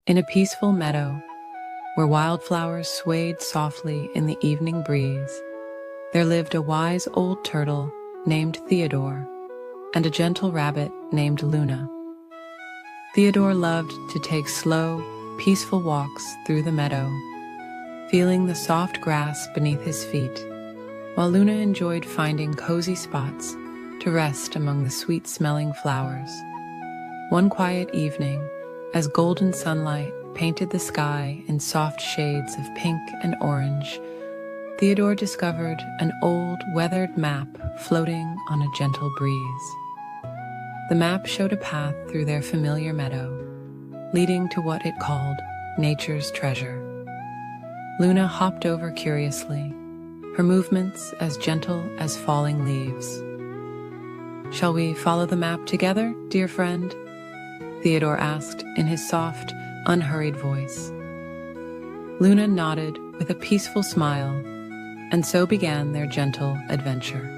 In a peaceful meadow, where wildflowers swayed softly in the evening breeze, there lived a wise old turtle named Theodore and a gentle rabbit named Luna. Theodore loved to take slow, peaceful walks through the meadow, feeling the soft grass beneath his feet, while Luna enjoyed finding cozy spots to rest among the sweet-smelling flowers. One quiet evening, as golden sunlight painted the sky in soft shades of pink and orange, Theodore discovered an old, weathered map floating on a gentle breeze. The map showed a path through their familiar meadow, leading to what it called nature's treasure. Luna hopped over curiously, her movements as gentle as falling leaves. "Shall we follow the map together, dear friend?" Theodore asked in his soft, unhurried voice. Luna nodded with a peaceful smile, and so began their gentle adventure.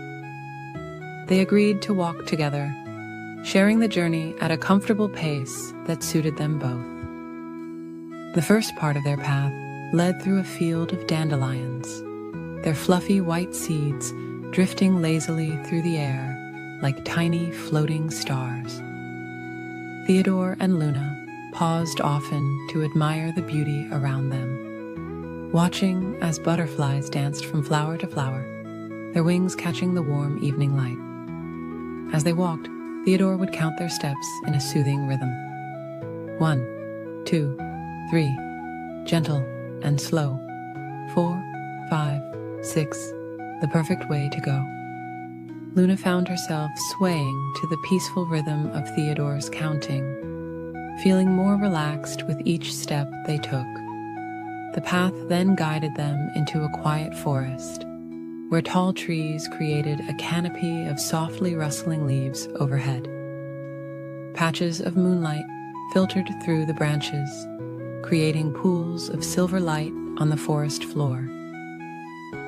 They agreed to walk together, sharing the journey at a comfortable pace that suited them both. The first part of their path led through a field of dandelions, their fluffy white seeds drifting lazily through the air like tiny floating stars. Theodore and Luna paused often to admire the beauty around them, watching as butterflies danced from flower to flower, their wings catching the warm evening light. As they walked, Theodore would count their steps in a soothing rhythm. 1, 2, 3, gentle and slow. 4, 5, 6, the perfect way to go. Luna found herself swaying to the peaceful rhythm of Theodore's counting, feeling more relaxed with each step they took. The path then guided them into a quiet forest, where tall trees created a canopy of softly rustling leaves overhead. Patches of moonlight filtered through the branches, creating pools of silver light on the forest floor.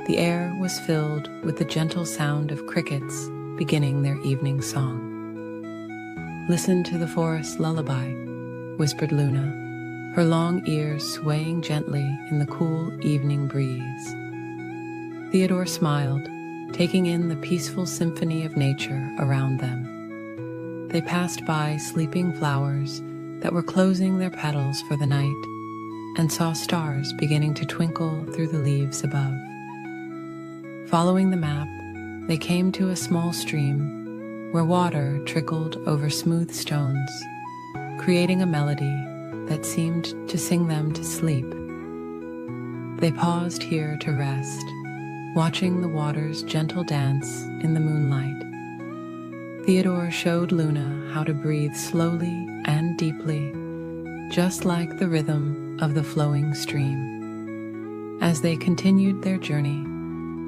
The air was filled with the gentle sound of crickets beginning their evening song. "Listen to the forest lullaby," whispered Luna, her long ears swaying gently in the cool evening breeze. Theodore smiled, taking in the peaceful symphony of nature around them. They passed by sleeping flowers that were closing their petals for the night and saw stars beginning to twinkle through the leaves above. Following the map, they came to a small stream where water trickled over smooth stones, creating a melody that seemed to sing them to sleep. They paused here to rest, watching the water's gentle dance in the moonlight. Theodore showed Luna how to breathe slowly and deeply, just like the rhythm of the flowing stream. As they continued their journey,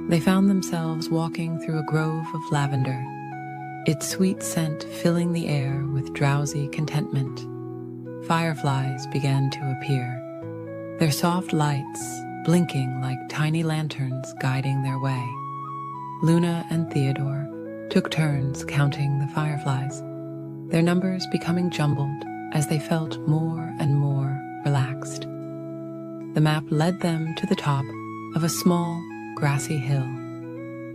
they found themselves walking through a grove of lavender, its sweet scent filling the air with drowsy contentment. Fireflies began to appear, their soft lights blinking like tiny lanterns guiding their way. Luna and Theodore took turns counting the fireflies, their numbers becoming jumbled as they felt more and more relaxed. The map led them to the top of a small, grassy hill,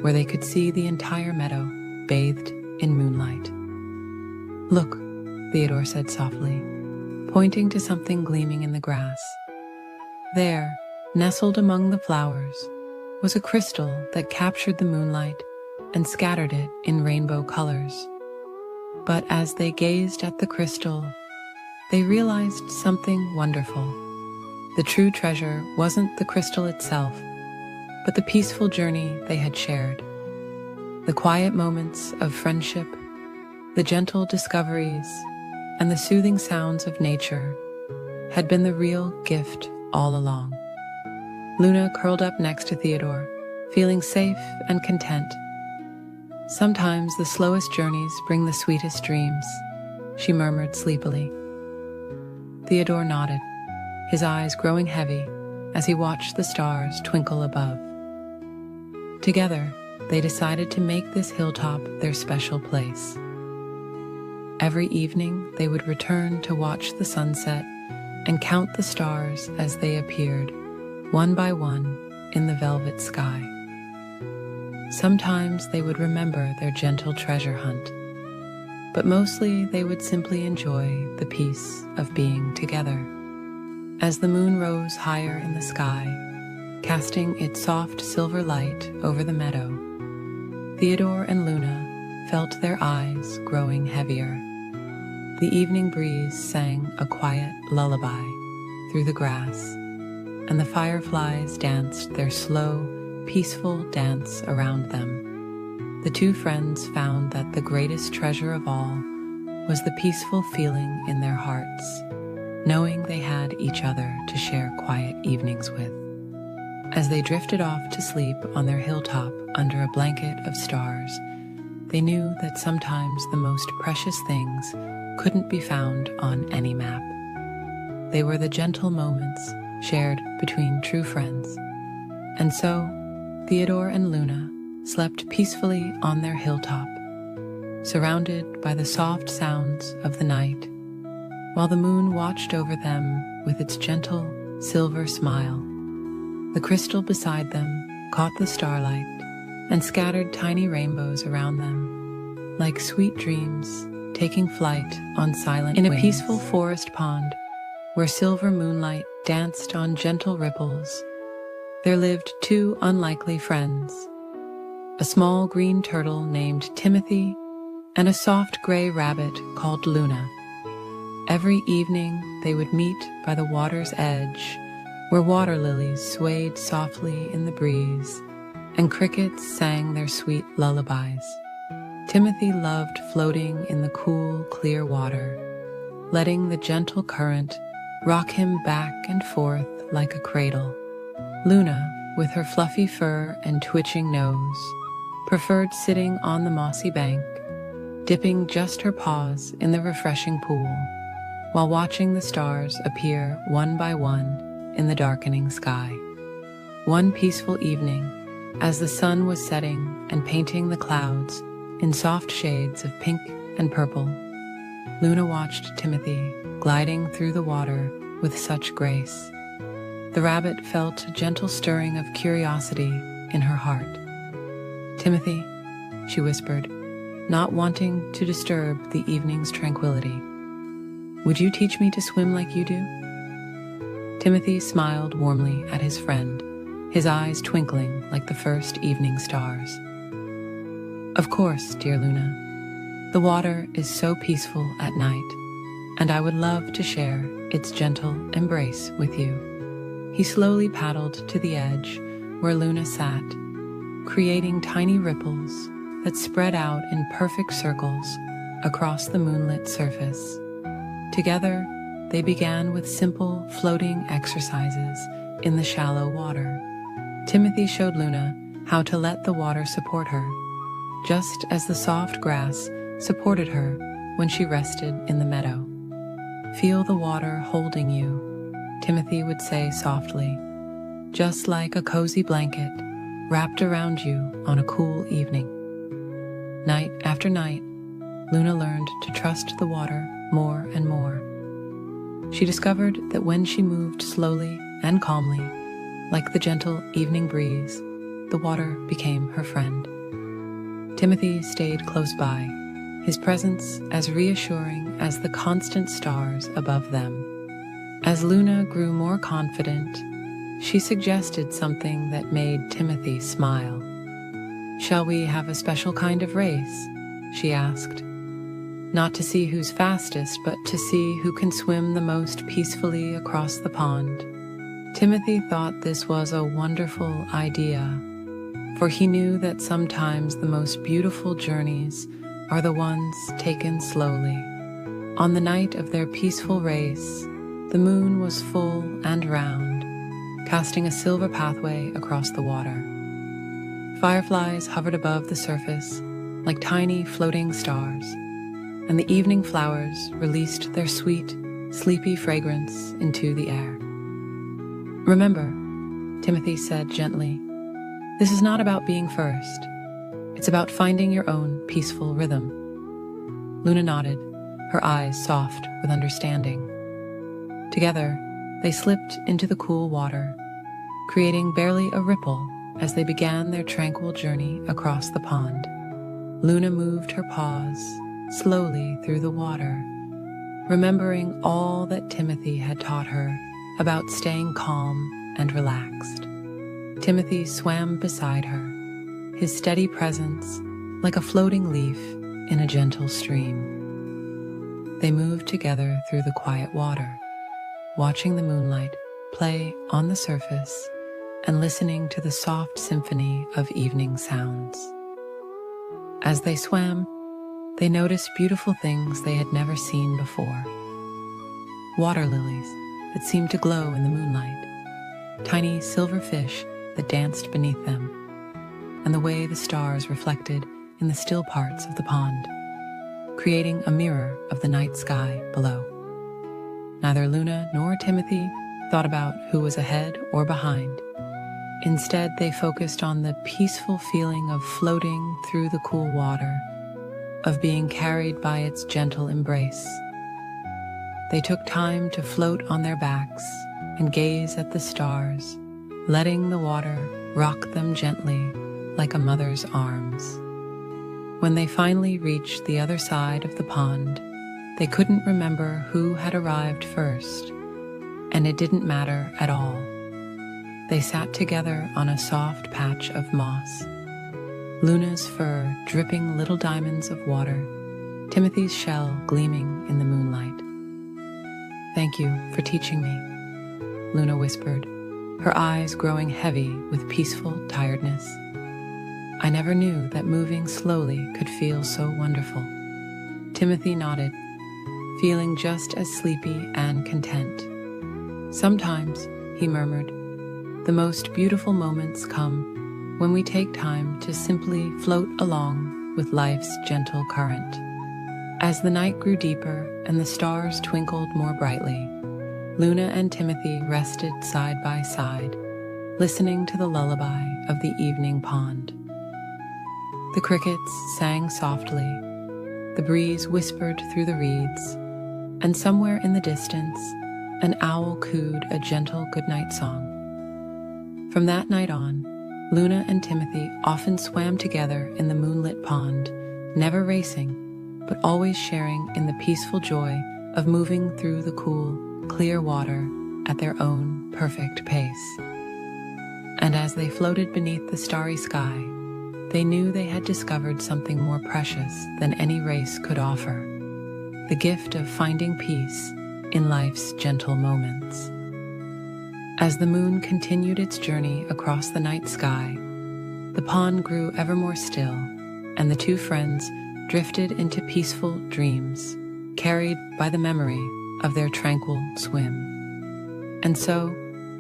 where they could see the entire meadow bathed in moonlight. "Look," Theodore said softly, pointing to something gleaming in the grass. There, nestled among the flowers, was a crystal that captured the moonlight and scattered it in rainbow colors. But as they gazed at the crystal, they realized something wonderful. The true treasure wasn't the crystal itself, but the peaceful journey they had shared. The quiet moments of friendship, the gentle discoveries, and the soothing sounds of nature had been the real gift all along. Luna curled up next to Theodore, feeling safe and content. "Sometimes the slowest journeys bring the sweetest dreams," she murmured sleepily. Theodore nodded, his eyes growing heavy as he watched the stars twinkle above. Together, they decided to make this hilltop their special place. Every evening, they would return to watch the sunset and count the stars as they appeared, one by one, in the velvet sky. Sometimes they would remember their gentle treasure hunt, but mostly they would simply enjoy the peace of being together. As the moon rose higher in the sky, casting its soft silver light over the meadow, Theodore and Luna felt their eyes growing heavier. The evening breeze sang a quiet lullaby through the grass, and the fireflies danced their slow, peaceful dance around them. The two friends found that the greatest treasure of all was the peaceful feeling in their hearts, knowing they had each other to share quiet evenings with. As they drifted off to sleep on their hilltop under a blanket of stars, they knew that sometimes the most precious things couldn't be found on any map. They were the gentle moments shared between true friends. And so, Theodore and Luna slept peacefully on their hilltop, surrounded by the soft sounds of the night, while the moon watched over them with its gentle silver smile. The crystal beside them caught the starlight and scattered tiny rainbows around them, like sweet dreams taking flight on silent wings. In a peaceful forest pond, where silver moonlight danced on gentle ripples, there lived two unlikely friends, a small green turtle named Timothy and a soft gray rabbit called Luna. Every evening they would meet by the water's edge, where water lilies swayed softly in the breeze and crickets sang their sweet lullabies. Timothy loved floating in the cool, clear water, letting the gentle current rock him back and forth like a cradle. Luna, with her fluffy fur and twitching nose, preferred sitting on the mossy bank, dipping just her paws in the refreshing pool, while watching the stars appear one by one in the darkening sky. One peaceful evening, as the sun was setting and painting the clouds in soft shades of pink and purple, Luna watched Timothy gliding through the water with such grace. The rabbit felt a gentle stirring of curiosity in her heart. "Timothy," she whispered, not wanting to disturb the evening's tranquility, "would you teach me to swim like you do?" Timothy smiled warmly at his friend, his eyes twinkling like the first evening stars. "Of course, dear Luna. The water is so peaceful at night, and I would love to share its gentle embrace with you." He slowly paddled to the edge where Luna sat, creating tiny ripples that spread out in perfect circles across the moonlit surface. Together, they began with simple floating exercises in the shallow water. Timothy showed Luna how to let the water support her, just as the soft grass supported her when she rested in the meadow. "Feel the water holding you," Timothy would say softly, "just like a cozy blanket wrapped around you on a cool evening." Night after night, Luna learned to trust the water more and more. She discovered that when she moved slowly and calmly, like the gentle evening breeze, the water became her friend. Timothy stayed close by, his presence as reassuring as the constant stars above them. As Luna grew more confident, she suggested something that made Timothy smile. "Shall we have a special kind of race?" she asked. "Not to see who's fastest, but to see who can swim the most peacefully across the pond." Timothy thought this was a wonderful idea, for he knew that sometimes the most beautiful journeys are the ones taken slowly. On the night of their peaceful race, the moon was full and round, casting a silver pathway across the water. Fireflies hovered above the surface like tiny floating stars, and the evening flowers released their sweet, sleepy fragrance into the air. "Remember," Timothy said gently, "this is not about being first. It's about finding your own peaceful rhythm." Luna nodded, her eyes soft with understanding. Together, they slipped into the cool water, creating barely a ripple as they began their tranquil journey across the pond. Luna moved her paws slowly through the water, remembering all that Timothy had taught her about staying calm and relaxed. Timothy swam beside her, his steady presence like a floating leaf in a gentle stream. They moved together through the quiet water, watching the moonlight play on the surface and listening to the soft symphony of evening sounds. As they swam, they noticed beautiful things they had never seen before. Water lilies that seemed to glow in the moonlight, tiny silver fish that danced beneath them, and the way the stars reflected in the still parts of the pond, creating a mirror of the night sky below. Neither Luna nor Timothy thought about who was ahead or behind. Instead, they focused on the peaceful feeling of floating through the cool water, of being carried by its gentle embrace. They took time to float on their backs and gaze at the stars, letting the water rock them gently like a mother's arms. When they finally reached the other side of the pond, they couldn't remember who had arrived first, and it didn't matter at all. They sat together on a soft patch of moss, Luna's fur dripping little diamonds of water, Timothy's shell gleaming in the moonlight. "Thank you for teaching me," Luna whispered, her eyes growing heavy with peaceful tiredness. "I never knew that moving slowly could feel so wonderful." Timothy nodded, feeling just as sleepy and content. "Sometimes," he murmured, "the most beautiful moments come when we take time to simply float along with life's gentle current." As the night grew deeper and the stars twinkled more brightly, Luna and Timothy rested side by side, listening to the lullaby of the evening pond. The crickets sang softly, the breeze whispered through the reeds, and somewhere in the distance, an owl cooed a gentle goodnight song. From that night on, Luna and Timothy often swam together in the moonlit pond, never racing, but always sharing in the peaceful joy of moving through the cool, clear water at their own perfect pace. And as they floated beneath the starry sky, they knew they had discovered something more precious than any race could offer: the gift of finding peace in life's gentle moments. As the moon continued its journey across the night sky, the pond grew ever more still, and the two friends drifted into peaceful dreams, carried by the memory of their tranquil swim. And so,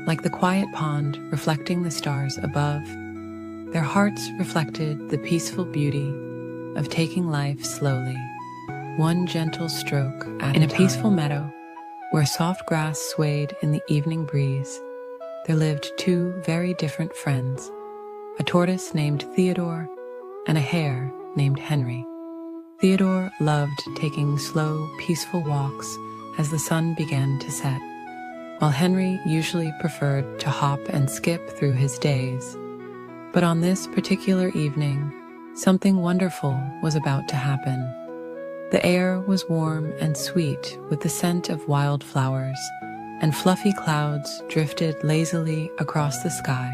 like the quiet pond reflecting the stars above, their hearts reflected the peaceful beauty of taking life slowly, one gentle stroke at a time. In a peaceful meadow, where soft grass swayed in the evening breeze, there lived two very different friends, a tortoise named Theodore and a hare named Henry. Theodore loved taking slow, peaceful walks as the sun began to set, while Henry usually preferred to hop and skip through his days. But on this particular evening, something wonderful was about to happen. The air was warm and sweet with the scent of wildflowers, and fluffy clouds drifted lazily across the sky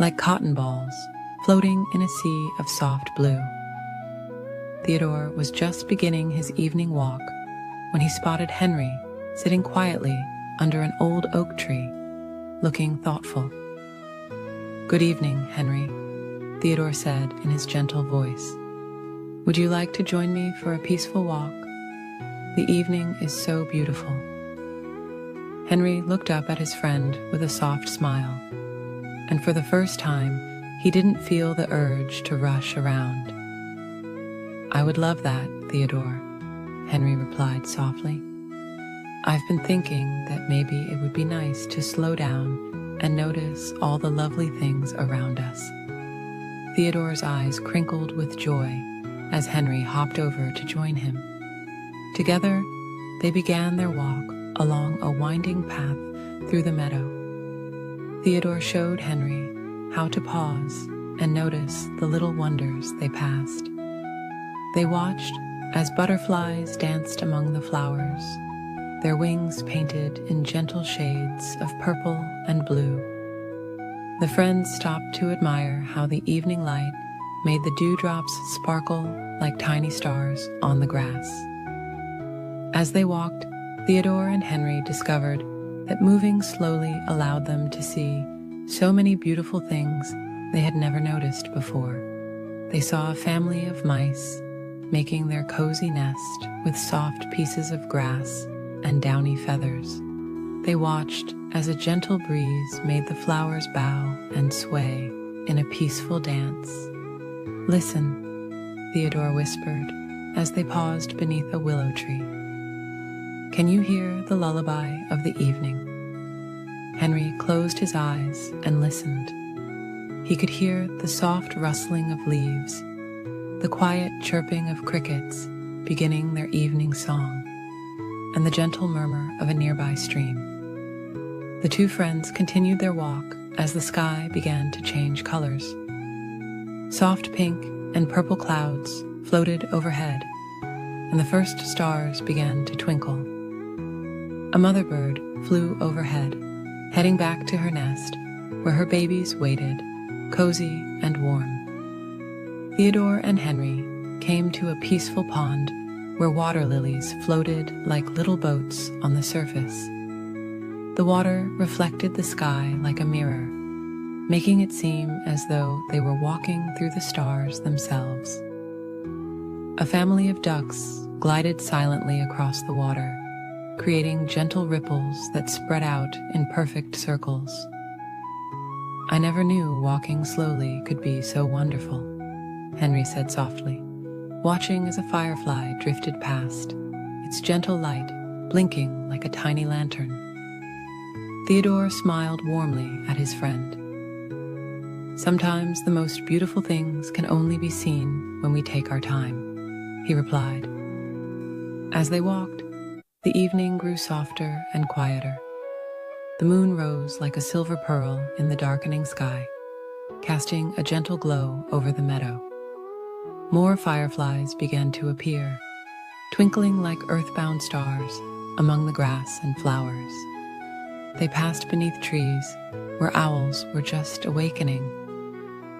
like cotton balls floating in a sea of soft blue. Theodore was just beginning his evening walk when he spotted Henry sitting quietly under an old oak tree, looking thoughtful. "Good evening, Henry," Theodore said in his gentle voice. "Would you like to join me for a peaceful walk? The evening is so beautiful." Henry looked up at his friend with a soft smile, and for the first time, he didn't feel the urge to rush around. "I would love that, Theodore," Henry replied softly. "I've been thinking that maybe it would be nice to slow down and notice all the lovely things around us." Theodore's eyes crinkled with joy as Henry hopped over to join him. Together, they began their walk along a winding path through the meadow. Theodore showed Henry how to pause and notice the little wonders they passed. They watched as butterflies danced among the flowers, their wings painted in gentle shades of purple and blue. The friends stopped to admire how the evening light made the dewdrops sparkle like tiny stars on the grass. As they walked, Theodore and Henry discovered that moving slowly allowed them to see so many beautiful things they had never noticed before. They saw a family of mice making their cozy nest with soft pieces of grass and downy feathers. They watched as a gentle breeze made the flowers bow and sway in a peaceful dance. "Listen," Theodore whispered as they paused beneath a willow tree. "Can you hear the lullaby of the evening?" Henry closed his eyes and listened. He could hear the soft rustling of leaves, the quiet chirping of crickets beginning their evening song, and the gentle murmur of a nearby stream. The two friends continued their walk as the sky began to change colors. Soft pink and purple clouds floated overhead, and the first stars began to twinkle. A mother bird flew overhead, heading back to her nest, where her babies waited, cozy and warm. Theodore and Henry came to a peaceful pond where water lilies floated like little boats on the surface. The water reflected the sky like a mirror, making it seem as though they were walking through the stars themselves. A family of ducks glided silently across the water, creating gentle ripples that spread out in perfect circles. "I never knew walking slowly could be so wonderful," Henry said softly, watching as a firefly drifted past, its gentle light blinking like a tiny lantern. Theodore smiled warmly at his friend. "Sometimes the most beautiful things can only be seen when we take our time," he replied. As they walked, the evening grew softer and quieter. The moon rose like a silver pearl in the darkening sky, casting a gentle glow over the meadow. More fireflies began to appear, twinkling like earthbound stars among the grass and flowers. They passed beneath trees where owls were just awakening,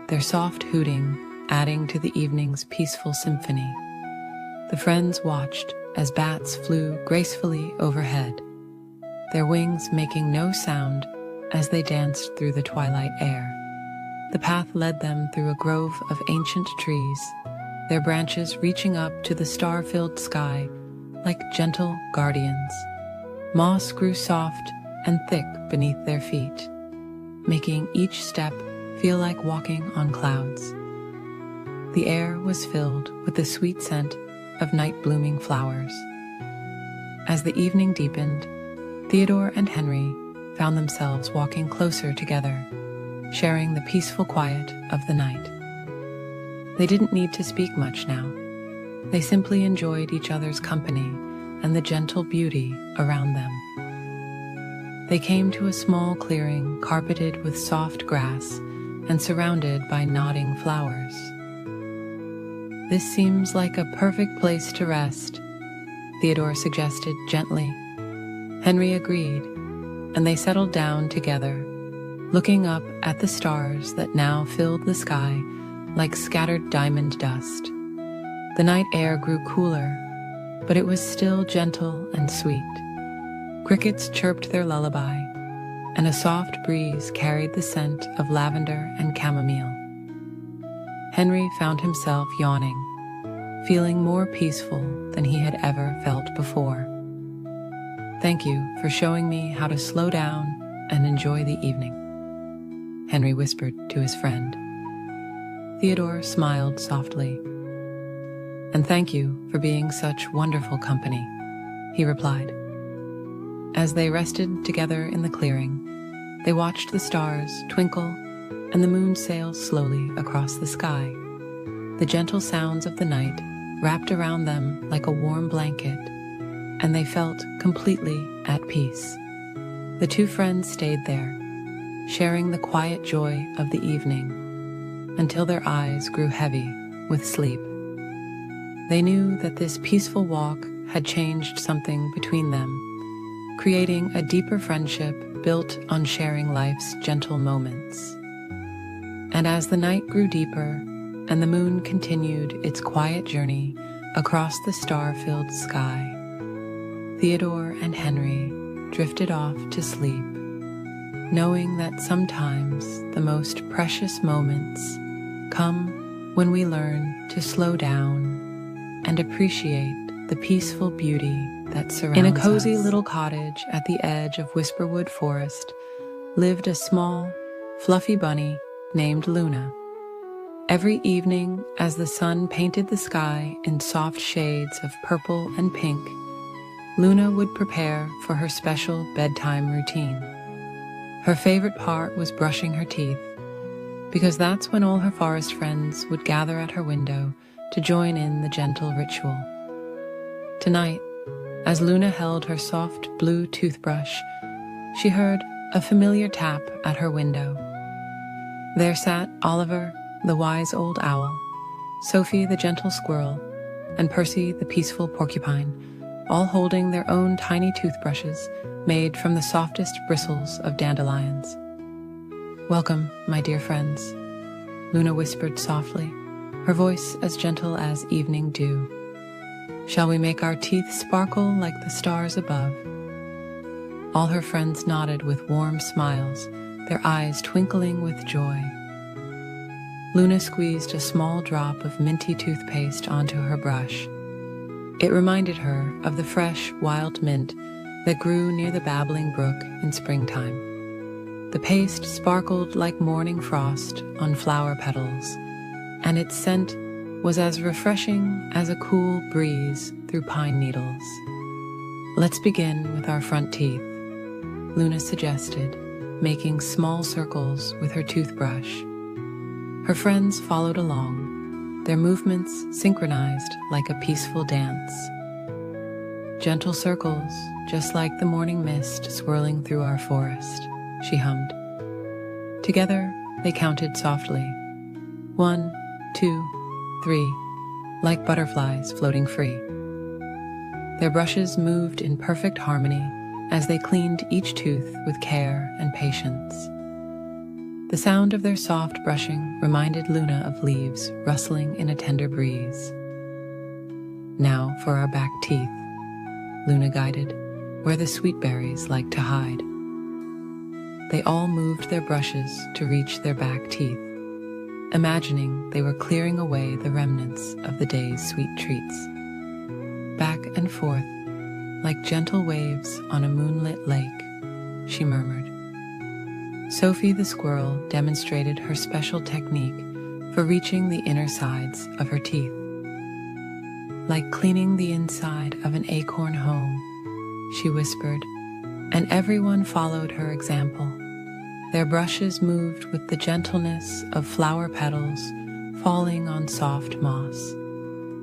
their soft hooting adding to the evening's peaceful symphony. The friends watched as bats flew gracefully overhead, their wings making no sound as they danced through the twilight air. The path led them through a grove of ancient trees, their branches reaching up to the star-filled sky like gentle guardians. Moss grew soft and thick beneath their feet, making each step feel like walking on clouds. The air was filled with the sweet scent of night-blooming flowers. As the evening deepened, Theodore and Henry found themselves walking closer together, sharing the peaceful quiet of the night. They didn't need to speak much now. They simply enjoyed each other's company and the gentle beauty around them. They came to a small clearing carpeted with soft grass and surrounded by nodding flowers. "This seems like a perfect place to rest," Theodore suggested gently. Henry agreed, and they settled down together, looking up at the stars that now filled the sky like scattered diamond dust. The night air grew cooler, but it was still gentle and sweet. Crickets chirped their lullaby, and a soft breeze carried the scent of lavender and chamomile. Henry found himself yawning, feeling more peaceful than he had ever felt before. "Thank you for showing me how to slow down and enjoy the evening," Henry whispered to his friend. Theodore smiled softly. "And thank you for being such wonderful company," he replied. As they rested together in the clearing, they watched the stars twinkle and the moon sail slowly across the sky. The gentle sounds of the night wrapped around them like a warm blanket, and they felt completely at peace. The two friends stayed there, sharing the quiet joy of the evening, until their eyes grew heavy with sleep. They knew that this peaceful walk had changed something between them, creating a deeper friendship built on sharing life's gentle moments. And as the night grew deeper and the moon continued its quiet journey across the star-filled sky, Theodore and Henry drifted off to sleep, knowing that sometimes the most precious moments come when we learn to slow down and appreciate the peaceful beauty that surrounds us. In a cozy little cottage at the edge of Whisperwood Forest lived a small, fluffy bunny named Luna. Every evening, as the sun painted the sky in soft shades of purple and pink, Luna would prepare for her special bedtime routine. Her favorite part was brushing her teeth, because that's when all her forest friends would gather at her window to join in the gentle ritual. Tonight, as Luna held her soft blue toothbrush, she heard a familiar tap at her window. There sat Oliver, the wise old owl, Sophie, the gentle squirrel, and Percy, the peaceful porcupine, all holding their own tiny toothbrushes made from the softest bristles of dandelions. "Welcome, my dear friends," Luna whispered softly, her voice as gentle as evening dew. "Shall we make our teeth sparkle like the stars above?" All her friends nodded with warm smiles, their eyes twinkling with joy. Luna squeezed a small drop of minty toothpaste onto her brush. It reminded her of the fresh, wild mint that grew near the babbling brook in springtime. The paste sparkled like morning frost on flower petals, and its scent was as refreshing as a cool breeze through pine needles. "Let's begin with our front teeth," Luna suggested, making small circles with her toothbrush. Her friends followed along, their movements synchronized like a peaceful dance. "Gentle circles, just like the morning mist swirling through our forest," she hummed. Together, they counted softly. 1, 2, 3, like butterflies floating free. Their brushes moved in perfect harmony as they cleaned each tooth with care and patience. The sound of their soft brushing reminded Luna of leaves rustling in a tender breeze. "Now for our back teeth," Luna guided, where the sweet berries like to hide. They all moved their brushes to reach their back teeth, imagining they were clearing away the remnants of the day's sweet treats. Back and forth, like gentle waves on a moonlit lake, she murmured. Sophie the squirrel demonstrated her special technique for reaching the inner sides of her teeth. "Like cleaning the inside of an acorn home," she whispered, and everyone followed her example. Their brushes moved with the gentleness of flower petals falling on soft moss.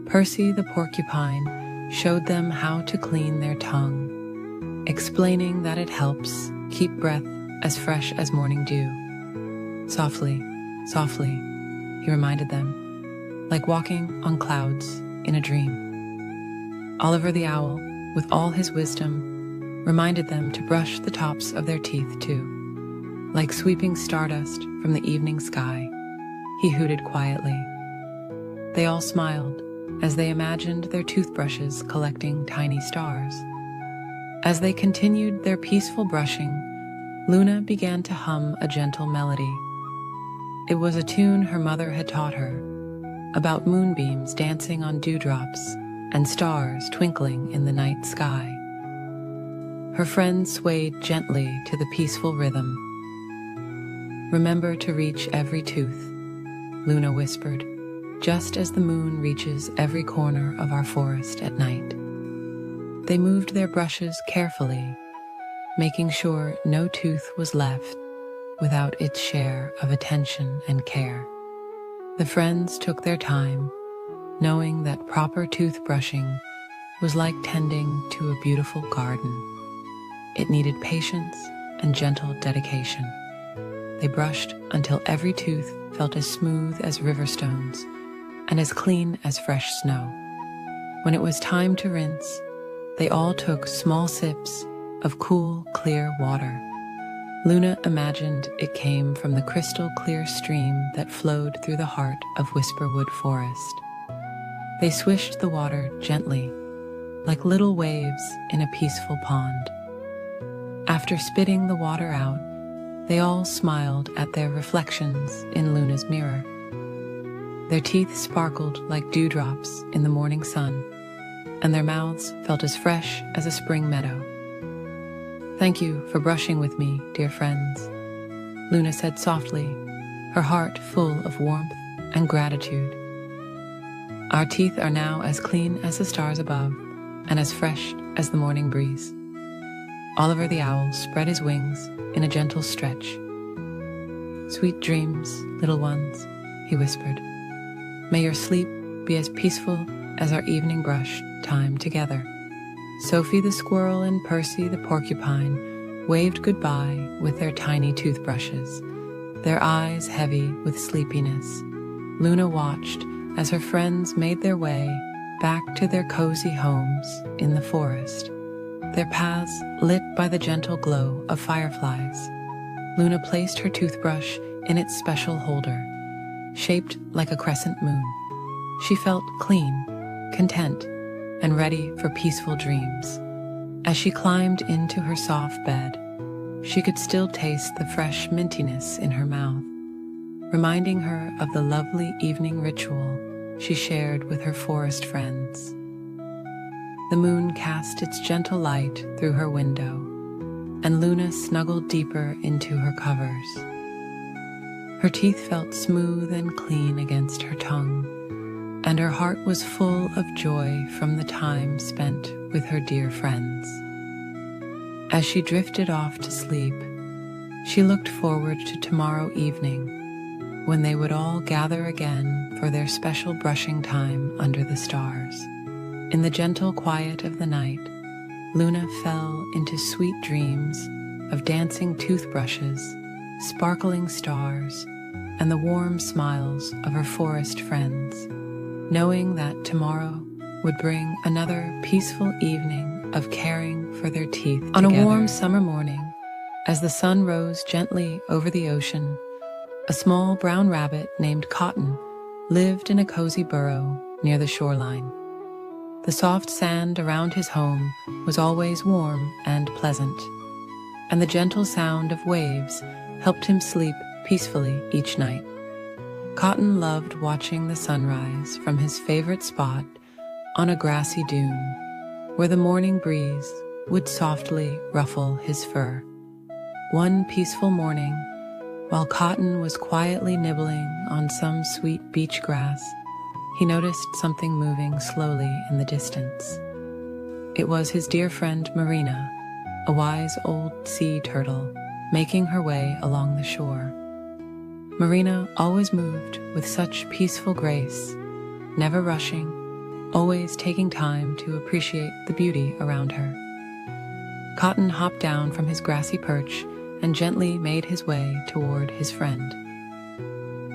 Percy the porcupine showed them how to clean their tongue, explaining that it helps keep breath as fresh as morning dew. "Softly, softly," he reminded them, like walking on clouds in a dream. Oliver the owl, with all his wisdom, reminded them to brush the tops of their teeth too. Like sweeping stardust from the evening sky, he hooted quietly. They all smiled as they imagined their toothbrushes collecting tiny stars. As they continued their peaceful brushing, Luna began to hum a gentle melody. It was a tune her mother had taught her, about moonbeams dancing on dewdrops and stars twinkling in the night sky. Her friends swayed gently to the peaceful rhythm. "Remember to reach every tooth," Luna whispered, "just as the moon reaches every corner of our forest at night." They moved their brushes carefully, making sure no tooth was left without its share of attention and care. The friends took their time, knowing that proper toothbrushing was like tending to a beautiful garden. It needed patience and gentle dedication. They brushed until every tooth felt as smooth as river stones and as clean as fresh snow. When it was time to rinse, they all took small sips of cool, clear water. Luna imagined it came from the crystal clear stream that flowed through the heart of Whisperwood Forest. They swished the water gently, like little waves in a peaceful pond. After spitting the water out, they all smiled at their reflections in Luna's mirror. Their teeth sparkled like dewdrops in the morning sun, and their mouths felt as fresh as a spring meadow. "Thank you for brushing with me, dear friends," Luna said softly, her heart full of warmth and gratitude. "Our teeth are now as clean as the stars above and as fresh as the morning breeze." Oliver the Owl spread his wings in a gentle stretch. "Sweet dreams, little ones," he whispered. "May your sleep be as peaceful as our evening brush time together." Sophie the Squirrel and Percy the Porcupine waved goodbye with their tiny toothbrushes, their eyes heavy with sleepiness. Luna watched as her friends made their way back to their cozy homes in the forest, their paths lit by the gentle glow of fireflies. Luna placed her toothbrush in its special holder, shaped like a crescent moon. She felt clean, content, and ready for peaceful dreams. As she climbed into her soft bed, she could still taste the fresh mintiness in her mouth, reminding her of the lovely evening ritual she shared with her forest friends. The moon cast its gentle light through her window, and Luna snuggled deeper into her covers. Her teeth felt smooth and clean against her tongue, and her heart was full of joy from the time spent with her dear friends. As she drifted off to sleep, she looked forward to tomorrow evening, when they would all gather again for their special brushing time under the stars. In the gentle quiet of the night, Luna fell into sweet dreams of dancing toothbrushes, sparkling stars, and the warm smiles of her forest friends, knowing that tomorrow would bring another peaceful evening of caring for their teeth together. On a warm summer morning, as the sun rose gently over the ocean, a small brown rabbit named Cotton lived in a cozy burrow near the shoreline. The soft sand around his home was always warm and pleasant, and the gentle sound of waves helped him sleep peacefully each night. Cotton loved watching the sunrise from his favorite spot on a grassy dune, where the morning breeze would softly ruffle his fur. One peaceful morning, while Cotton was quietly nibbling on some sweet beach grass, he noticed something moving slowly in the distance. It was his dear friend Marina, a wise old sea turtle, making her way along the shore. Marina always moved with such peaceful grace, never rushing, always taking time to appreciate the beauty around her. Cotton hopped down from his grassy perch and gently made his way toward his friend.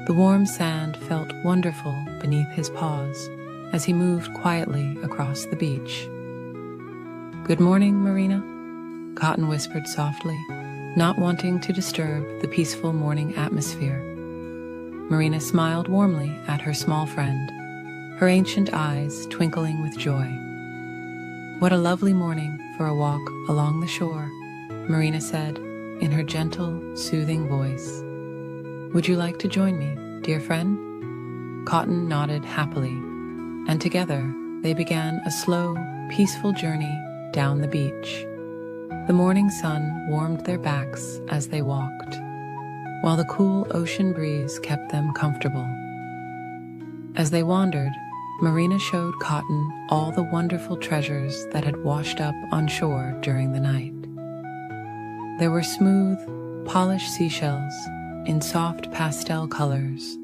The warm sand felt wonderful beneath his paws as he moved quietly across the beach. "Good morning, Marina," Cotton whispered softly, not wanting to disturb the peaceful morning atmosphere. Marina smiled warmly at her small friend, her ancient eyes twinkling with joy. "What a lovely morning for a walk along the shore," Marina said in her gentle, soothing voice. "Would you like to join me, dear friend?" Cotton nodded happily, and together they began a slow, peaceful journey down the beach. The morning sun warmed their backs as they walked, while the cool ocean breeze kept them comfortable. As they wandered, Marina showed Cotton all the wonderful treasures that had washed up on shore during the night. There were smooth, polished seashells in soft pastel colors,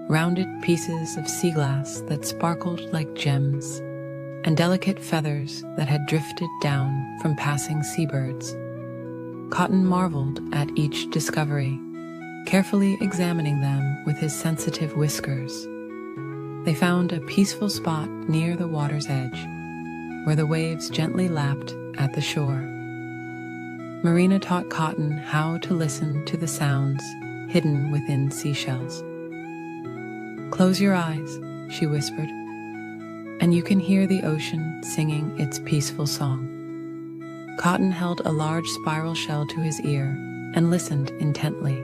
rounded pieces of sea glass that sparkled like gems, and delicate feathers that had drifted down from passing seabirds. Cotton marveled at each discovery, carefully examining them with his sensitive whiskers. They found a peaceful spot near the water's edge, where the waves gently lapped at the shore. Marina taught Cotton how to listen to the sounds hidden within seashells. "Close your eyes," she whispered, "and you can hear the ocean singing its peaceful song." Cotton held a large spiral shell to his ear and listened intently.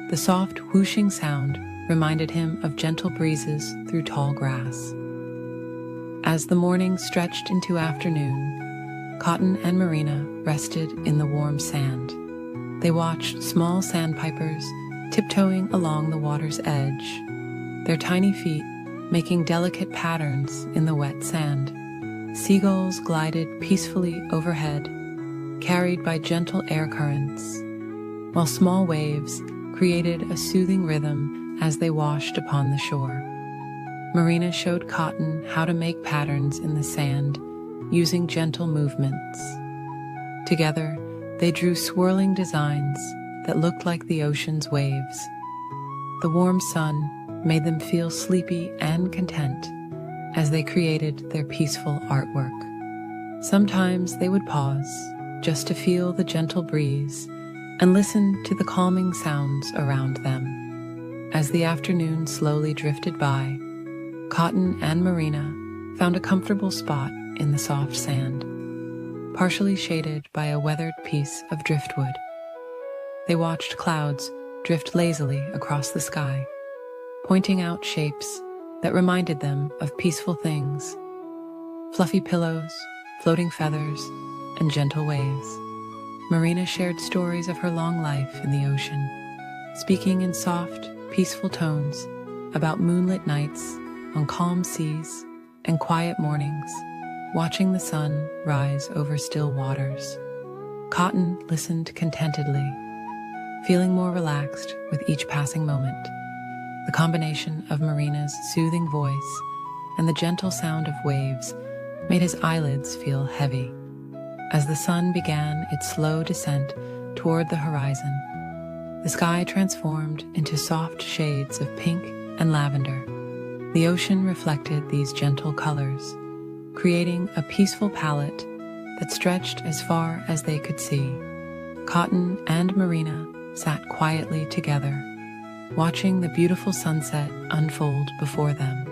The soft whooshing sound reminded him of gentle breezes through tall grass. As the morning stretched into afternoon, Cotton and Marina rested in the warm sand. They watched small sandpipers tiptoeing along the water's edge, their tiny feet making delicate patterns in the wet sand. Seagulls glided peacefully overhead, carried by gentle air currents, while small waves created a soothing rhythm as they washed upon the shore. Marina showed Cotton how to make patterns in the sand using gentle movements. Together, they drew swirling designs that looked like the ocean's waves. The warm sun made them feel sleepy and content as they created their peaceful artwork. Sometimes they would pause just to feel the gentle breeze and listen to the calming sounds around them. As the afternoon slowly drifted by, Cotton and Marina found a comfortable spot in the soft sand, partially shaded by a weathered piece of driftwood. They watched clouds drift lazily across the sky, pointing out shapes that reminded them of peaceful things: fluffy pillows, floating feathers, and gentle waves. Marina shared stories of her long life in the ocean, speaking in soft, peaceful tones about moonlit nights on calm seas and quiet mornings, watching the sun rise over still waters. Cotton listened contentedly, feeling more relaxed with each passing moment. The combination of Marina's soothing voice and the gentle sound of waves made his eyelids feel heavy. As the sun began its slow descent toward the horizon, the sky transformed into soft shades of pink and lavender. The ocean reflected these gentle colors, creating a peaceful palette that stretched as far as they could see. Cotton and Marina sat quietly together, watching the beautiful sunset unfold before them.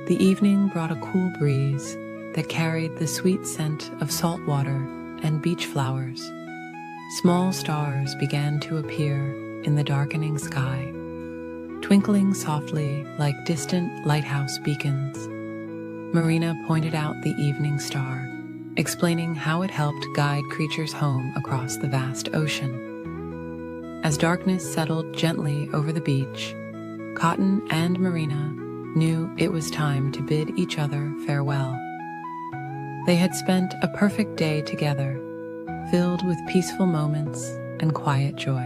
The evening brought a cool breeze that carried the sweet scent of salt water and beach flowers. Small stars began to appear in the darkening sky, twinkling softly like distant lighthouse beacons. Marina pointed out the evening star, explaining how it helped guide creatures home across the vast ocean. As darkness settled gently over the beach, Cotton and Marina knew it was time to bid each other farewell. They had spent a perfect day together, filled with peaceful moments and quiet joy.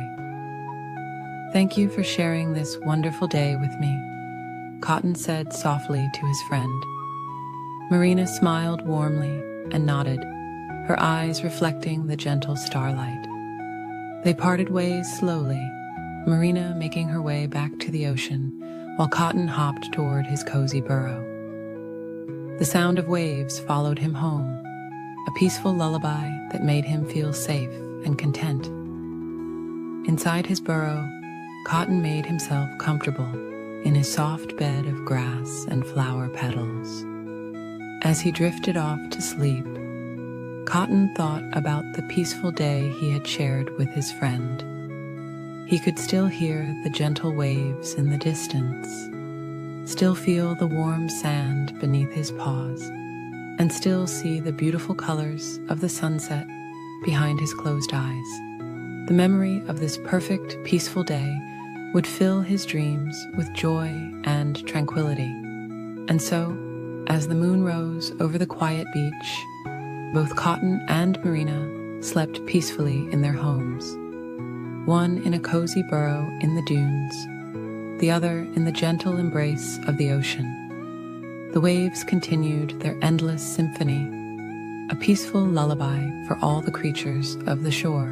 "Thank you for sharing this wonderful day with me," Cotton said softly to his friend. Marina smiled warmly and nodded, her eyes reflecting the gentle starlight. They parted ways slowly, Marina making her way back to the ocean while Cotton hopped toward his cozy burrow. The sound of waves followed him home, a peaceful lullaby that made him feel safe and content. Inside his burrow, Cotton made himself comfortable in his soft bed of grass and flower petals. As he drifted off to sleep, Cotton thought about the peaceful day he had shared with his friend. He could still hear the gentle waves in the distance, still feel the warm sand beneath his paws, and still see the beautiful colors of the sunset behind his closed eyes. The memory of this perfect, peaceful day would fill his dreams with joy and tranquility. And so, as the moon rose over the quiet beach, both Cotton and Marina slept peacefully in their homes, one in a cozy burrow in the dunes, the other in the gentle embrace of the ocean. The waves continued their endless symphony, a peaceful lullaby for all the creatures of the shore.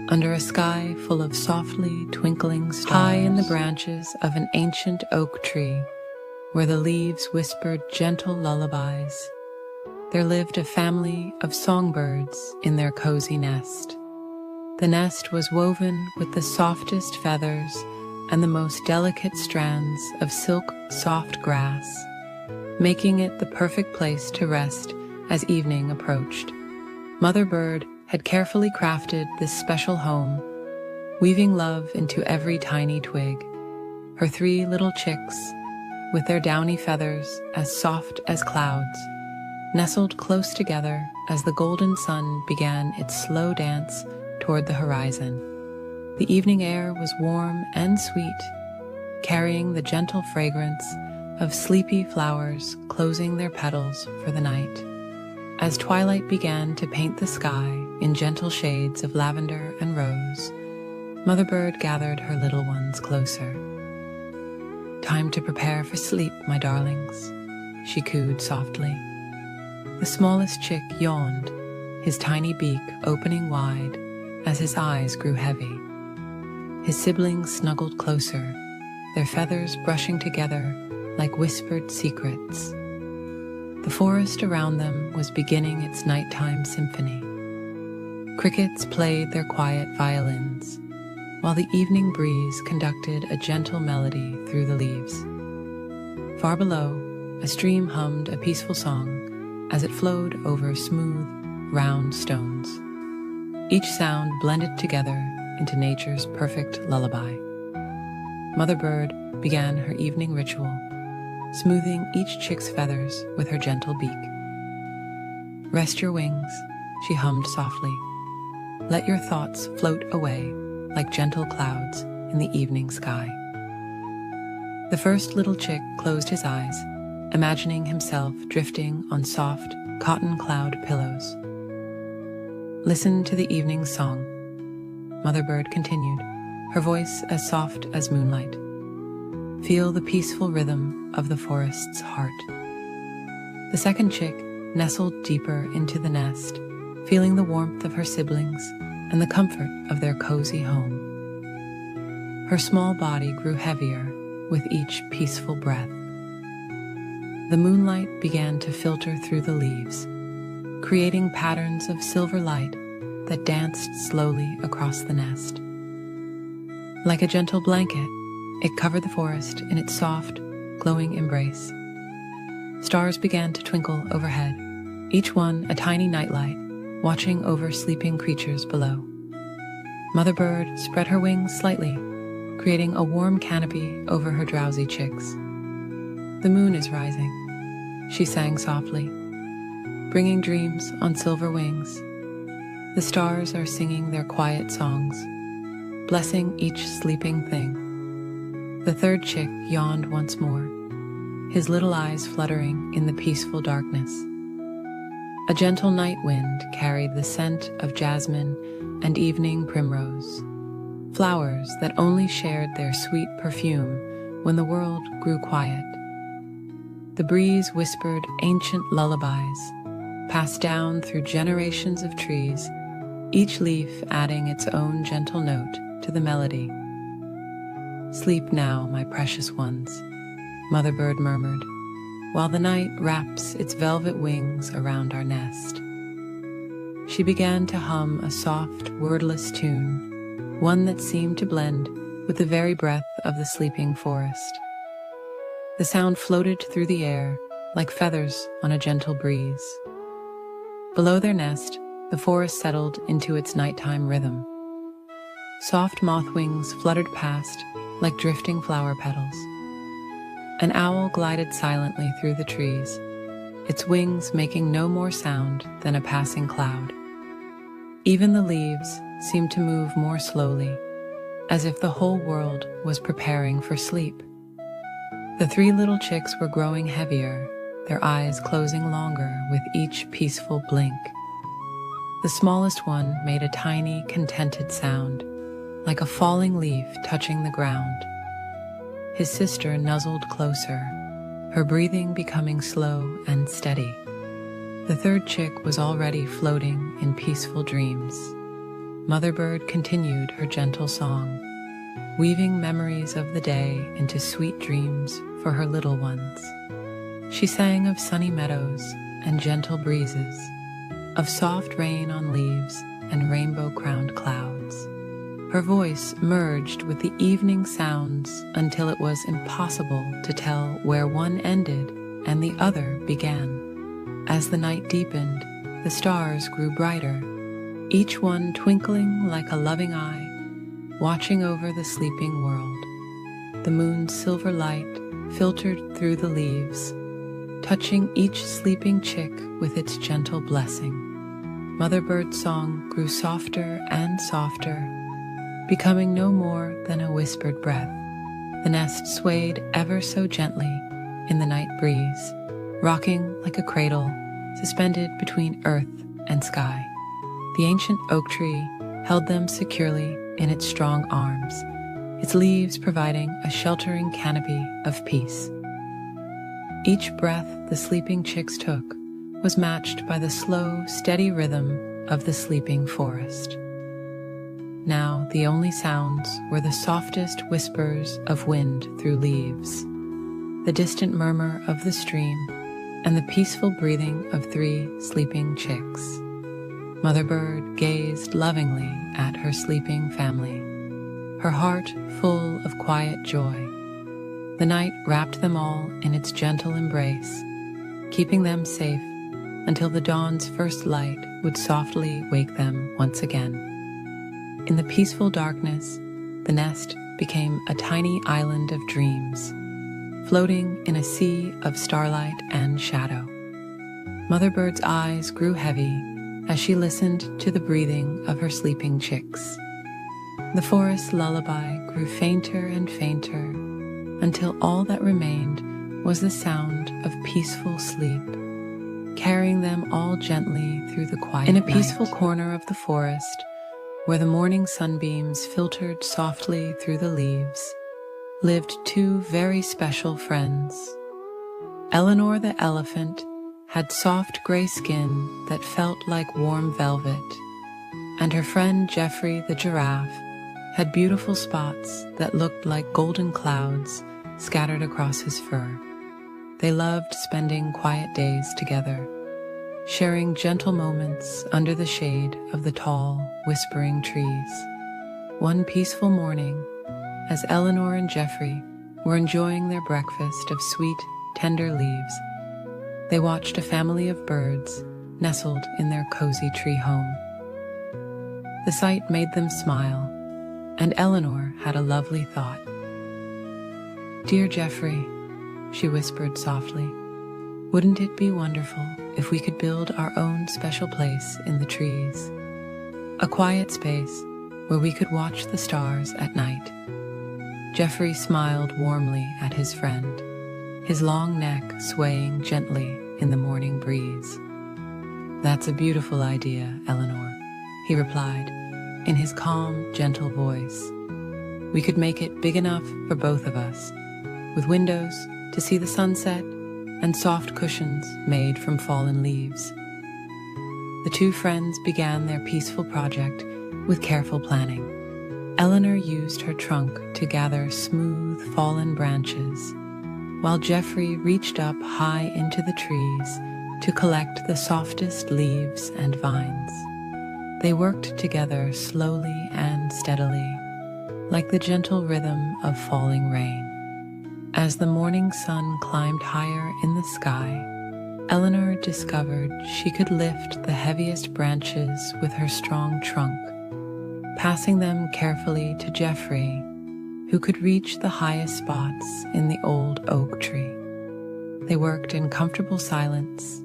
Under a sky full of softly twinkling stars, high in the branches of an ancient oak tree, where the leaves whispered gentle lullabies, there lived a family of songbirds in their cozy nest. The nest was woven with the softest feathers and the most delicate strands of silk soft grass, making it the perfect place to rest as evening approached. Mother Bird had carefully crafted this special home, weaving love into every tiny twig. Her 3 little chicks, with their downy feathers as soft as clouds, nestled close together as the golden sun began its slow dance toward the horizon. The evening air was warm and sweet, carrying the gentle fragrance of sleepy flowers closing their petals for the night. As twilight began to paint the sky in gentle shades of lavender and rose, Mother Bird gathered her little ones closer. "Time to prepare for sleep, my darlings," she cooed softly. The smallest chick yawned, his tiny beak opening wide as his eyes grew heavy. His siblings snuggled closer, their feathers brushing together like whispered secrets. The forest around them was beginning its nighttime symphony. Crickets played their quiet violins, while the evening breeze conducted a gentle melody through the leaves. Far below, a stream hummed a peaceful song as it flowed over smooth, round stones. Each sound blended together into nature's perfect lullaby. Mother Bird began her evening ritual, smoothing each chick's feathers with her gentle beak. "Rest your wings," she hummed softly. "Let your thoughts float away like gentle clouds in the evening sky." The first little chick closed his eyes, imagining himself drifting on soft cotton cloud pillows. "Listen to the evening song," Mother Bird continued, her voice as soft as moonlight. "Feel the peaceful rhythm of the forest's heart." The second chick nestled deeper into the nest, feeling the warmth of her siblings and the comfort of their cozy home. Her small body grew heavier with each peaceful breath. The moonlight began to filter through the leaves, creating patterns of silver light that danced slowly across the nest. Like a gentle blanket, it covered the forest in its soft, glowing embrace. Stars began to twinkle overhead, each one a tiny nightlight, watching over sleeping creatures below. Mother Bird spread her wings slightly, creating a warm canopy over her drowsy chicks. "The moon is rising," she sang softly, bringing dreams on silver wings. The stars are singing their quiet songs, blessing each sleeping thing. The third chick yawned once more, his little eyes fluttering in the peaceful darkness. A gentle night wind carried the scent of jasmine and evening primrose, flowers that only shared their sweet perfume when the world grew quiet. The breeze whispered ancient lullabies, passed down through generations of trees, each leaf adding its own gentle note to the melody. "Sleep now, my precious ones," Mother Bird murmured, "while the night wraps its velvet wings around our nest." She began to hum a soft, wordless tune, one that seemed to blend with the very breath of the sleeping forest. The sound floated through the air like feathers on a gentle breeze. Below their nest, the forest settled into its nighttime rhythm. Soft moth wings fluttered past like drifting flower petals. An owl glided silently through the trees, its wings making no more sound than a passing cloud. Even the leaves seemed to move more slowly, as if the whole world was preparing for sleep. The 3 little chicks were growing heavier, their eyes closing longer with each peaceful blink. The smallest one made a tiny, contented sound, like a falling leaf touching the ground. His sister nuzzled closer, her breathing becoming slow and steady. The third chick was already floating in peaceful dreams. Mother Bird continued her gentle song, weaving memories of the day into sweet dreams for her little ones. She sang of sunny meadows and gentle breezes, of soft rain on leaves and rainbow-crowned clouds. Her voice merged with the evening sounds until it was impossible to tell where one ended and the other began. As the night deepened, the stars grew brighter, each one twinkling like a loving eye, watching over the sleeping world. The moon's silver light filtered through the leaves, touching each sleeping chick with its gentle blessing. Mother Bird's song grew softer and softer, becoming no more than a whispered breath. The nest swayed ever so gently in the night breeze, rocking like a cradle suspended between earth and sky. The ancient oak tree held them securely in its strong arms, its leaves providing a sheltering canopy of peace. Each breath the sleeping chicks took was matched by the slow, steady rhythm of the sleeping forest. Now the only sounds were the softest whispers of wind through leaves, the distant murmur of the stream, and the peaceful breathing of 3 sleeping chicks. Mother Bird gazed lovingly at her sleeping family, her heart full of quiet joy. The night wrapped them all in its gentle embrace, keeping them safe until the dawn's first light would softly wake them once again. In the peaceful darkness, the nest became a tiny island of dreams, floating in a sea of starlight and shadow. Mother Bird's eyes grew heavy as she listened to the breathing of her sleeping chicks. The forest lullaby grew fainter and fainter until all that remained was the sound of peaceful sleep, carrying them all gently through the quiet night. In a peaceful corner of the forest, where the morning sunbeams filtered softly through the leaves, lived 2 very special friends. Eleanor the elephant had soft gray skin that felt like warm velvet, and her friend Geoffrey the giraffe had beautiful spots that looked like golden clouds scattered across his fur. They loved spending quiet days together, sharing gentle moments under the shade of the tall, whispering trees. One peaceful morning, as Eleanor and Geoffrey were enjoying their breakfast of sweet, tender leaves, they watched a family of birds nestled in their cozy tree home. The sight made them smile, and Eleanor had a lovely thought. "Dear Geoffrey," she whispered softly, "wouldn't it be wonderful if we could build our own special place in the trees? A quiet space where we could watch the stars at night." Geoffrey smiled warmly at his friend, his long neck swaying gently in the morning breeze. "That's a beautiful idea, Eleanor," he replied in his calm, gentle voice. "We could make it big enough for both of us, with windows to see the sunset and soft cushions made from fallen leaves." The 2 friends began their peaceful project with careful planning. Eleanor used her trunk to gather smooth, fallen branches, while Geoffrey reached up high into the trees to collect the softest leaves and vines. They worked together slowly and steadily, like the gentle rhythm of falling rain. As the morning sun climbed higher in the sky, Eleanor discovered she could lift the heaviest branches with her strong trunk, passing them carefully to Geoffrey, who could reach the highest spots in the old oak tree. They worked in comfortable silence,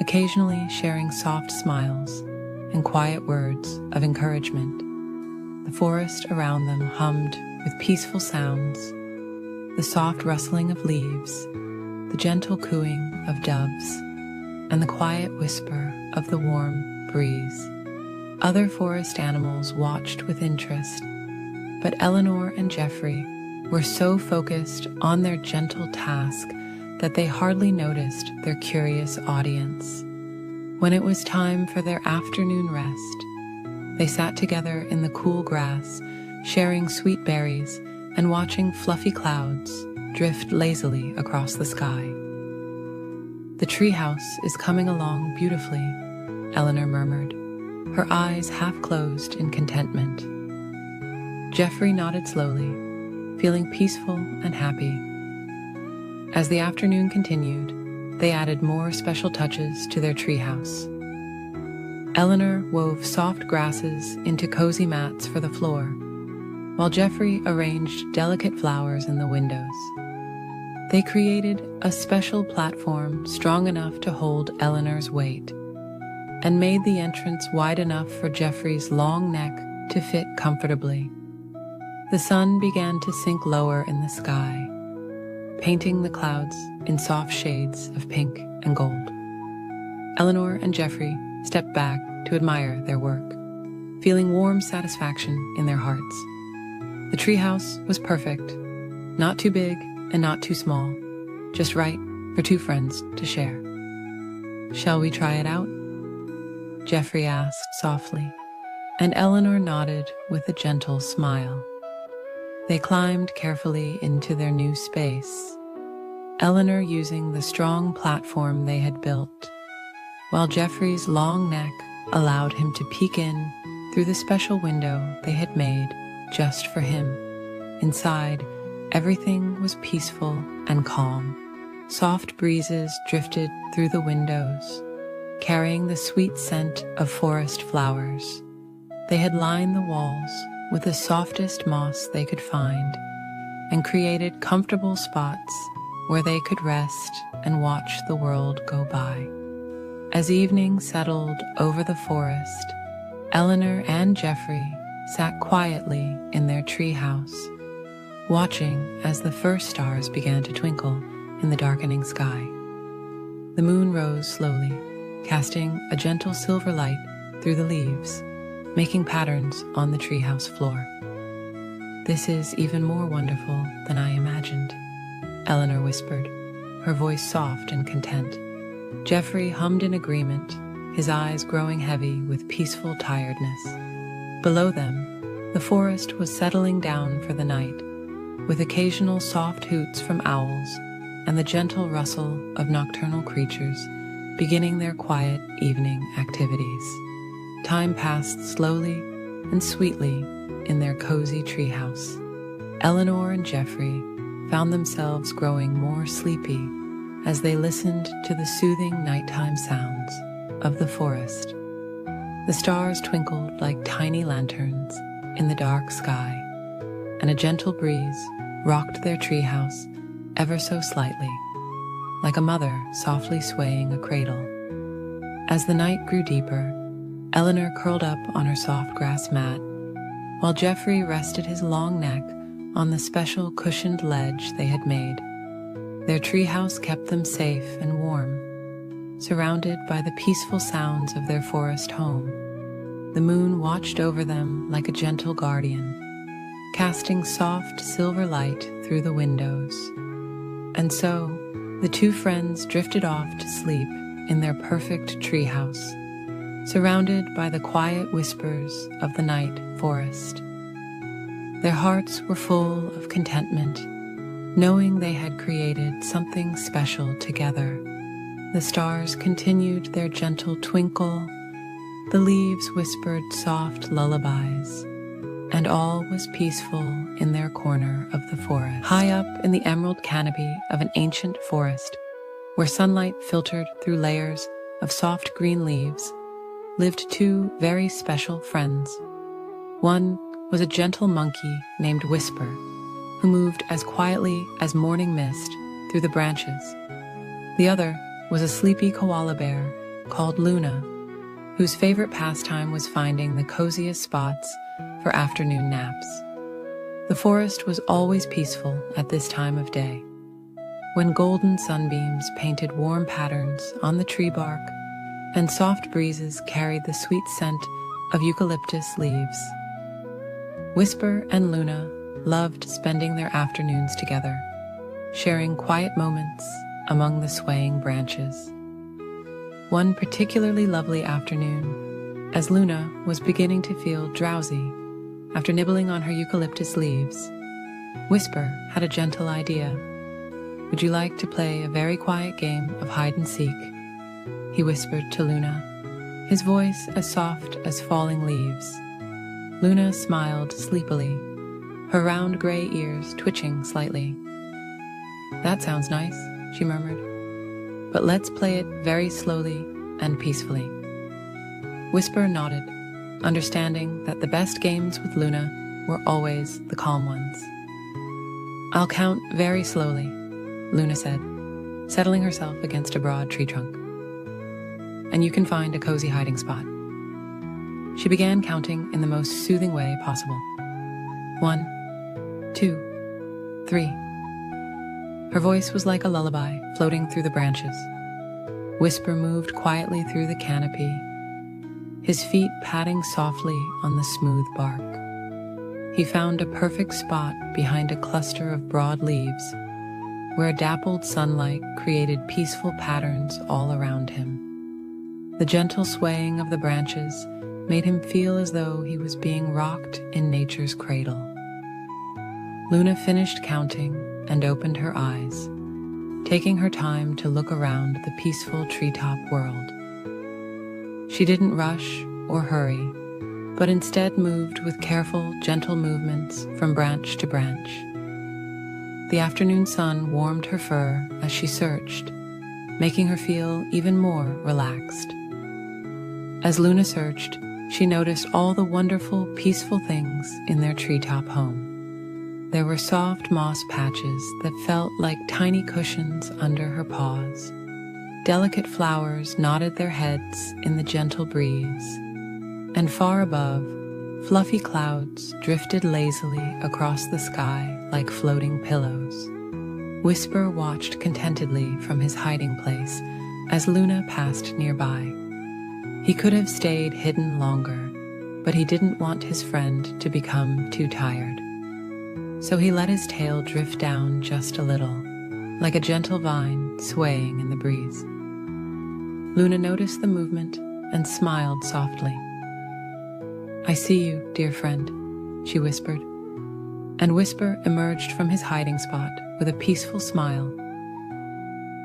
occasionally sharing soft smiles and quiet words of encouragement. The forest around them hummed with peaceful sounds, the soft rustling of leaves, the gentle cooing of doves, and the quiet whisper of the warm breeze. Other forest animals watched with interest, but Eleanor and Geoffrey were so focused on their gentle task that they hardly noticed their curious audience. When it was time for their afternoon rest, they sat together in the cool grass, sharing sweet berries and watching fluffy clouds drift lazily across the sky. "The treehouse is coming along beautifully," Eleanor murmured, her eyes half closed in contentment. Jeffrey nodded slowly, feeling peaceful and happy. As the afternoon continued, they added more special touches to their treehouse. Eleanor wove soft grasses into cozy mats for the floor, while Jeffrey arranged delicate flowers in the windows. They created a special platform strong enough to hold Eleanor's weight, and made the entrance wide enough for Jeffrey's long neck to fit comfortably. The sun began to sink lower in the sky, painting the clouds in soft shades of pink and gold. Eleanor and Jeffrey stepped back to admire their work, feeling warm satisfaction in their hearts. The treehouse was perfect, not too big and not too small, just right for two friends to share. "Shall we try it out?" Jeffrey asked softly, and Eleanor nodded with a gentle smile. They climbed carefully into their new space, Eleanor using the strong platform they had built, while Jeffrey's long neck allowed him to peek in through the special window they had made just for him. Inside, everything was peaceful and calm. Soft breezes drifted through the windows, carrying the sweet scent of forest flowers. They had lined the walls with the softest moss they could find and created comfortable spots where they could rest and watch the world go by. As evening settled over the forest, Eleanor and Jeffrey sat quietly in their treehouse, watching as the first stars began to twinkle in the darkening sky. The moon rose slowly, casting a gentle silver light through the leaves, making patterns on the treehouse floor. "This is even more wonderful than I imagined," Eleanor whispered, her voice soft and content. Jeffrey hummed in agreement, his eyes growing heavy with peaceful tiredness. Below them, the forest was settling down for the night, with occasional soft hoots from owls and the gentle rustle of nocturnal creatures beginning their quiet evening activities. Time passed slowly and sweetly in their cozy treehouse. Eleanor and Jeffrey found themselves growing more sleepy as they listened to the soothing nighttime sounds of the forest. The stars twinkled like tiny lanterns in the dark sky, and a gentle breeze rocked their treehouse ever so slightly, like a mother softly swaying a cradle. As the night grew deeper, Eleanor curled up on her soft grass mat, while Jeffrey rested his long neck on the special cushioned ledge they had made. Their treehouse kept them safe and warm, surrounded by the peaceful sounds of their forest home. The moon watched over them like a gentle guardian, casting soft silver light through the windows. And so, the two friends drifted off to sleep in their perfect treehouse, surrounded by the quiet whispers of the night forest. Their hearts were full of contentment, knowing they had created something special together. The stars continued their gentle twinkle, the leaves whispered soft lullabies, and all was peaceful in their corner of the forest. High up in the emerald canopy of an ancient forest, where sunlight filtered through layers of soft green leaves, lived two very special friends. One was a gentle monkey named Whisper, who moved as quietly as morning mist through the branches. The other was a sleepy koala bear called Luna, whose favorite pastime was finding the coziest spots for afternoon naps. The forest was always peaceful at this time of day, when golden sunbeams painted warm patterns on the tree bark and soft breezes carried the sweet scent of eucalyptus leaves. Whisper and Luna loved spending their afternoons together, sharing quiet moments among the swaying branches. One particularly lovely afternoon, as Luna was beginning to feel drowsy after nibbling on her eucalyptus leaves, Whisper had a gentle idea. "Would you like to play a very quiet game of hide-and-seek?" he whispered to Luna, his voice as soft as falling leaves. Luna smiled sleepily, her round gray ears twitching slightly. "That sounds nice," she murmured, "but let's play it very slowly and peacefully." Whisper nodded, understanding that the best games with Luna were always the calm ones. "I'll count very slowly," Luna said, settling herself against a broad tree trunk. "And you can find a cozy hiding spot." She began counting in the most soothing way possible. 1, 2, 3. Her voice was like a lullaby floating through the branches. Whisper moved quietly through the canopy, his feet padding softly on the smooth bark. He found a perfect spot behind a cluster of broad leaves, where dappled sunlight created peaceful patterns all around him. The gentle swaying of the branches made him feel as though he was being rocked in nature's cradle. Luna finished counting and opened her eyes, taking her time to look around the peaceful treetop world. She didn't rush or hurry, but instead moved with careful, gentle movements from branch to branch. The afternoon sun warmed her fur as she searched, making her feel even more relaxed. As Luna searched, she noticed all the wonderful, peaceful things in their treetop home. There were soft moss patches that felt like tiny cushions under her paws. Delicate flowers nodded their heads in the gentle breeze, and far above, fluffy clouds drifted lazily across the sky like floating pillows. Whisper watched contentedly from his hiding place as Luna passed nearby. He could have stayed hidden longer, but he didn't want his friend to become too tired. So he let his tail drift down just a little, like a gentle vine swaying in the breeze. Luna noticed the movement and smiled softly. "I see you, dear friend," she whispered, and Whisper emerged from his hiding spot with a peaceful smile.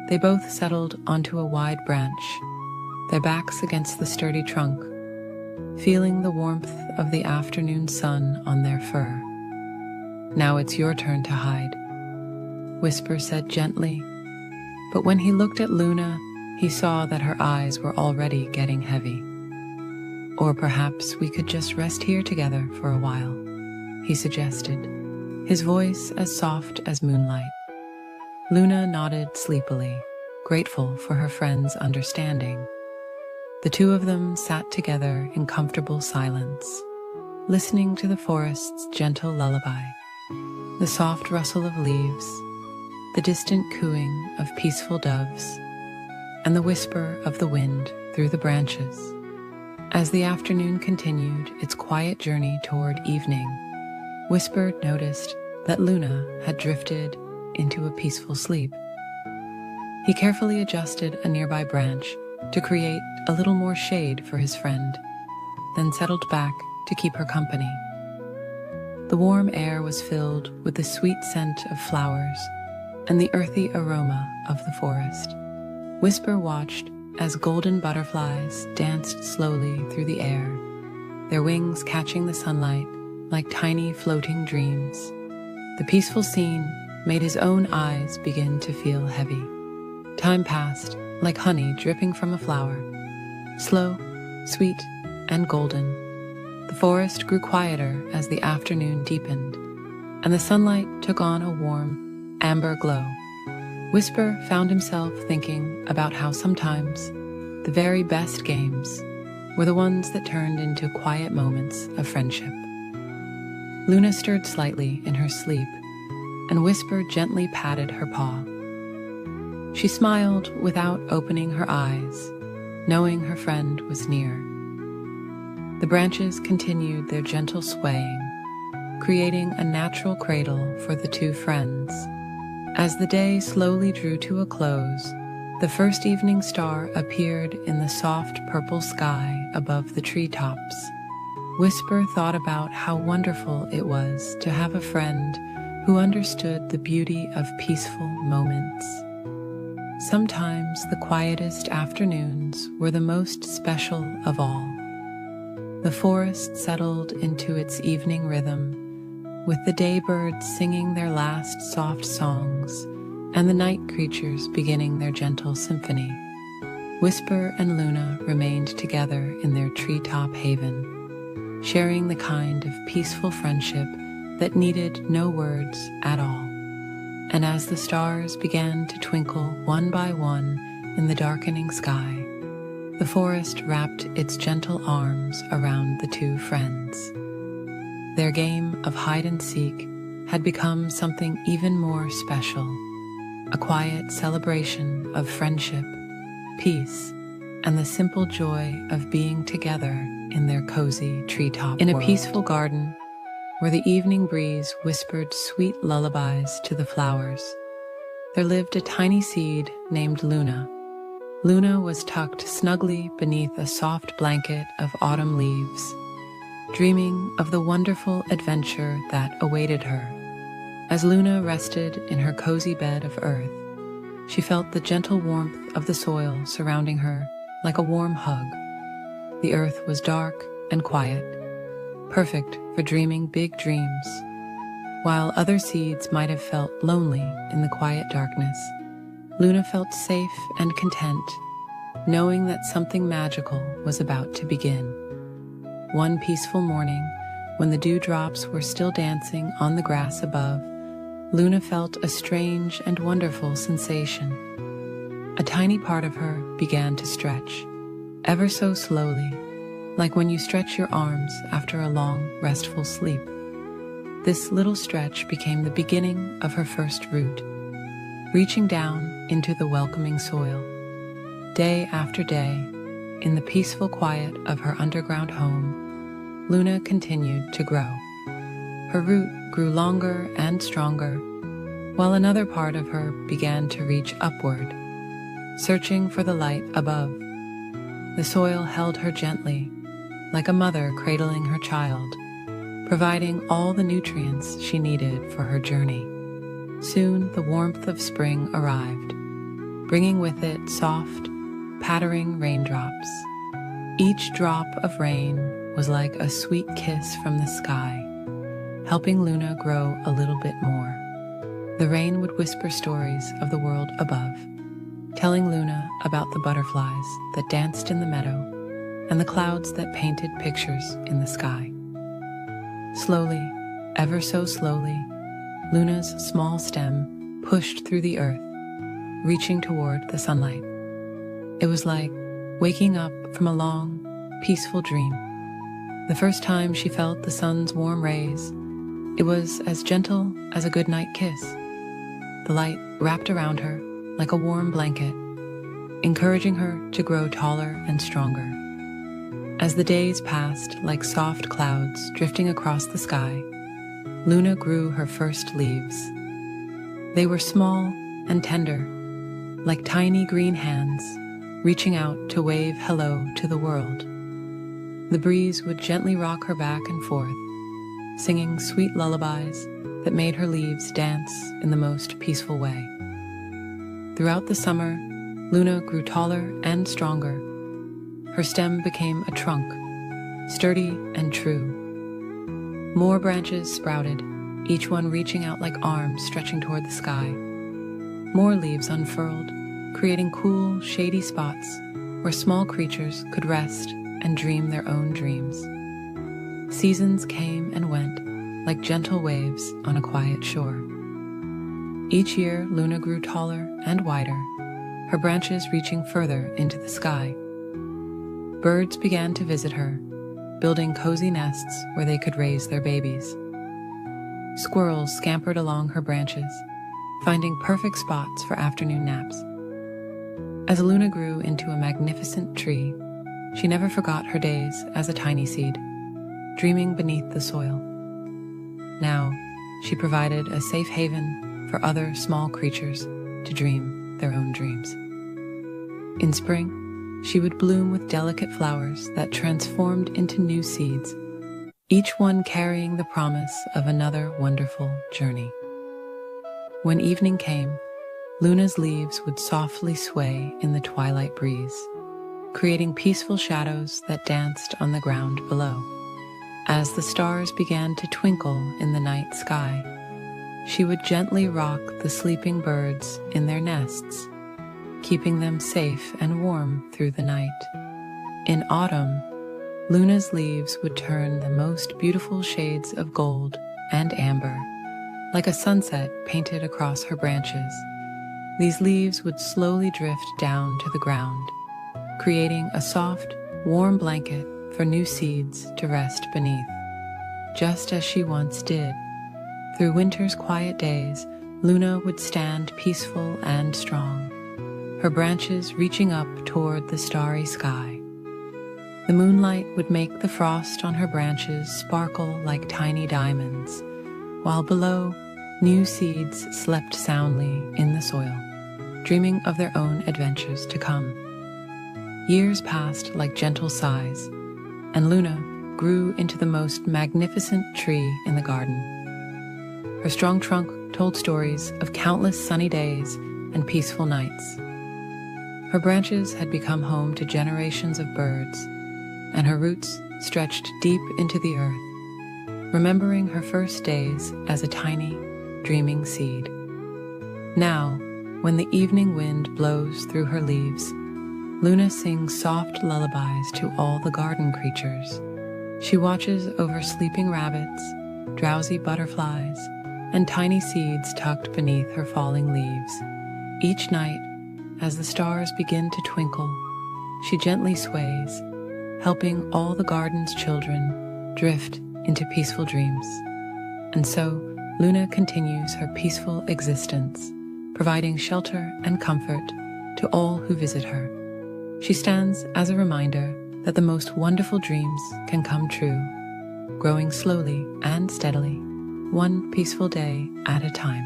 They both settled onto a wide branch, their backs against the sturdy trunk, feeling the warmth of the afternoon sun on their fur. "Now it's your turn to hide," Whisper said gently, but when he looked at Luna, he saw that her eyes were already getting heavy. "Or perhaps we could just rest here together for a while," he suggested, his voice as soft as moonlight. Luna nodded sleepily, grateful for her friend's understanding. The two of them sat together in comfortable silence, listening to the forest's gentle lullaby, the soft rustle of leaves, the distant cooing of peaceful doves, and the whisper of the wind through the branches. As the afternoon continued its quiet journey toward evening, Whisper noticed that Luna had drifted into a peaceful sleep. He carefully adjusted a nearby branch to create a little more shade for his friend, then settled back to keep her company. The warm air was filled with the sweet scent of flowers and the earthy aroma of the forest. Whisper watched as golden butterflies danced slowly through the air, their wings catching the sunlight like tiny floating dreams. The peaceful scene made his own eyes begin to feel heavy. Time passed like honey dripping from a flower, slow, sweet, and golden. The forest grew quieter as the afternoon deepened, and the sunlight took on a warm, amber glow. Whisper found himself thinking about how sometimes the very best games were the ones that turned into quiet moments of friendship. Luna stirred slightly in her sleep, and Whisper gently patted her paw. She smiled without opening her eyes, knowing her friend was near. The branches continued their gentle swaying, creating a natural cradle for the two friends. As the day slowly drew to a close, the first evening star appeared in the soft purple sky above the treetops. Whisper thought about how wonderful it was to have a friend who understood the beauty of peaceful moments. Sometimes the quietest afternoons were the most special of all. The forest settled into its evening rhythm, with the daybirds singing their last soft songs and the night creatures beginning their gentle symphony. Whisper and Luna remained together in their treetop haven, sharing the kind of peaceful friendship that needed no words at all. And as the stars began to twinkle one by one in the darkening sky, the forest wrapped its gentle arms around the two friends. Their game of hide-and-seek had become something even more special, a quiet celebration of friendship, peace, and the simple joy of being together in their cozy treetop world. In a peaceful garden, where the evening breeze whispered sweet lullabies to the flowers, there lived a tiny seed named Luna. Luna was tucked snugly beneath a soft blanket of autumn leaves, dreaming of the wonderful adventure that awaited her. As Luna rested in her cozy bed of earth, she felt the gentle warmth of the soil surrounding her like a warm hug. The earth was dark and quiet, perfect for dreaming big dreams. While other seeds might have felt lonely in the quiet darkness, Luna felt safe and content, knowing that something magical was about to begin. One peaceful morning, when the dewdrops were still dancing on the grass above, Luna felt a strange and wonderful sensation. A tiny part of her began to stretch, ever so slowly, like when you stretch your arms after a long, restful sleep. This little stretch became the beginning of her first root, reaching down into the welcoming soil. Day after day, in the peaceful quiet of her underground home, Luna continued to grow. Her root grew longer and stronger, while another part of her began to reach upward, searching for the light above. The soil held her gently, like a mother cradling her child, providing all the nutrients she needed for her journey. Soon the warmth of spring arrived, bringing with it soft, pattering raindrops. Each drop of rain was like a sweet kiss from the sky, helping Luna grow a little bit more. The rain would whisper stories of the world above, telling Luna about the butterflies that danced in the meadow and the clouds that painted pictures in the sky. Slowly, ever so slowly, Luna's small stem pushed through the earth, reaching toward the sunlight. It was like waking up from a long, peaceful dream. The first time she felt the sun's warm rays, it was as gentle as a goodnight kiss. The light wrapped around her like a warm blanket, encouraging her to grow taller and stronger. As the days passed like soft clouds drifting across the sky, Luna grew her first leaves. They were small and tender, like tiny green hands reaching out to wave hello to the world. The breeze would gently rock her back and forth, singing sweet lullabies that made her leaves dance in the most peaceful way. Throughout the summer, Luna grew taller and stronger. Her stem became a trunk, sturdy and true. More branches sprouted, each one reaching out like arms stretching toward the sky. More leaves unfurled, creating cool, shady spots where small creatures could rest and dream their own dreams. Seasons came and went like gentle waves on a quiet shore. Each year, Luna grew taller and wider, her branches reaching further into the sky. Birds began to visit her, building cozy nests where they could raise their babies. Squirrels scampered along her branches, finding perfect spots for afternoon naps. As Luna grew into a magnificent tree, she never forgot her days as a tiny seed, dreaming beneath the soil. Now, she provided a safe haven for other small creatures to dream their own dreams. In spring, she would bloom with delicate flowers that transformed into new seeds, each one carrying the promise of another wonderful journey. When evening came, Luna's leaves would softly sway in the twilight breeze, creating peaceful shadows that danced on the ground below. As the stars began to twinkle in the night sky, she would gently rock the sleeping birds in their nests, keeping them safe and warm through the night. In autumn, Luna's leaves would turn the most beautiful shades of gold and amber, like a sunset painted across her branches. These leaves would slowly drift down to the ground, creating a soft, warm blanket for new seeds to rest beneath, just as she once did. Through winter's quiet days, Luna would stand peaceful and strong, her branches reaching up toward the starry sky. The moonlight would make the frost on her branches sparkle like tiny diamonds, while below, new seeds slept soundly in the soil, dreaming of their own adventures to come. Years passed like gentle sighs, and Luna grew into the most magnificent tree in the garden. Her strong trunk told stories of countless sunny days and peaceful nights. Her branches had become home to generations of birds, and her roots stretched deep into the earth, remembering her first days as a tiny, dreaming seed. Now, when the evening wind blows through her leaves, Luna sings soft lullabies to all the garden creatures. She watches over sleeping rabbits, drowsy butterflies, and tiny seeds tucked beneath her falling leaves. Each night, as the stars begin to twinkle, she gently sways, helping all the garden's children drift into peaceful dreams. And so, Luna continues her peaceful existence, providing shelter and comfort to all who visit her. She stands as a reminder that the most wonderful dreams can come true, growing slowly and steadily, one peaceful day at a time.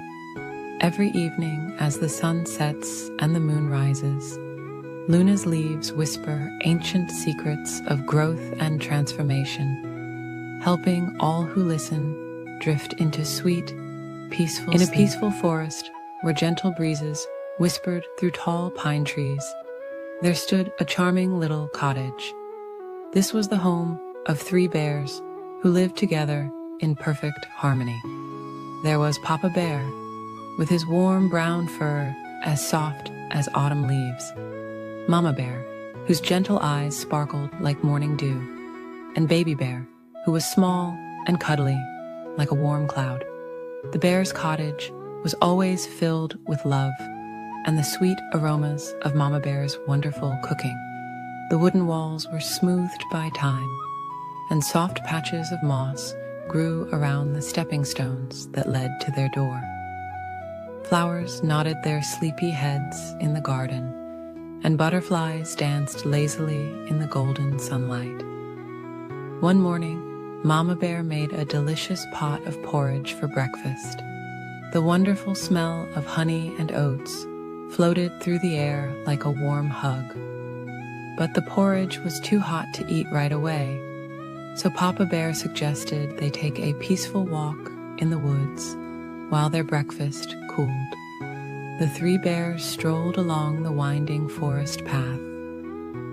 Every evening as the sun sets and the moon rises, Luna's leaves whisper ancient secrets of growth and transformation, helping all who listen drift into sweet, peaceful sleep. In a peaceful forest where gentle breezes whispered through tall pine trees, there stood a charming little cottage. This was the home of 3 bears who lived together in perfect harmony. There was Papa Bear, with his warm brown fur as soft as autumn leaves, Mama Bear, whose gentle eyes sparkled like morning dew, and Baby Bear, who was small and cuddly like a warm cloud. The bear's cottage was always filled with love and the sweet aromas of Mama Bear's wonderful cooking. The wooden walls were smoothed by time, and soft patches of moss grew around the stepping stones that led to their door. Flowers nodded their sleepy heads in the garden, and butterflies danced lazily in the golden sunlight. One morning, Mama Bear made a delicious pot of porridge for breakfast. The wonderful smell of honey and oats floated through the air like a warm hug. But the porridge was too hot to eat right away, so Papa Bear suggested they take a peaceful walk in the woods while their breakfast cooled. The 3 bears strolled along the winding forest path,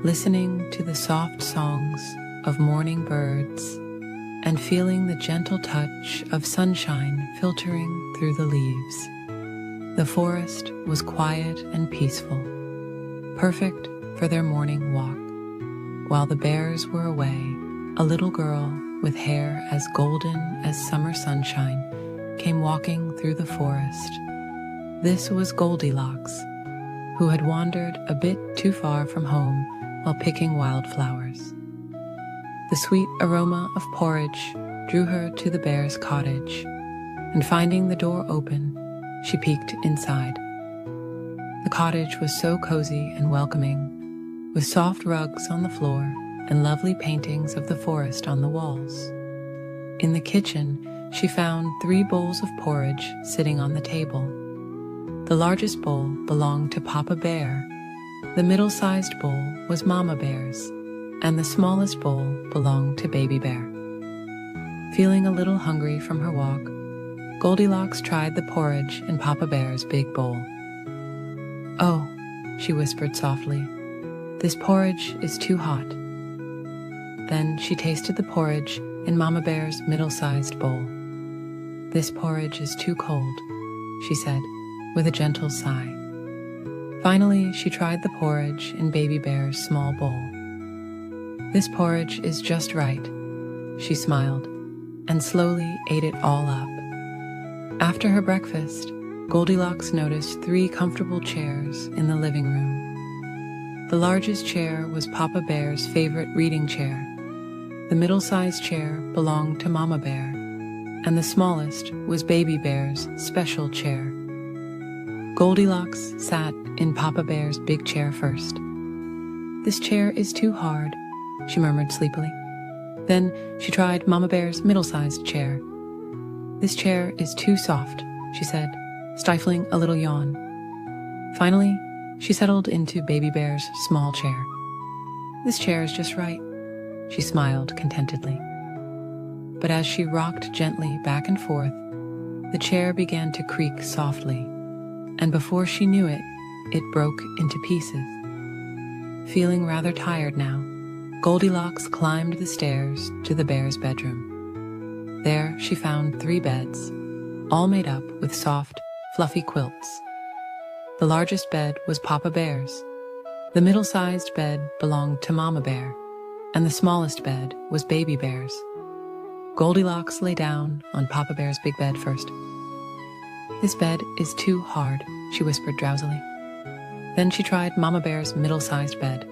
listening to the soft songs of morning birds and feeling the gentle touch of sunshine filtering through the leaves. The forest was quiet and peaceful, perfect for their morning walk. While the bears were away, a little girl with hair as golden as summer sunshine came walking through the forest. This was Goldilocks, who had wandered a bit too far from home while picking wildflowers. The sweet aroma of porridge drew her to the bear's cottage, and finding the door open, she peeked inside. The cottage was so cozy and welcoming, with soft rugs on the floor and lovely paintings of the forest on the walls. In the kitchen, she found 3 bowls of porridge sitting on the table, The largest bowl belonged to Papa Bear, the middle-sized bowl was Mama Bear's, and the smallest bowl belonged to Baby Bear. Feeling a little hungry from her walk, Goldilocks tried the porridge in Papa Bear's big bowl. "Oh," she whispered softly, "this porridge is too hot." Then she tasted the porridge in Mama Bear's middle-sized bowl. "This porridge is too cold," she said, with a gentle sigh. Finally, she tried the porridge in Baby Bear's small bowl. "This porridge is just right," she smiled, and slowly ate it all up. After her breakfast, Goldilocks noticed 3 comfortable chairs in the living room. The largest chair was Papa Bear's favorite reading chair. The middle-sized chair belonged to Mama Bear, and the smallest was Baby Bear's special chair. Goldilocks sat in Papa Bear's big chair first. "This chair is too hard," she murmured sleepily. Then she tried Mama Bear's middle-sized chair. "This chair is too soft," she said, stifling a little yawn. Finally, she settled into Baby Bear's small chair. "This chair is just right," she smiled contentedly. But as she rocked gently back and forth, the chair began to creak softly, and before she knew it, it broke into pieces. Feeling rather tired now, Goldilocks climbed the stairs to the bear's bedroom. There she found 3 beds, all made up with soft, fluffy quilts. The largest bed was Papa Bear's. The middle-sized bed belonged to Mama Bear, and the smallest bed was Baby Bear's. Goldilocks lay down on Papa Bear's big bed first. "This bed is too hard," she whispered drowsily. Then she tried Mama Bear's middle-sized bed.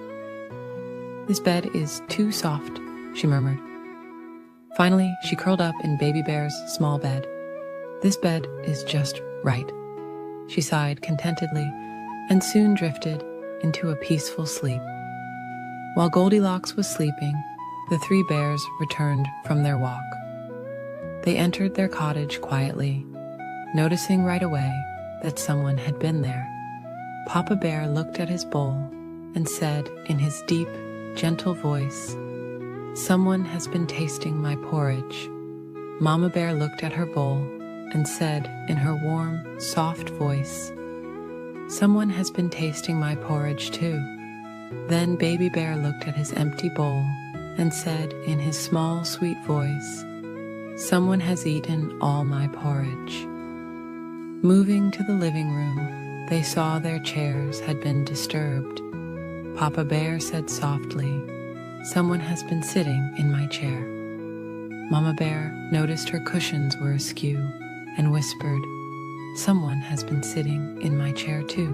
"This bed is too soft," she murmured. Finally, she curled up in Baby Bear's small bed. "This bed is just right," she sighed contentedly, and soon drifted into a peaceful sleep. While Goldilocks was sleeping, the 3 bears returned from their walk. They entered their cottage quietly, noticing right away that someone had been there. Papa Bear looked at his bowl and said in his deep, gentle voice, "Someone has been tasting my porridge." Mama Bear looked at her bowl and said in her warm, soft voice, "Someone has been tasting my porridge too." Then Baby Bear looked at his empty bowl and said in his small, sweet voice, "Someone has eaten all my porridge." Moving to the living room, they saw their chairs had been disturbed. Papa Bear said softly, "Someone has been sitting in my chair." Mama Bear noticed her cushions were askew and whispered, "Someone has been sitting in my chair too."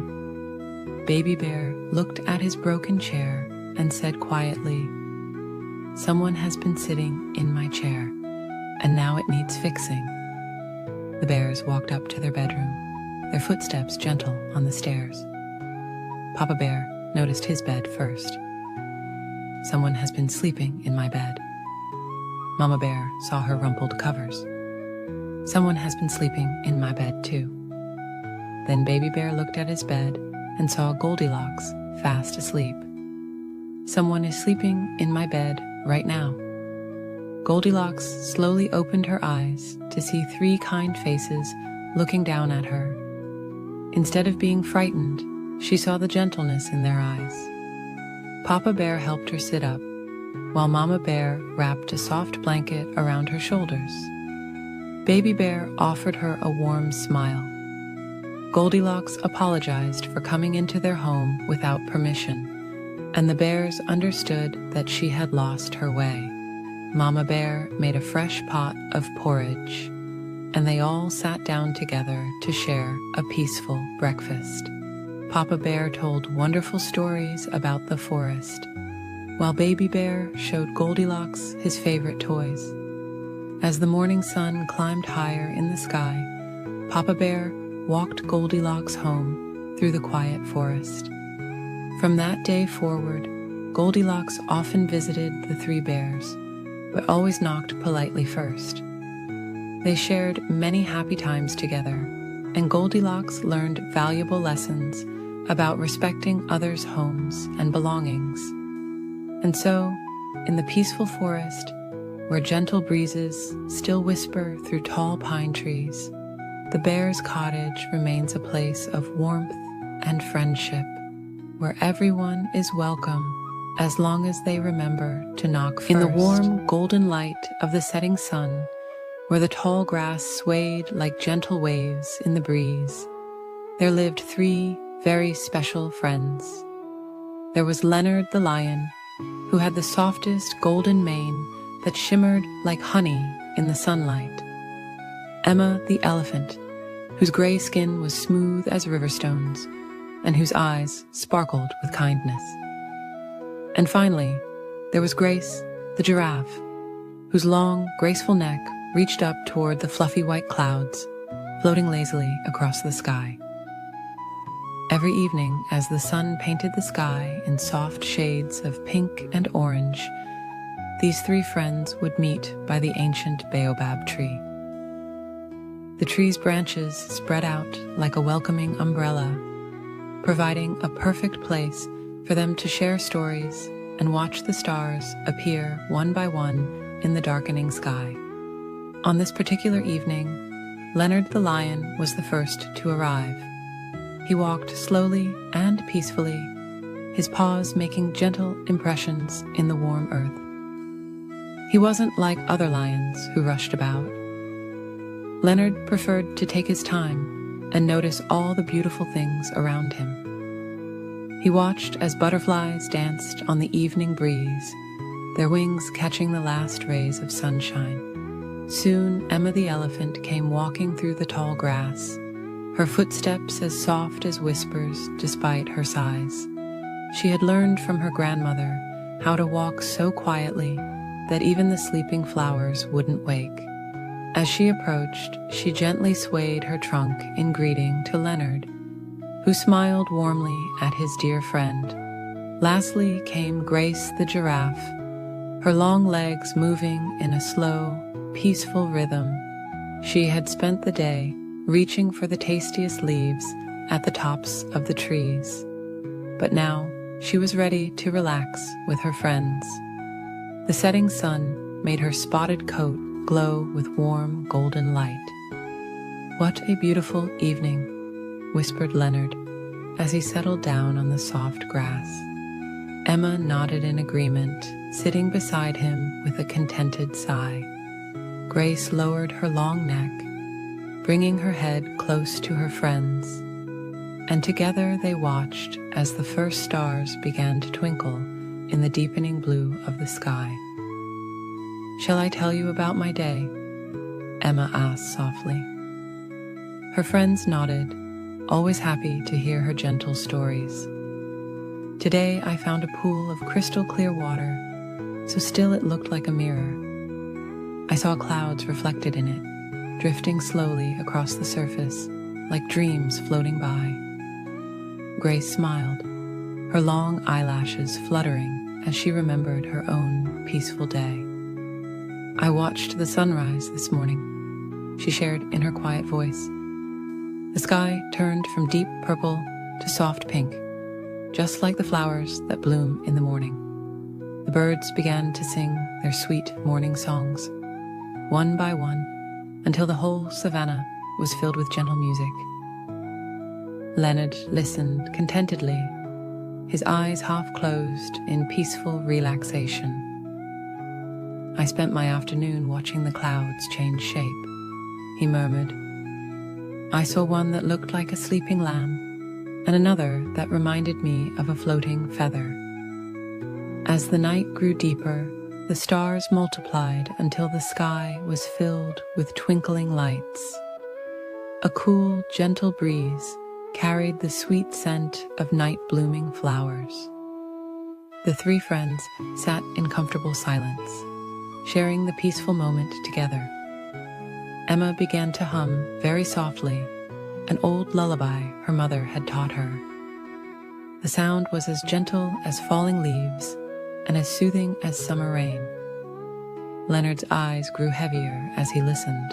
Baby Bear looked at his broken chair and said quietly, "Someone has been sitting in my chair, and now it needs fixing." The bears walked up to their bedroom, their footsteps gentle on the stairs. Papa Bear noticed his bed first. "Someone has been sleeping in my bed." Mama Bear saw her rumpled covers. "Someone has been sleeping in my bed too." Then Baby Bear looked at his bed and saw Goldilocks fast asleep. "Someone is sleeping in my bed right now." Goldilocks slowly opened her eyes to see 3 kind faces looking down at her. Instead of being frightened, she saw the gentleness in their eyes. Papa Bear helped her sit up, while Mama Bear wrapped a soft blanket around her shoulders. Baby Bear offered her a warm smile. Goldilocks apologized for coming into their home without permission, and the bears understood that she had lost her way. Mama Bear made a fresh pot of porridge, and they all sat down together to share a peaceful breakfast. Papa Bear told wonderful stories about the forest, while Baby Bear showed Goldilocks his favorite toys. As the morning sun climbed higher in the sky, Papa Bear walked Goldilocks home through the quiet forest. From that day forward, Goldilocks often visited the 3 bears, but always knocked politely first. They shared many happy times together and Goldilocks learned valuable lessons about respecting others' homes and belongings. And so, in the peaceful forest, where gentle breezes still whisper through tall pine trees, the bear's cottage remains a place of warmth and friendship, where everyone is welcome as long as they remember to knock first. In the warm, golden light of the setting sun, where the tall grass swayed like gentle waves in the breeze, there lived 3 very special friends. There was Leonard the lion, who had the softest golden mane that shimmered like honey in the sunlight. Emma the elephant, whose gray skin was smooth as river stones, and whose eyes sparkled with kindness. And finally, there was Grace the giraffe, whose long, graceful neck reached up toward the fluffy white clouds, floating lazily across the sky. Every evening, as the sun painted the sky in soft shades of pink and orange, these 3 friends would meet by the ancient baobab tree. The tree's branches spread out like a welcoming umbrella, providing a perfect place for them to share stories and watch the stars appear one by one in the darkening sky. On this particular evening, Leonard the lion was the first to arrive. He walked slowly and peacefully, his paws making gentle impressions in the warm earth. He wasn't like other lions who rushed about. Leonard preferred to take his time and notice all the beautiful things around him. He watched as butterflies danced on the evening breeze, their wings catching the last rays of sunshine. Soon Emma the elephant came walking through the tall grass, her footsteps as soft as whispers despite her size. She had learned from her grandmother how to walk so quietly that even the sleeping flowers wouldn't wake. As she approached, she gently swayed her trunk in greeting to Leonard, who smiled warmly at his dear friend. Lastly came Grace the giraffe, her long legs moving in a slow, peaceful rhythm. She had spent the day reaching for the tastiest leaves at the tops of the trees, but now she was ready to relax with her friends. The setting sun made her spotted coat glow with warm golden light. "What a beautiful evening," whispered Leonard as he settled down on the soft grass. Emma nodded in agreement, sitting beside him with a contented sigh. Grace lowered her long neck, bringing her head close to her friends, and together they watched as the first stars began to twinkle in the deepening blue of the sky. "Shall I tell you about my day?" Emma asked softly. Her friends nodded, always happy to hear her gentle stories. "Today I found a pool of crystal clear water, so still it looked like a mirror. I saw clouds reflected in it, drifting slowly across the surface, like dreams floating by." Grace smiled, her long eyelashes fluttering as she remembered her own peaceful day. "I watched the sunrise this morning," she shared in her quiet voice. The sky turned from deep purple to soft pink, just like the flowers that bloom in the morning. The birds began to sing their sweet morning songs, one by one, until the whole savannah was filled with gentle music. Leonard listened contentedly, his eyes half closed in peaceful relaxation. "I spent my afternoon watching the clouds change shape," he murmured. "I saw one that looked like a sleeping lamb, and another that reminded me of a floating feather. As the night grew deeper, the stars multiplied until the sky was filled with twinkling lights. A cool, gentle breeze carried the sweet scent of night-blooming flowers." The 3 friends sat in comfortable silence, sharing the peaceful moment together. Emma began to hum very softly an old lullaby her mother had taught her. The sound was as gentle as falling leaves and as soothing as summer rain. Leonard's eyes grew heavier as he listened,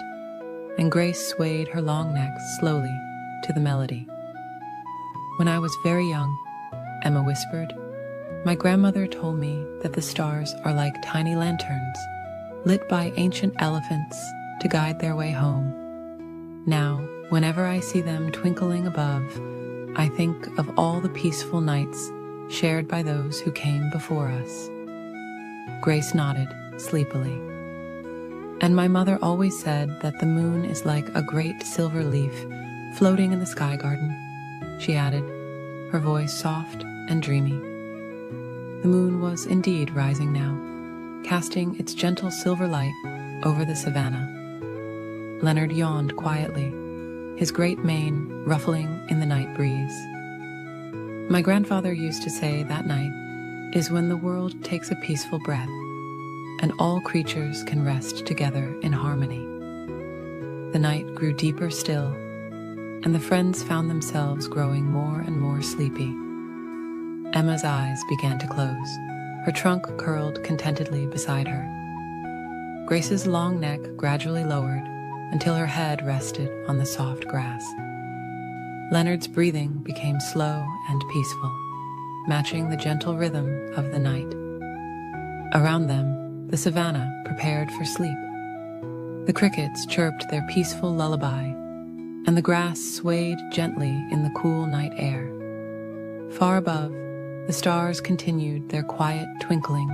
and Grace swayed her long neck slowly to the melody. "When I was very young," Emma whispered, "my grandmother told me that the stars are like tiny lanterns, lit by ancient elephants to guide their way home. Now, whenever I see them twinkling above, I think of all the peaceful nights shared by those who came before us." Grace nodded sleepily. "And my mother always said that the moon is like a great silver leaf floating in the sky garden," she added, her voice soft and dreamy. The moon was indeed rising now, casting its gentle silver light over the savannah. Leonard yawned quietly, his great mane ruffling in the night breeze. "My grandfather used to say that night is when the world takes a peaceful breath, and all creatures can rest together in harmony." The night grew deeper still, and the friends found themselves growing more and more sleepy. Emma's eyes began to close, her trunk curled contentedly beside her. Grace's long neck gradually lowered until her head rested on the soft grass. Leonard's breathing became slow and peaceful, matching the gentle rhythm of the night. Around them, the savannah prepared for sleep. The crickets chirped their peaceful lullaby, and the grass swayed gently in the cool night air. Far above, the stars continued their quiet twinkling,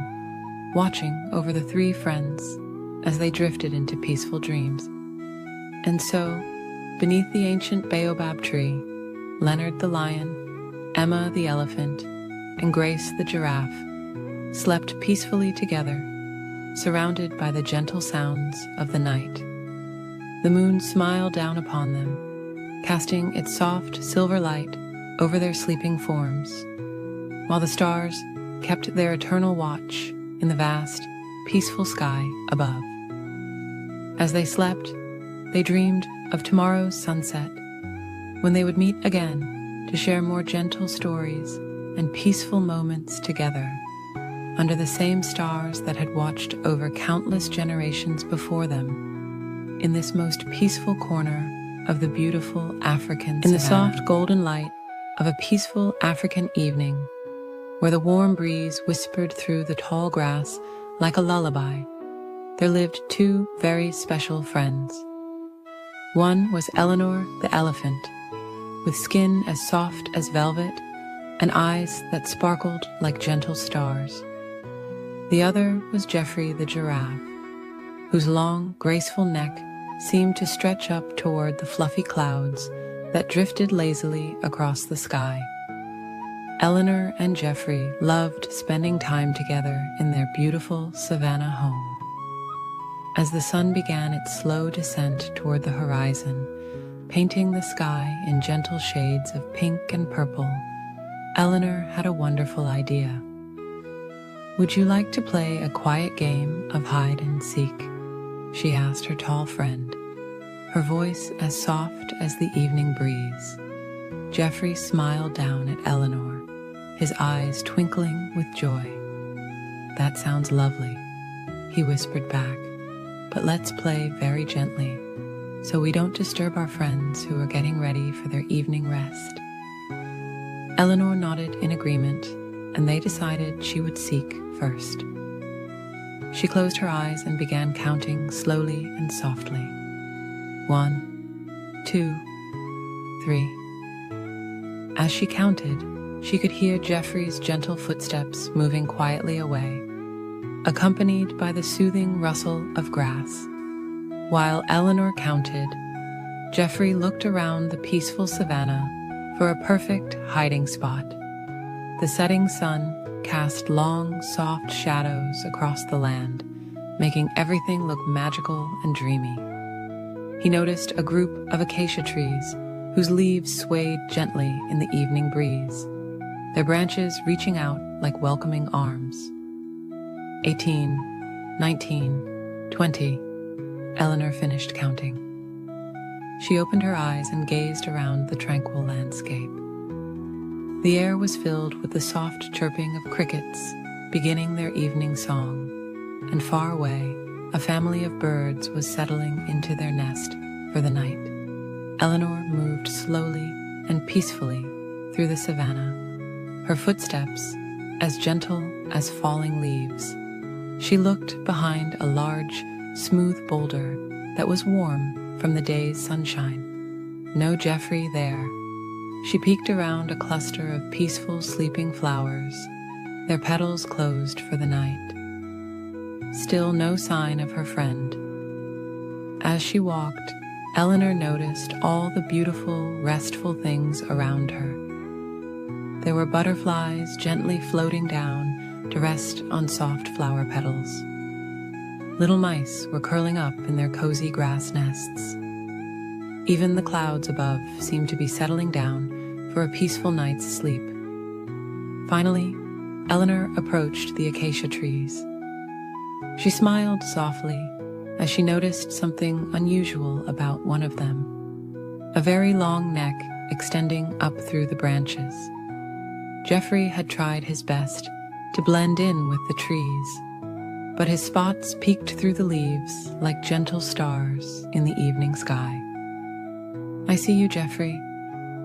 watching over the three friends as they drifted into peaceful dreams. And so, beneath the ancient baobab tree, Leonard the lion, Emma the elephant, and Grace the giraffe slept peacefully together, surrounded by the gentle sounds of the night. The moon smiled down upon them, casting its soft silver light over their sleeping forms, while the stars kept their eternal watch in the vast, peaceful sky above. As they slept, they dreamed of tomorrow's sunset, when they would meet again to share more gentle stories and peaceful moments together, under the same stars that had watched over countless generations before them, in this most peaceful corner of the beautiful African savannah. In the soft golden light of a peaceful African evening, where the warm breeze whispered through the tall grass like a lullaby, there lived two very special friends. One was Eleanor the elephant, with skin as soft as velvet and eyes that sparkled like gentle stars. The other was Geoffrey the giraffe, whose long, graceful neck seemed to stretch up toward the fluffy clouds that drifted lazily across the sky. Eleanor and Geoffrey loved spending time together in their beautiful savannah home. As the sun began its slow descent toward the horizon, painting the sky in gentle shades of pink and purple, Eleanor had a wonderful idea. "Would you like to play a quiet game of hide and seek?" she asked her tall friend, her voice as soft as the evening breeze. Geoffrey smiled down at Eleanor, his eyes twinkling with joy. "That sounds lovely," he whispered back. "But let's play very gently, so we don't disturb our friends who are getting ready for their evening rest." Eleanor nodded in agreement, and they decided she would seek first. She closed her eyes and began counting slowly and softly. 1, 2, 3. As she counted, she could hear Geoffrey's gentle footsteps moving quietly away, accompanied by the soothing rustle of grass. While Eleanor counted, Geoffrey looked around the peaceful savannah for a perfect hiding spot. The setting sun cast long, soft shadows across the land, making everything look magical and dreamy. He noticed a group of acacia trees whose leaves swayed gently in the evening breeze, their branches reaching out like welcoming arms. 18, 19, 20. Eleanor finished counting. She opened her eyes and gazed around the tranquil landscape. The air was filled with the soft chirping of crickets beginning their evening song, and far away, a family of birds was settling into their nest for the night. Eleanor moved slowly and peacefully through the savannah, her footsteps as gentle as falling leaves. She looked behind a large, smooth boulder that was warm from the day's sunshine. No Geoffrey there. She peeked around a cluster of peaceful sleeping flowers, their petals closed for the night. Still no sign of her friend. As she walked, Eleanor noticed all the beautiful, restful things around her. There were butterflies gently floating down to rest on soft flower petals. Little mice were curling up in their cozy grass nests. Even the clouds above seemed to be settling down for a peaceful night's sleep. Finally, Eleanor approached the acacia trees. She smiled softly as she noticed something unusual about one of them, a very long neck extending up through the branches. Geoffrey had tried his best to blend in with the trees, but his spots peeked through the leaves like gentle stars in the evening sky. "I see you, Geoffrey,"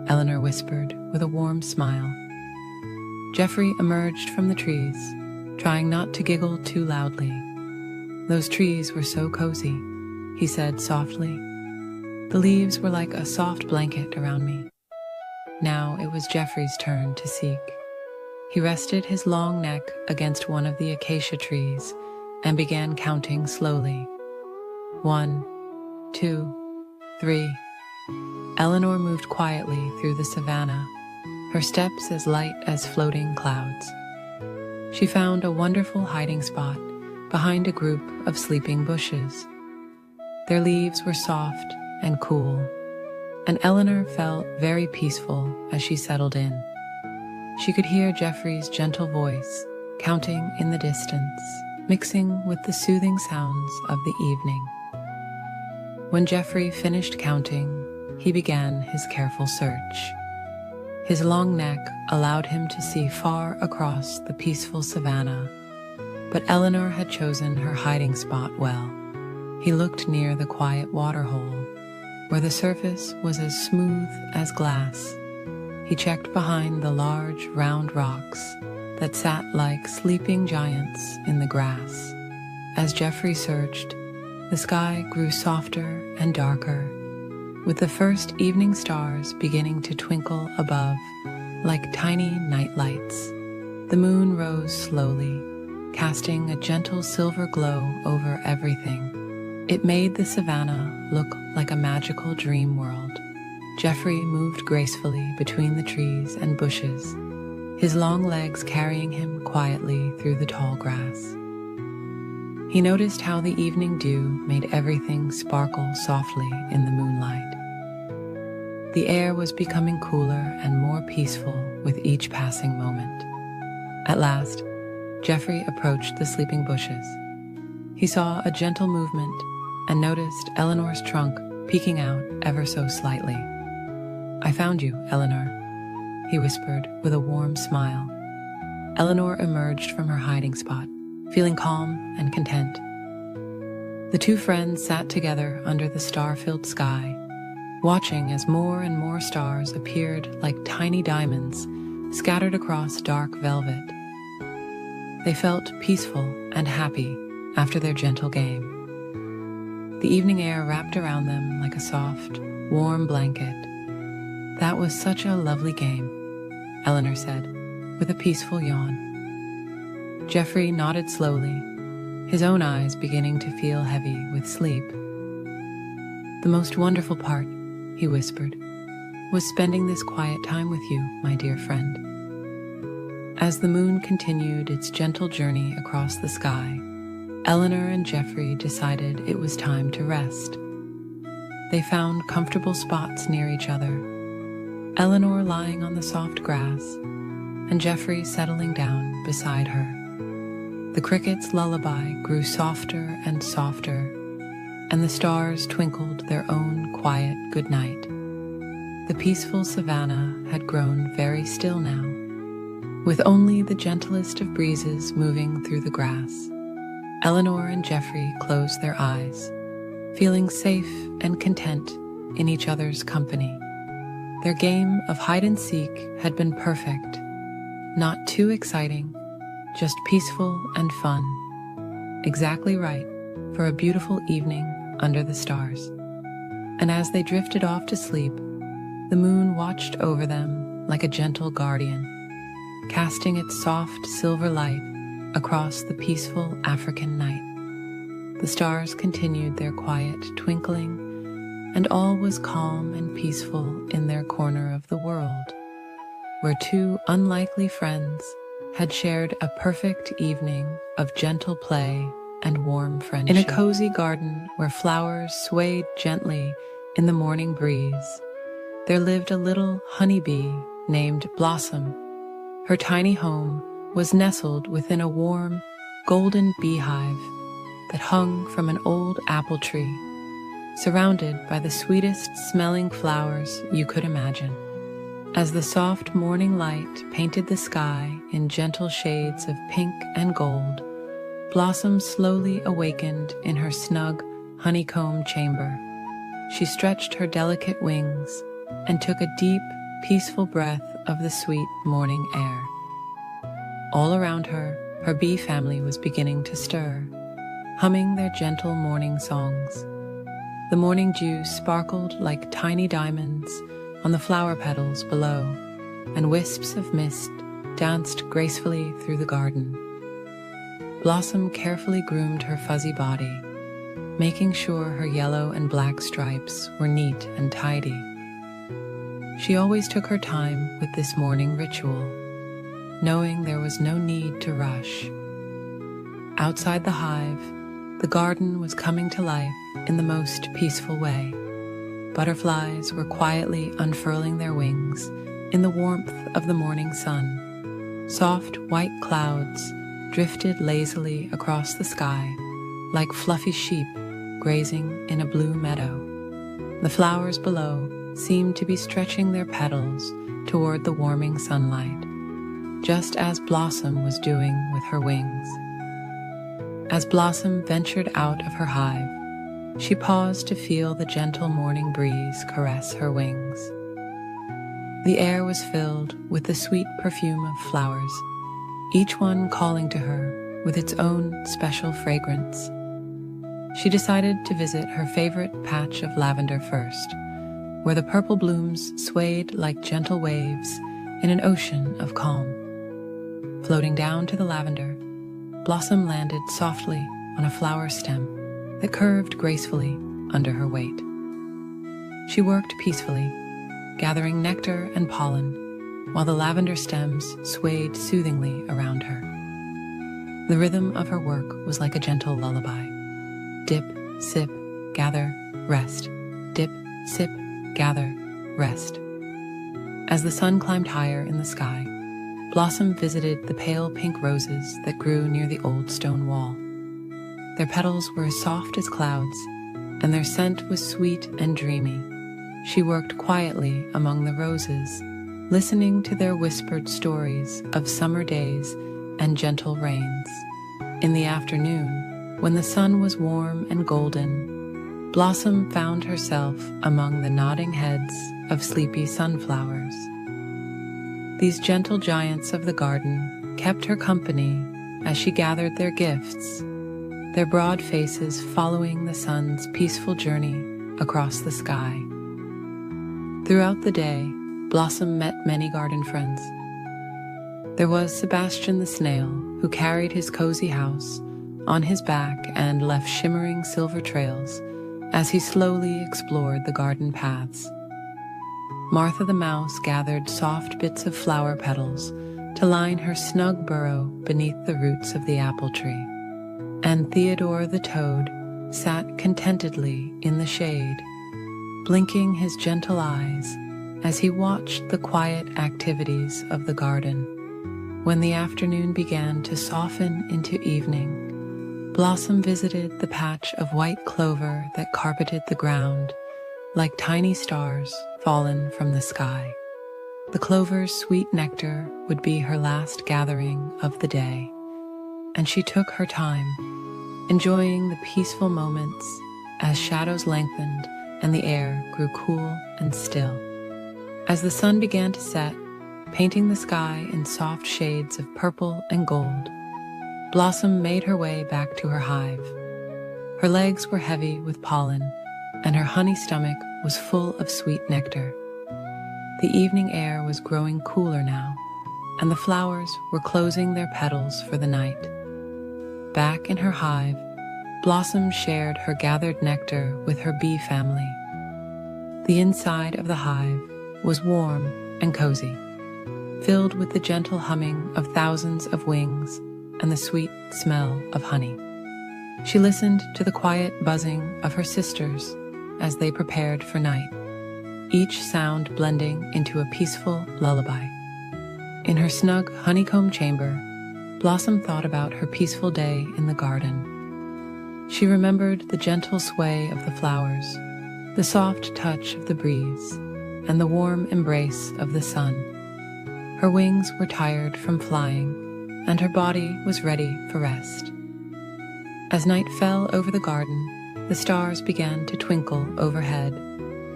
Eleanor whispered with a warm smile. Geoffrey emerged from the trees, trying not to giggle too loudly. "Those trees were so cozy," he said softly. "The leaves were like a soft blanket around me." Now it was Geoffrey's turn to seek. He rested his long neck against one of the acacia trees and began counting slowly. 1, 2, 3. Eleanor moved quietly through the savannah, her steps as light as floating clouds. She found a wonderful hiding spot behind a group of sleeping bushes. Their leaves were soft and cool, and Eleanor felt very peaceful as she settled in. She could hear Geoffrey's gentle voice counting in the distance, mixing with the soothing sounds of the evening. When Geoffrey finished counting, he began his careful search. His long neck allowed him to see far across the peaceful savannah, but Eleanor had chosen her hiding spot well. He looked near the quiet waterhole, where the surface was as smooth as glass. He checked behind the large, round rocks that sat like sleeping giants in the grass. As Geoffrey searched, the sky grew softer and darker, with the first evening stars beginning to twinkle above like tiny night lights. The moon rose slowly, casting a gentle silver glow over everything. It made the savannah look like a magical dream world. Geoffrey moved gracefully between the trees and bushes, his long legs carrying him quietly through the tall grass. He noticed how the evening dew made everything sparkle softly in the moonlight. The air was becoming cooler and more peaceful with each passing moment. At last, Geoffrey approached the sleeping bushes. He saw a gentle movement and noticed Eleanor's trunk peeking out ever so slightly. "I found you, Eleanor," he whispered with a warm smile. Eleanor emerged from her hiding spot, feeling calm and content. The two friends sat together under the star-filled sky, watching as more and more stars appeared like tiny diamonds scattered across dark velvet. They felt peaceful and happy after their gentle game. The evening air wrapped around them like a soft, warm blanket. "That was such a lovely game," Eleanor said, with a peaceful yawn. Geoffrey nodded slowly, his own eyes beginning to feel heavy with sleep. "The most wonderful part," he whispered, "was spending this quiet time with you, my dear friend." As the moon continued its gentle journey across the sky, Eleanor and Geoffrey decided it was time to rest. They found comfortable spots near each other, Eleanor lying on the soft grass, and Geoffrey settling down beside her. The crickets' lullaby grew softer and softer, and the stars twinkled their own quiet goodnight. The peaceful savannah had grown very still now, with only the gentlest of breezes moving through the grass. Eleanor and Geoffrey closed their eyes, feeling safe and content in each other's company. Their game of hide-and-seek had been perfect, not too exciting, just peaceful and fun. Exactly right for a beautiful evening under the stars. And as they drifted off to sleep, the moon watched over them like a gentle guardian, casting its soft silver light across the peaceful African night. The stars continued their quiet twinkling, and all was calm and peaceful in their corner of the world, where two unlikely friends had shared a perfect evening of gentle play and warm friendship. In a cozy garden where flowers swayed gently in the morning breeze, there lived a little honeybee named Blossom. Her tiny home was nestled within a warm, golden beehive that hung from an old apple tree, surrounded by the sweetest smelling flowers you could imagine. As the soft morning light painted the sky in gentle shades of pink and gold, Blossom slowly awakened in her snug honeycomb chamber. She stretched her delicate wings and took a deep, peaceful breath of the sweet morning air. All around her, her bee family was beginning to stir, humming their gentle morning songs. The morning dew sparkled like tiny diamonds on the flower petals below, and wisps of mist danced gracefully through the garden. Blossom carefully groomed her fuzzy body, making sure her yellow and black stripes were neat and tidy. She always took her time with this morning ritual, knowing there was no need to rush. Outside the hive, the garden was coming to life in the most peaceful way. Butterflies were quietly unfurling their wings in the warmth of the morning sun. Soft white clouds drifted lazily across the sky like fluffy sheep grazing in a blue meadow. The flowers below seemed to be stretching their petals toward the warming sunlight, just as Blossom was doing with her wings. As Blossom ventured out of her hive, she paused to feel the gentle morning breeze caress her wings. The air was filled with the sweet perfume of flowers, each one calling to her with its own special fragrance. She decided to visit her favorite patch of lavender first, where the purple blooms swayed like gentle waves in an ocean of calm. Floating down to the lavender, Blossom landed softly on a flower stem that curved gracefully under her weight. She worked peacefully, gathering nectar and pollen, while the lavender stems swayed soothingly around her. The rhythm of her work was like a gentle lullaby. Dip, sip, gather, rest. Dip, sip, gather, rest. As the sun climbed higher in the sky, Blossom visited the pale pink roses that grew near the old stone wall. Their petals were as soft as clouds, and their scent was sweet and dreamy. She worked quietly among the roses, listening to their whispered stories of summer days and gentle rains. In the afternoon, when the sun was warm and golden, Blossom found herself among the nodding heads of sleepy sunflowers. These gentle giants of the garden kept her company as she gathered their gifts, their broad faces following the sun's peaceful journey across the sky. Throughout the day, Blossom met many garden friends. There was Sebastian the snail, who carried his cozy house on his back and left shimmering silver trails as he slowly explored the garden paths. Martha the mouse gathered soft bits of flower petals to line her snug burrow beneath the roots of the apple tree. And Theodore the toad sat contentedly in the shade, blinking his gentle eyes as he watched the quiet activities of the garden. When the afternoon began to soften into evening, Blossom visited the patch of white clover that carpeted the ground like tiny stars fallen from the sky. The clover's sweet nectar would be her last gathering of the day, and she took her time, enjoying the peaceful moments as shadows lengthened and the air grew cool and still. As the sun began to set, painting the sky in soft shades of purple and gold, Blossom made her way back to her hive. Her legs were heavy with pollen, and her honey stomach was full of sweet nectar. The evening air was growing cooler now, and the flowers were closing their petals for the night. Back in her hive, Blossom shared her gathered nectar with her bee family. The inside of the hive was warm and cozy, filled with the gentle humming of thousands of wings and the sweet smell of honey. She listened to the quiet buzzing of her sisters as they prepared for night, each sound blending into a peaceful lullaby. In her snug honeycomb chamber, Blossom thought about her peaceful day in the garden. She remembered the gentle sway of the flowers, the soft touch of the breeze, and the warm embrace of the sun. Her wings were tired from flying, and her body was ready for rest. As night fell over the garden, the stars began to twinkle overhead,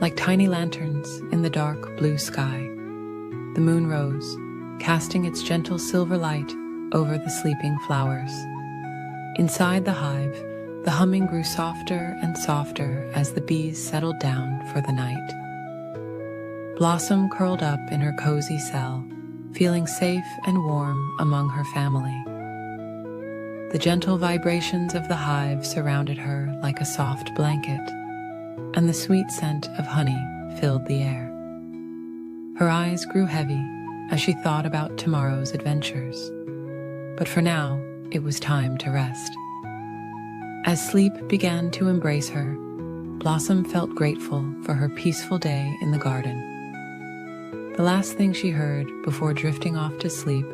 like tiny lanterns in the dark blue sky. The moon rose, casting its gentle silver light over the sleeping flowers. Inside the hive, the humming grew softer and softer as the bees settled down for the night. Blossom curled up in her cozy cell, feeling safe and warm among her family. The gentle vibrations of the hive surrounded her like a soft blanket, and the sweet scent of honey filled the air. Her eyes grew heavy as she thought about tomorrow's adventures, but for now, it was time to rest. As sleep began to embrace her, Blossom felt grateful for her peaceful day in the garden. The last thing she heard before drifting off to sleep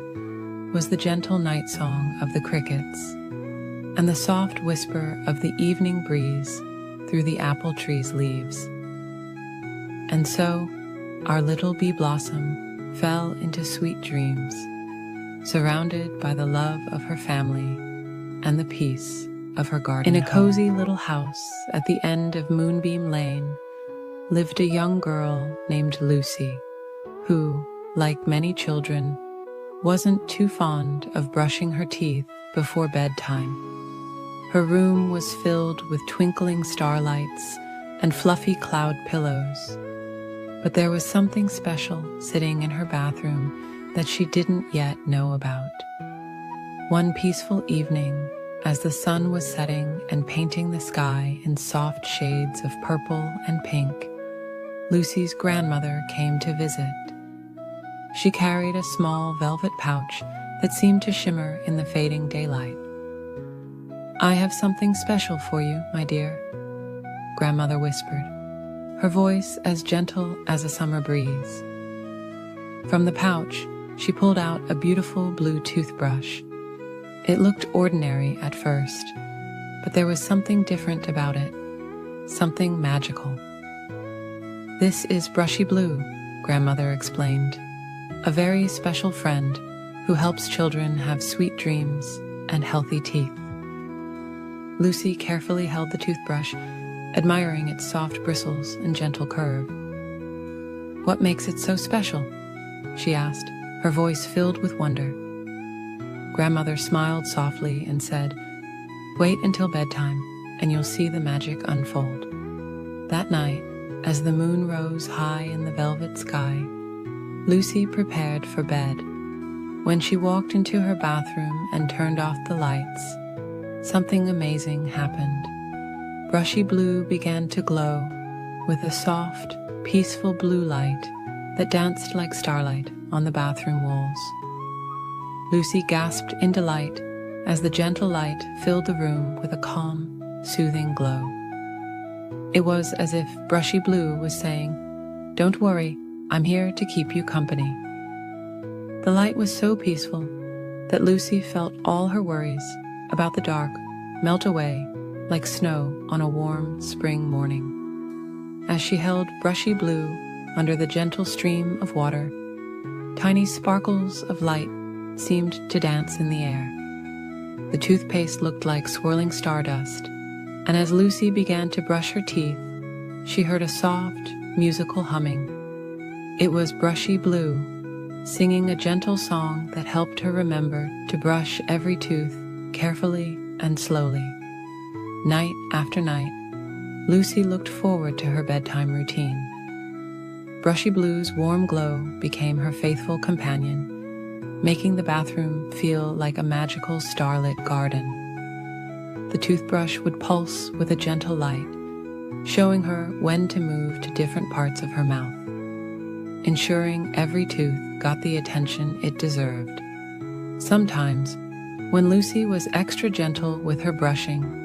was the gentle night song of the crickets and the soft whisper of the evening breeze through the apple tree's leaves. And so, our little bee Blossom fell into sweet dreams, surrounded by the love of her family and the peace of her garden. In a cozy little house at the end of Moonbeam Lane lived a young girl named Lucy, who, like many children, wasn't too fond of brushing her teeth before bedtime. Her room was filled with twinkling starlights and fluffy cloud pillows, but there was something special sitting in her bathroom that she didn't yet know about. One peaceful evening, as the sun was setting and painting the sky in soft shades of purple and pink, Lucy's grandmother came to visit. She carried a small velvet pouch that seemed to shimmer in the fading daylight. "I have something special for you, my dear," Grandmother whispered, her voice as gentle as a summer breeze. From the pouch, she pulled out a beautiful blue toothbrush. It looked ordinary at first, but there was something different about it, something magical. "This is Brushy Blue," Grandmother explained, "a very special friend who helps children have sweet dreams and healthy teeth." Lucy carefully held the toothbrush, admiring its soft bristles and gentle curve. "What makes it so special?" she asked, her voice filled with wonder. Grandmother smiled softly and said, "Wait until bedtime, and you'll see the magic unfold." That night, as the moon rose high in the velvet sky, Lucy prepared for bed. When she walked into her bathroom and turned off the lights, something amazing happened. Brushy Blue began to glow with a soft, peaceful blue light that danced like starlight on the bathroom walls. Lucy gasped in delight as the gentle light filled the room with a calm, soothing glow. It was as if Brushy Blue was saying, "Don't worry, I'm here to keep you company." The light was so peaceful that Lucy felt all her worries about the dark melt away like snow on a warm spring morning. As she held Brushy Blue under the gentle stream of water, tiny sparkles of light seemed to dance in the air. The toothpaste looked like swirling stardust, and as Lucy began to brush her teeth, she heard a soft, musical humming. It was Brushy Blue, singing a gentle song that helped her remember to brush every tooth carefully and slowly. Night after night, Lucy looked forward to her bedtime routine. Brushy Blue's warm glow became her faithful companion, making the bathroom feel like a magical starlit garden. The toothbrush would pulse with a gentle light, showing her when to move to different parts of her mouth, ensuring every tooth got the attention it deserved. Sometimes, when Lucy was extra gentle with her brushing,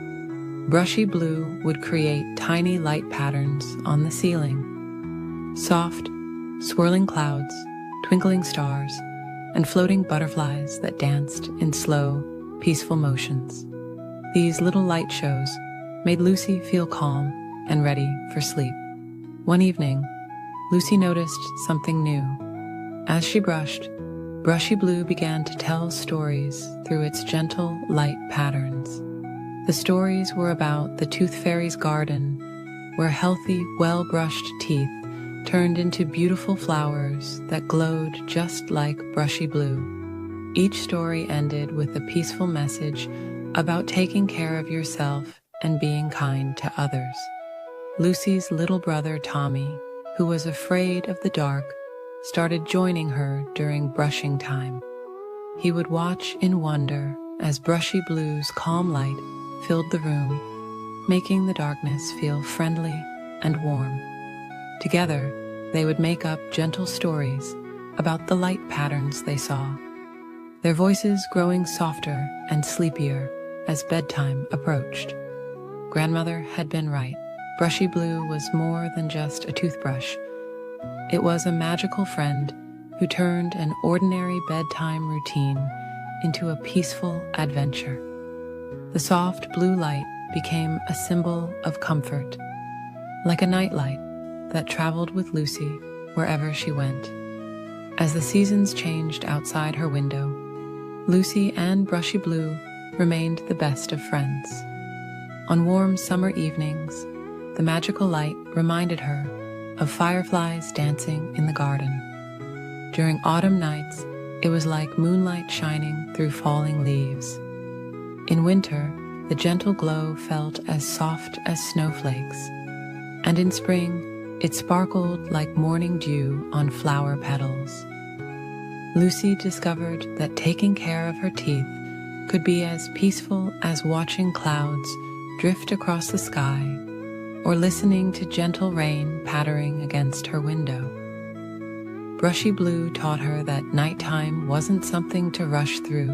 Brushy Blue would create tiny light patterns on the ceiling. Soft, swirling clouds, twinkling stars, and floating butterflies that danced in slow, peaceful motions. These little light shows made Lucy feel calm and ready for sleep. One evening, Lucy noticed something new. As she brushed, Brushy Blue began to tell stories through its gentle, light patterns. The stories were about the Tooth Fairy's garden, where healthy, well-brushed teeth turned into beautiful flowers that glowed just like Brushy Blue. Each story ended with a peaceful message about taking care of yourself and being kind to others. Lucy's little brother Tommy, who was afraid of the dark, started joining her during brushing time. He would watch in wonder as Brushy Blue's calm light filled the room, making the darkness feel friendly and warm. Together, they would make up gentle stories about the light patterns they saw, their voices growing softer and sleepier as bedtime approached. Grandmother had been right. Brushy Blue was more than just a toothbrush. It was a magical friend who turned an ordinary bedtime routine into a peaceful adventure. The soft blue light became a symbol of comfort, like a nightlight that traveled with Lucy wherever she went. As the seasons changed outside her window, Lucy and Brushy Blue remained the best of friends. On warm summer evenings, the magical light reminded her of fireflies dancing in the garden. During autumn nights, it was like moonlight shining through falling leaves. In winter, the gentle glow felt as soft as snowflakes, and in spring, it sparkled like morning dew on flower petals. Lucy discovered that taking care of her teeth could be as peaceful as watching clouds drift across the sky or listening to gentle rain pattering against her window. Brushy Blue taught her that nighttime wasn't something to rush through,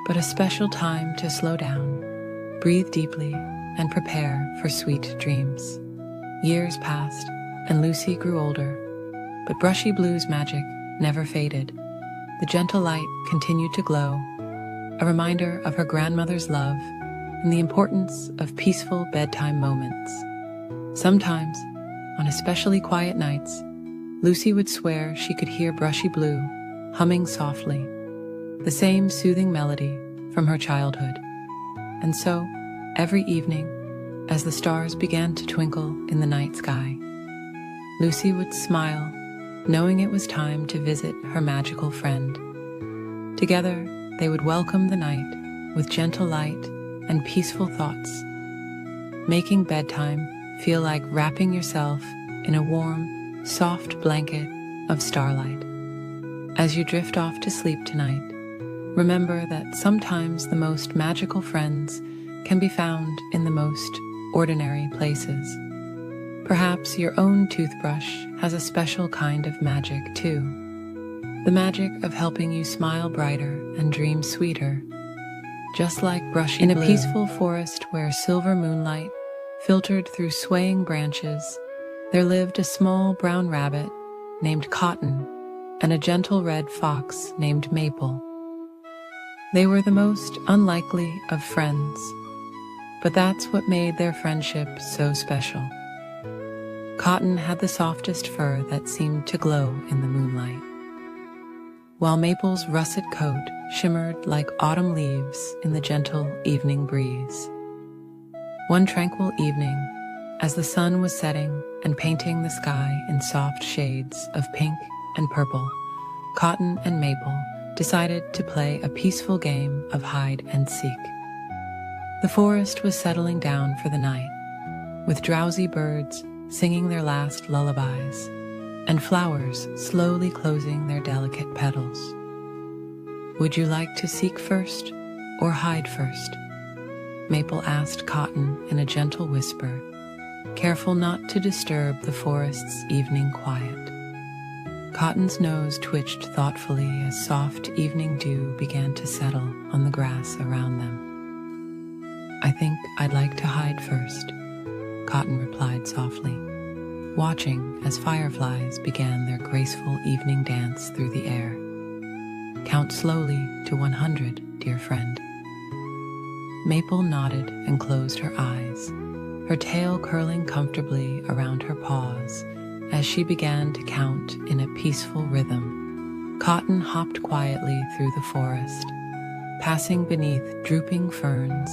but a special time to slow down, breathe deeply, and prepare for sweet dreams. Years passed, and Lucy grew older, but Brushy Blue's magic never faded. The gentle light continued to glow, a reminder of her grandmother's love and the importance of peaceful bedtime moments. Sometimes, on especially quiet nights, Lucy would swear she could hear Brushy Blue humming softly, the same soothing melody from her childhood. And so, every evening, as the stars began to twinkle in the night sky, Lucy would smile, knowing it was time to visit her magical friend. Together, they would welcome the night with gentle light and peaceful thoughts, making bedtime feel like wrapping yourself in a warm, soft blanket of starlight. As you drift off to sleep tonight, remember that sometimes the most magical friends can be found in the most ordinary places. Perhaps your own toothbrush has a special kind of magic too. The magic of helping you smile brighter and dream sweeter, just like Brushy Blue. In a peaceful forest where silver moonlight filtered through swaying branches, there lived a small brown rabbit named Cotton and a gentle red fox named Maple. They were the most unlikely of friends, but that's what made their friendship so special. Cotton had the softest fur that seemed to glow in the moonlight, while Maple's russet coat shimmered like autumn leaves in the gentle evening breeze. One tranquil evening, As the sun was setting and painting the sky in soft shades of pink and purple, Cotton and Maple decided to play a peaceful game of hide and seek. The forest was settling down for the night, with drowsy birds singing their last lullabies and flowers slowly closing their delicate petals. "Would you like to seek first or hide first?" Maple asked Cotton in a gentle whisper, careful not to disturb the forest's evening quiet. Cotton's nose twitched thoughtfully as soft evening dew began to settle on the grass around them. "I think I'd like to hide first," Cotton replied softly, watching as fireflies began their graceful evening dance through the air. "Count slowly to 100, dear friend." Maple nodded and closed her eyes, her tail curling comfortably around her paws as she began to count in a peaceful rhythm. Cotton hopped quietly through the forest, passing beneath drooping ferns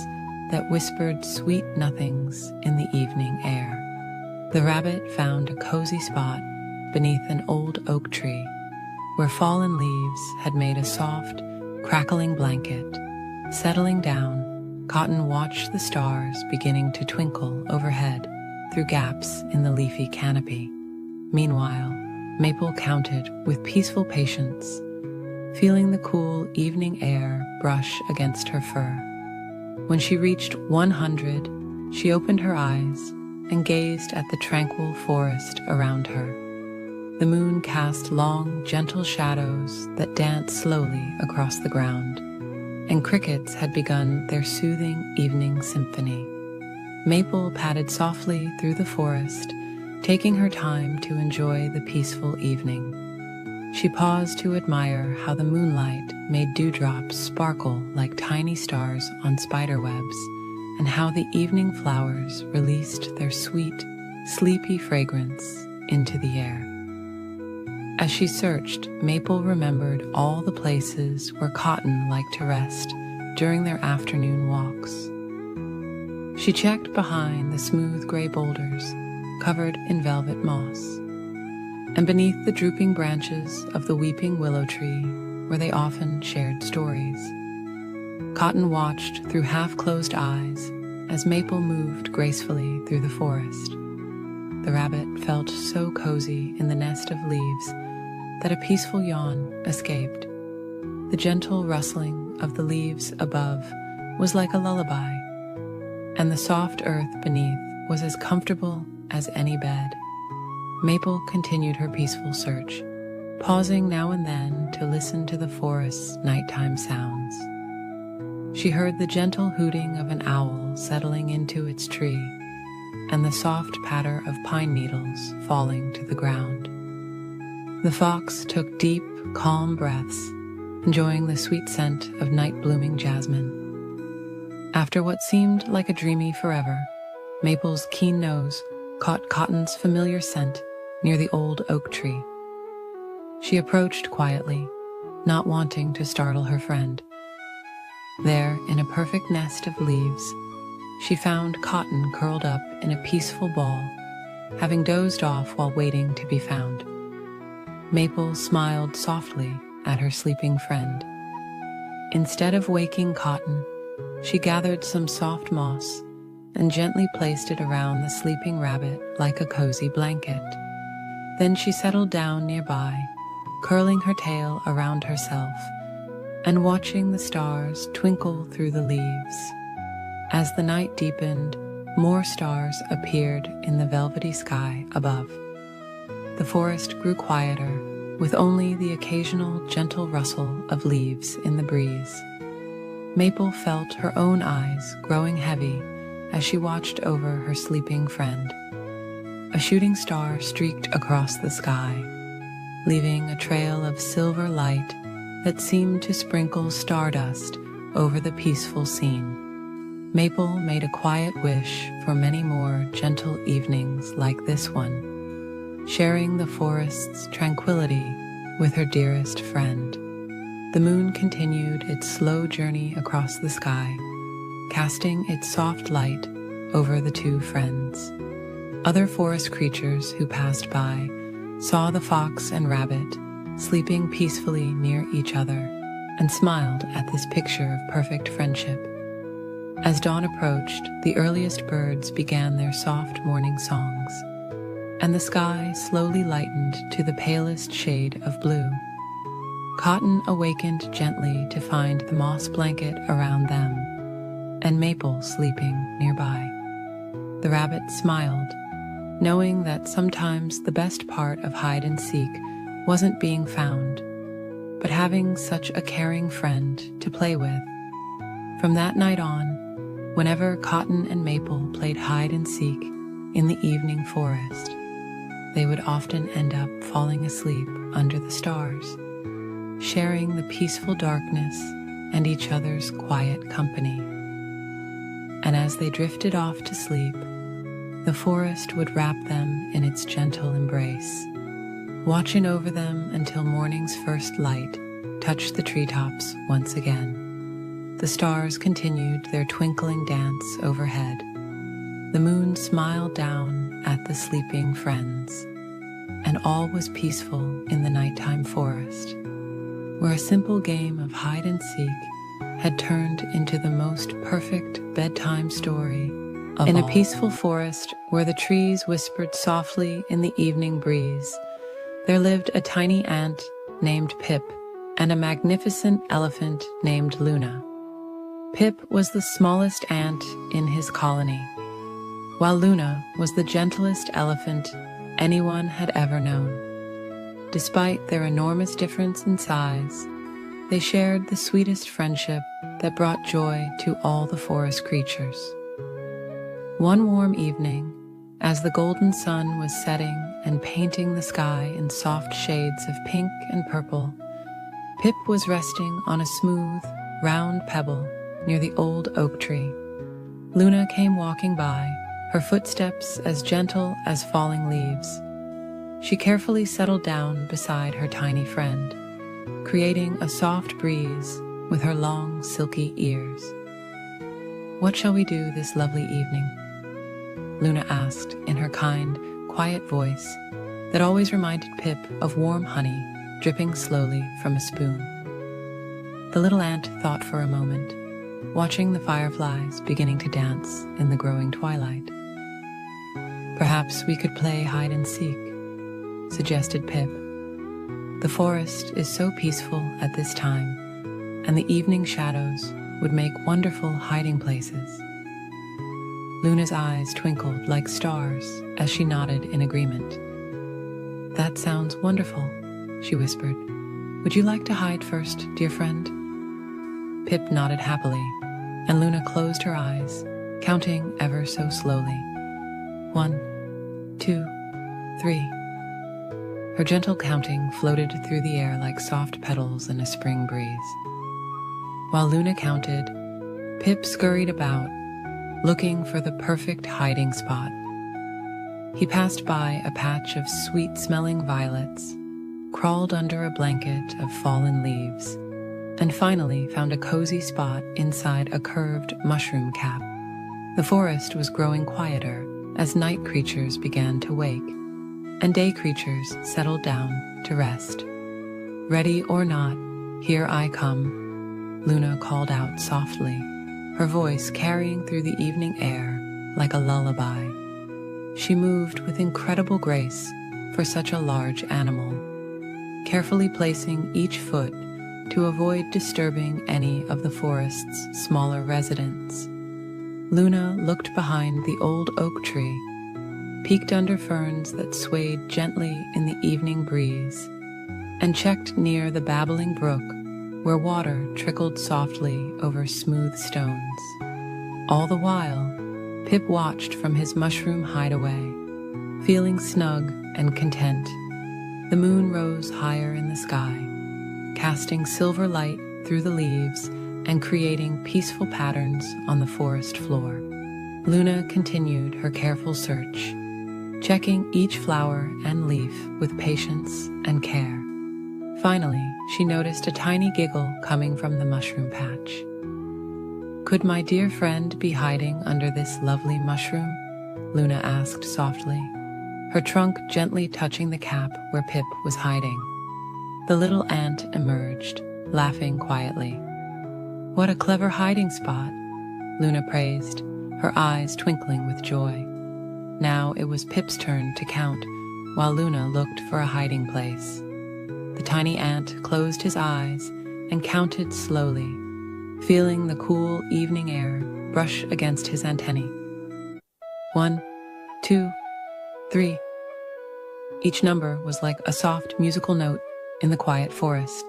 that whispered sweet nothings in the evening air. The rabbit found a cozy spot beneath an old oak tree, where fallen leaves had made a soft, crackling blanket. Settling down, Cotton watched the stars beginning to twinkle overhead through gaps in the leafy canopy. Meanwhile, Maple counted with peaceful patience, feeling the cool evening air brush against her fur. When she reached 100, she opened her eyes and gazed at the tranquil forest around her. The moon cast long, gentle shadows that danced slowly across the ground, and crickets had begun their soothing evening symphony. Maple padded softly through the forest, taking her time to enjoy the peaceful evening. She paused to admire how the moonlight made dewdrops sparkle like tiny stars on spiderwebs, and how the evening flowers released their sweet, sleepy fragrance into the air. As she searched, Maple remembered all the places where Cotton liked to rest during their afternoon walks. She checked behind the smooth gray boulders covered in velvet moss, and beneath the drooping branches of the weeping willow tree where they often shared stories. Cotton watched through half-closed eyes as Maple moved gracefully through the forest. The rabbit felt so cozy in the nest of leaves that a peaceful yawn escaped. The gentle rustling of the leaves above was like a lullaby, and the soft earth beneath was as comfortable as any bed. Maple continued her peaceful search, pausing now and then to listen to the forest's nighttime sounds. She heard the gentle hooting of an owl settling into its tree, and the soft patter of pine needles falling to the ground. The fox took deep, calm breaths, enjoying the sweet scent of night-blooming jasmine. After what seemed like a dreamy forever, Maple's keen nose caught Cotton's familiar scent near the old oak tree. She approached quietly, not wanting to startle her friend. There, in a perfect nest of leaves, she found Cotton curled up in a peaceful ball, having dozed off while waiting to be found. Maple smiled softly at her sleeping friend. Instead of waking Cotton, she gathered some soft moss and gently placed it around the sleeping rabbit like a cozy blanket. Then she settled down nearby, curling her tail around herself and watching the stars twinkle through the leaves. As the night deepened, more stars appeared in the velvety sky above. The forest grew quieter, with only the occasional gentle rustle of leaves in the breeze. Maple felt her own eyes growing heavy as she watched over her sleeping friend. A shooting star streaked across the sky, leaving a trail of silver light that seemed to sprinkle stardust over the peaceful scene. Maple made a quiet wish for many more gentle evenings like this one, sharing the forest's tranquility with her dearest friend. The moon continued its slow journey across the sky, casting its soft light over the two friends. Other forest creatures who passed by saw the fox and rabbit sleeping peacefully near each other and smiled at this picture of perfect friendship. As dawn approached, the earliest birds began their soft morning songs, and the sky slowly lightened to the palest shade of blue. Cotton awakened gently to find the moss blanket around them, and Maple sleeping nearby. The rabbit smiled, knowing that sometimes the best part of hide and seek wasn't being found, but having such a caring friend to play with. From that night on, whenever Cotton and Maple played hide and seek in the evening forest, they would often end up falling asleep under the stars, sharing the peaceful darkness and each other's quiet company. And as they drifted off to sleep, the forest would wrap them in its gentle embrace, watching over them until morning's first light touched the treetops once again. The stars continued their twinkling dance overhead. The moon smiled down at the sleeping friends, and all was peaceful in the nighttime forest, where a simple game of hide and seek had turned into the most perfect bedtime story of all. In a peaceful forest where the trees whispered softly in the evening breeze, there lived a tiny ant named Pip and a magnificent elephant named Luna. Pip was the smallest ant in his colony, while Luna was the gentlest elephant anyone had ever known. Despite their enormous difference in size, they shared the sweetest friendship that brought joy to all the forest creatures. One warm evening, as the golden sun was setting and painting the sky in soft shades of pink and purple, Pip was resting on a smooth, round pebble near the old oak tree. Luna came walking by, her footsteps as gentle as falling leaves. She carefully settled down beside her tiny friend, creating a soft breeze with her long, silky ears. "What shall we do this lovely evening?" Luna asked in her kind, quiet voice that always reminded Pip of warm honey dripping slowly from a spoon. The little ant thought for a moment, watching the fireflies beginning to dance in the growing twilight. "Perhaps we could play hide and seek," suggested Pip. "The forest is so peaceful at this time, and the evening shadows would make wonderful hiding places." Luna's eyes twinkled like stars as she nodded in agreement. "That sounds wonderful," she whispered. "Would you like to hide first, dear friend?" Pip nodded happily, and Luna closed her eyes, counting ever so slowly. 1, 2, 3. Her gentle counting floated through the air like soft petals in a spring breeze. While Luna counted, Pip scurried about, looking for the perfect hiding spot. He passed by a patch of sweet-smelling violets, crawled under a blanket of fallen leaves, and finally found a cozy spot inside a curved mushroom cap. The forest was growing quieter as night creatures began to wake, and day creatures settled down to rest. "Ready or not, here I come," Luna called out softly, her voice carrying through the evening air like a lullaby. She moved with incredible grace for such a large animal, carefully placing each foot to avoid disturbing any of the forest's smaller residents. Luna looked behind the old oak tree, peeked under ferns that swayed gently in the evening breeze, and checked near the babbling brook where water trickled softly over smooth stones. All the while, Pip watched from his mushroom hideaway, feeling snug and content. The moon rose higher in the sky, casting silver light through the leaves and creating peaceful patterns on the forest floor. Luna continued her careful search, checking each flower and leaf with patience and care. Finally, she noticed a tiny giggle coming from the mushroom patch. "Could my dear friend be hiding under this lovely mushroom?" Luna asked softly, her trunk gently touching the cap where Pip was hiding. The little ant emerged, laughing quietly. "What a clever hiding spot," Luna praised, her eyes twinkling with joy. Now it was Pip's turn to count, while Luna looked for a hiding place. The tiny ant closed his eyes and counted slowly, feeling the cool evening air brush against his antennae. 1, 2, 3. Each number was like a soft musical note in the quiet forest.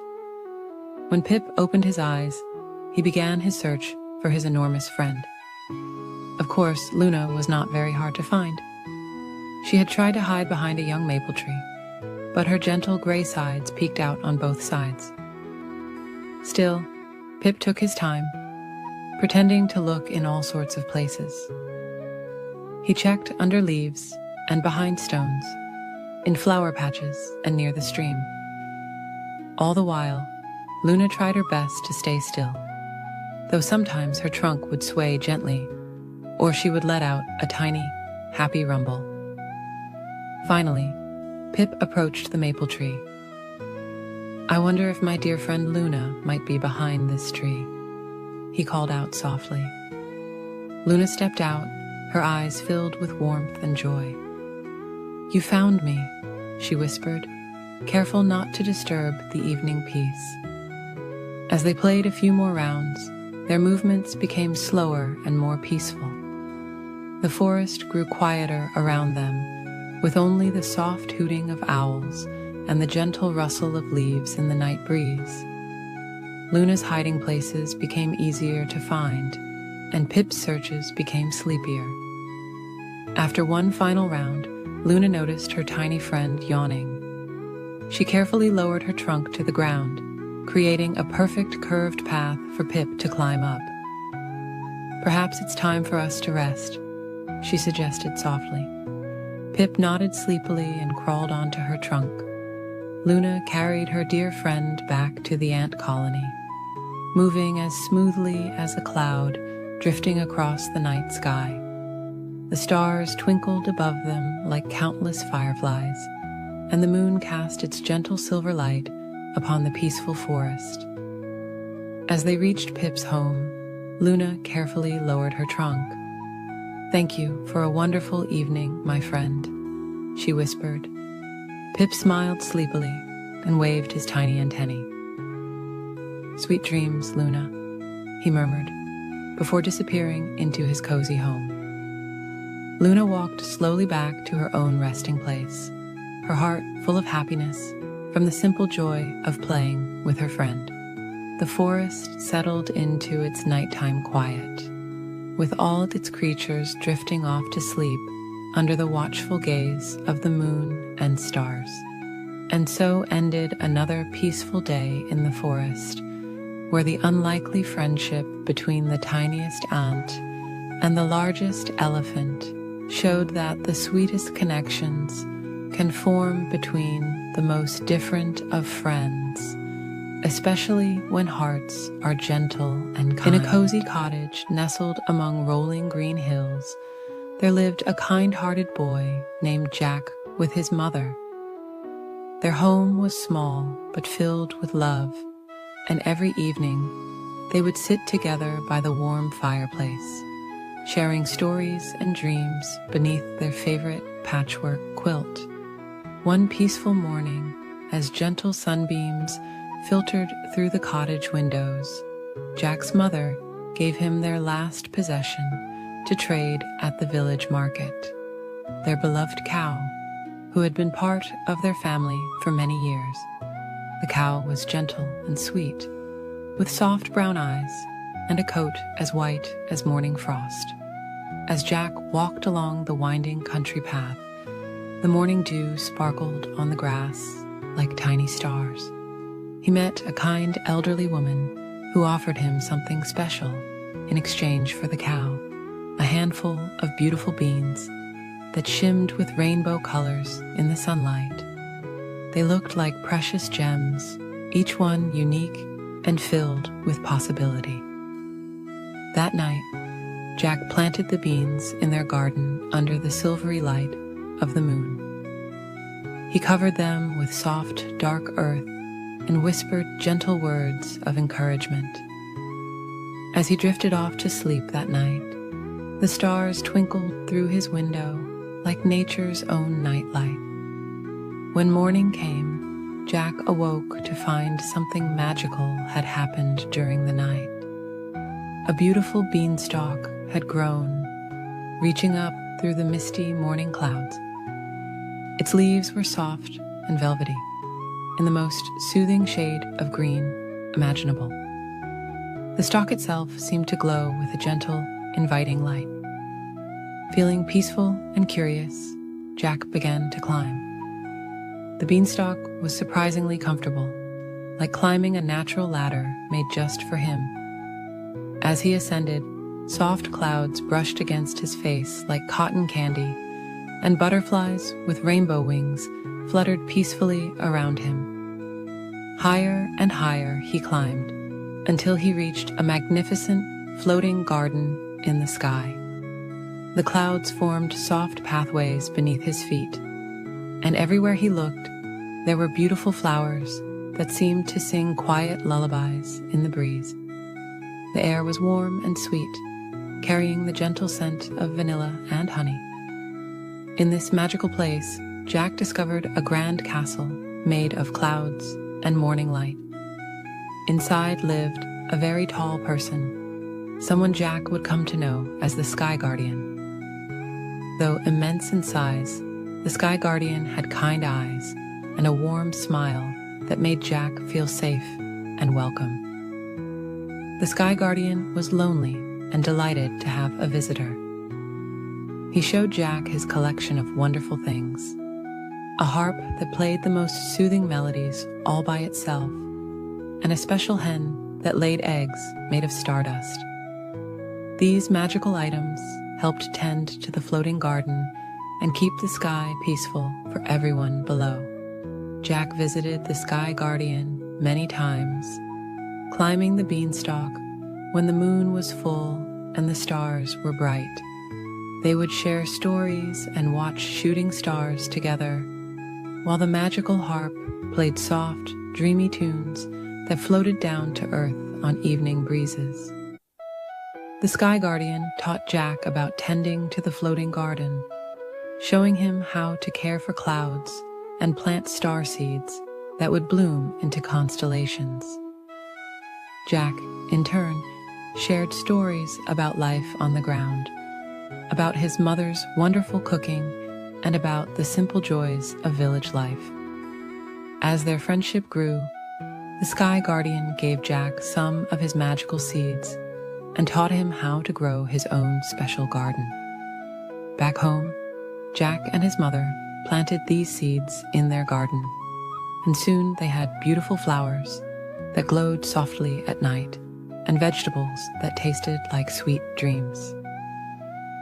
When Pip opened his eyes, he began his search for his enormous friend. Of course, Luna was not very hard to find. She had tried to hide behind a young maple tree, but her gentle gray sides peeked out on both sides. Still, Pip took his time, pretending to look in all sorts of places. He checked under leaves and behind stones, in flower patches and near the stream. All the while, Luna tried her best to stay still, though sometimes her trunk would sway gently, or she would let out a tiny, happy rumble. Finally, Pip approached the maple tree. "I wonder if my dear friend Luna might be behind this tree," he called out softly. Luna stepped out, her eyes filled with warmth and joy. "You found me," she whispered, careful not to disturb the evening peace. As they played a few more rounds, their movements became slower and more peaceful. The forest grew quieter around them, with only the soft hooting of owls and the gentle rustle of leaves in the night breeze. Luna's hiding places became easier to find, and Pip's searches became sleepier. After one final round, Luna noticed her tiny friend yawning. She carefully lowered her trunk to the ground, creating a perfect curved path for Pip to climb up. "Perhaps it's time for us to rest," she suggested softly. Pip nodded sleepily and crawled onto her trunk. Luna carried her dear friend back to the ant colony, moving as smoothly as a cloud drifting across the night sky. The stars twinkled above them like countless fireflies, and the moon cast its gentle silver light upon the peaceful forest. As they reached Pip's home, Luna carefully lowered her trunk. "Thank you for a wonderful evening, my friend," she whispered. Pip smiled sleepily and waved his tiny antennae. "Sweet dreams, Luna," he murmured, before disappearing into his cozy home. Luna walked slowly back to her own resting place, her heart full of happiness from the simple joy of playing with her friend. The forest settled into its nighttime quiet, with all its creatures drifting off to sleep under the watchful gaze of the moon and stars. And so ended another peaceful day in the forest, where the unlikely friendship between the tiniest ant and the largest elephant showed that the sweetest connections can form between the most different of friends, especially when hearts are gentle and kind. In a cozy cottage nestled among rolling green hills, there lived a kind-hearted boy named Jack with his mother. Their home was small but filled with love, and every evening they would sit together by the warm fireplace, sharing stories and dreams beneath their favorite patchwork quilt. One peaceful morning, as gentle sunbeams filtered through the cottage windows, Jack's mother gave him their last possession to trade at the village market, their beloved cow, who had been part of their family for many years. The cow was gentle and sweet, with soft brown eyes and a coat as white as morning frost. As Jack walked along the winding country path, the morning dew sparkled on the grass like tiny stars. He met a kind elderly woman who offered him something special in exchange for the cow, a handful of beautiful beans that shimmed with rainbow colors in the sunlight. They looked like precious gems, each one unique and filled with possibility. That night, Jack planted the beans in their garden under the silvery light of the moon. He covered them with soft, dark earth and whispered gentle words of encouragement. As he drifted off to sleep that night, the stars twinkled through his window like nature's own nightlight. When morning came, Jack awoke to find something magical had happened during the night. A beautiful beanstalk had grown, reaching up through the misty morning clouds. Its leaves were soft and velvety, in the most soothing shade of green imaginable. The stalk itself seemed to glow with a gentle, inviting light. Feeling peaceful and curious, Jack began to climb. The beanstalk was surprisingly comfortable, like climbing a natural ladder made just for him. As he ascended, soft clouds brushed against his face like cotton candy, and butterflies with rainbow wings fluttered peacefully around him. Higher and higher he climbed, until he reached a magnificent floating garden in the sky. The clouds formed soft pathways beneath his feet, and everywhere he looked, there were beautiful flowers that seemed to sing quiet lullabies in the breeze. The air was warm and sweet, carrying the gentle scent of vanilla and honey. In this magical place, Jack discovered a grand castle made of clouds and morning light. Inside lived a very tall person, someone Jack would come to know as the Sky Guardian. Though immense in size, the Sky Guardian had kind eyes and a warm smile that made Jack feel safe and welcome. The Sky Guardian was lonely and delighted to have a visitor. He showed Jack his collection of wonderful things, a harp that played the most soothing melodies all by itself, and a special hen that laid eggs made of stardust. These magical items helped tend to the floating garden and keep the sky peaceful for everyone below. Jack visited the Sky Guardian many times, climbing the beanstalk when the moon was full and the stars were bright. They would share stories and watch shooting stars together, while the magical harp played soft, dreamy tunes that floated down to earth on evening breezes. The Sky Guardian taught Jack about tending to the floating garden, showing him how to care for clouds and plant star seeds that would bloom into constellations. Jack, in turn, shared stories about life on the ground, about his mother's wonderful cooking, and about the simple joys of village life. As their friendship grew, the Sky Guardian gave Jack some of his magical seeds and taught him how to grow his own special garden. Back home, Jack and his mother planted these seeds in their garden, and soon they had beautiful flowers that glowed softly at night and vegetables that tasted like sweet dreams.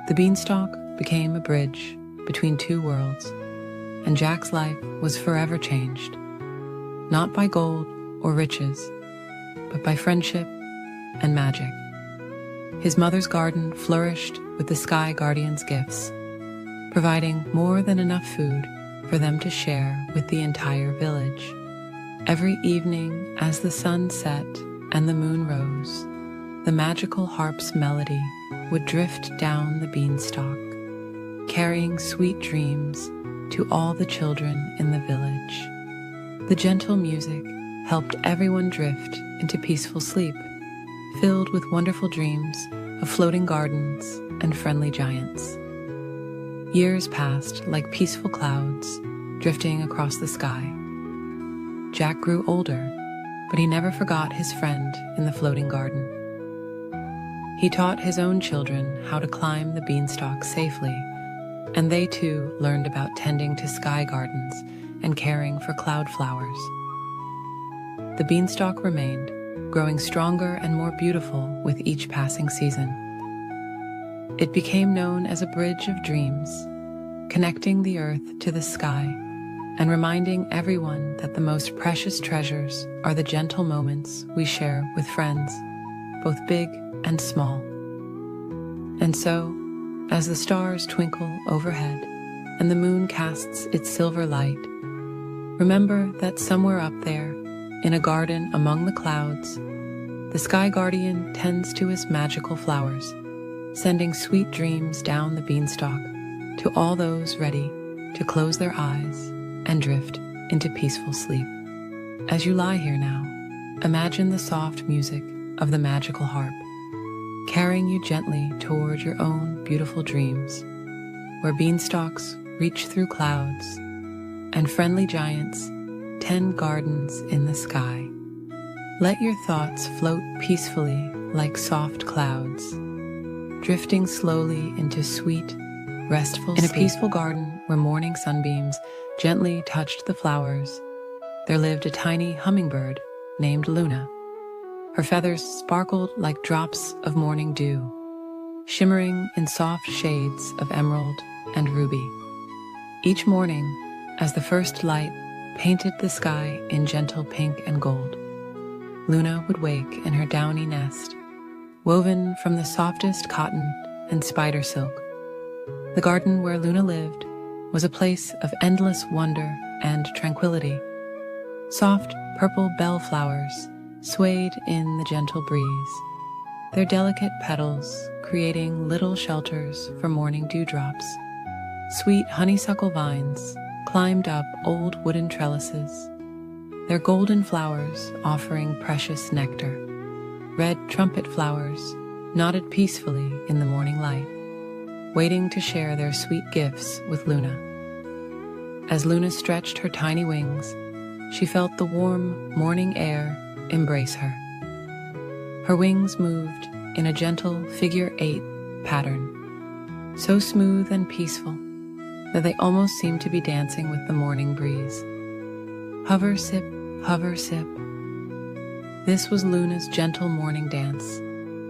The beanstalk became a bridge between two worlds, and Jack's life was forever changed, not by gold or riches, but by friendship and magic. His mother's garden flourished with the Sky Guardian's gifts, providing more than enough food for them to share with the entire village. Every evening, as the sun set and the moon rose, the magical harp's melody would drift down the beanstalk, carrying sweet dreams to all the children in the village. The gentle music helped everyone drift into peaceful sleep, filled with wonderful dreams of floating gardens and friendly giants. Years passed like peaceful clouds drifting across the sky. Jack grew older, but he never forgot his friend in the floating garden. He taught his own children how to climb the beanstalk safely, and they too learned about tending to sky gardens and caring for cloud flowers. The beanstalk remained, growing stronger and more beautiful with each passing season. It became known as a bridge of dreams, connecting the earth to the sky and reminding everyone that the most precious treasures are the gentle moments we share with friends, both big and small. And so, as the stars twinkle overhead and the moon casts its silver light, remember that somewhere up there, in a garden among the clouds, the Sky Guardian tends to his magical flowers, sending sweet dreams down the beanstalk to all those ready to close their eyes and drift into peaceful sleep. As you lie here now, imagine the soft music of the magical harp, carrying you gently toward your own beautiful dreams, where beanstalks reach through clouds and friendly giants tend gardens in the sky. Let your thoughts float peacefully like soft clouds, drifting slowly into sweet, restful sleep. In a peaceful garden where morning sunbeams gently touched the flowers, there lived a tiny hummingbird named Luna. Her feathers sparkled like drops of morning dew, shimmering in soft shades of emerald and ruby. Each morning, as the first light painted the sky in gentle pink and gold, Luna would wake in her downy nest, woven from the softest cotton and spider silk. The garden where Luna lived was a place of endless wonder and tranquility. Soft purple bellflowers swayed in the gentle breeze, their delicate petals creating little shelters for morning dewdrops. Sweet honeysuckle vines climbed up old wooden trellises, their golden flowers offering precious nectar. Red trumpet flowers nodded peacefully in the morning light, waiting to share their sweet gifts with Luna. As Luna stretched her tiny wings, she felt the warm morning air embrace her. Her wings moved in a gentle figure-8 pattern, so smooth and peaceful that they almost seemed to be dancing with the morning breeze. Hover, sip, hover, sip. This was Luna's gentle morning dance,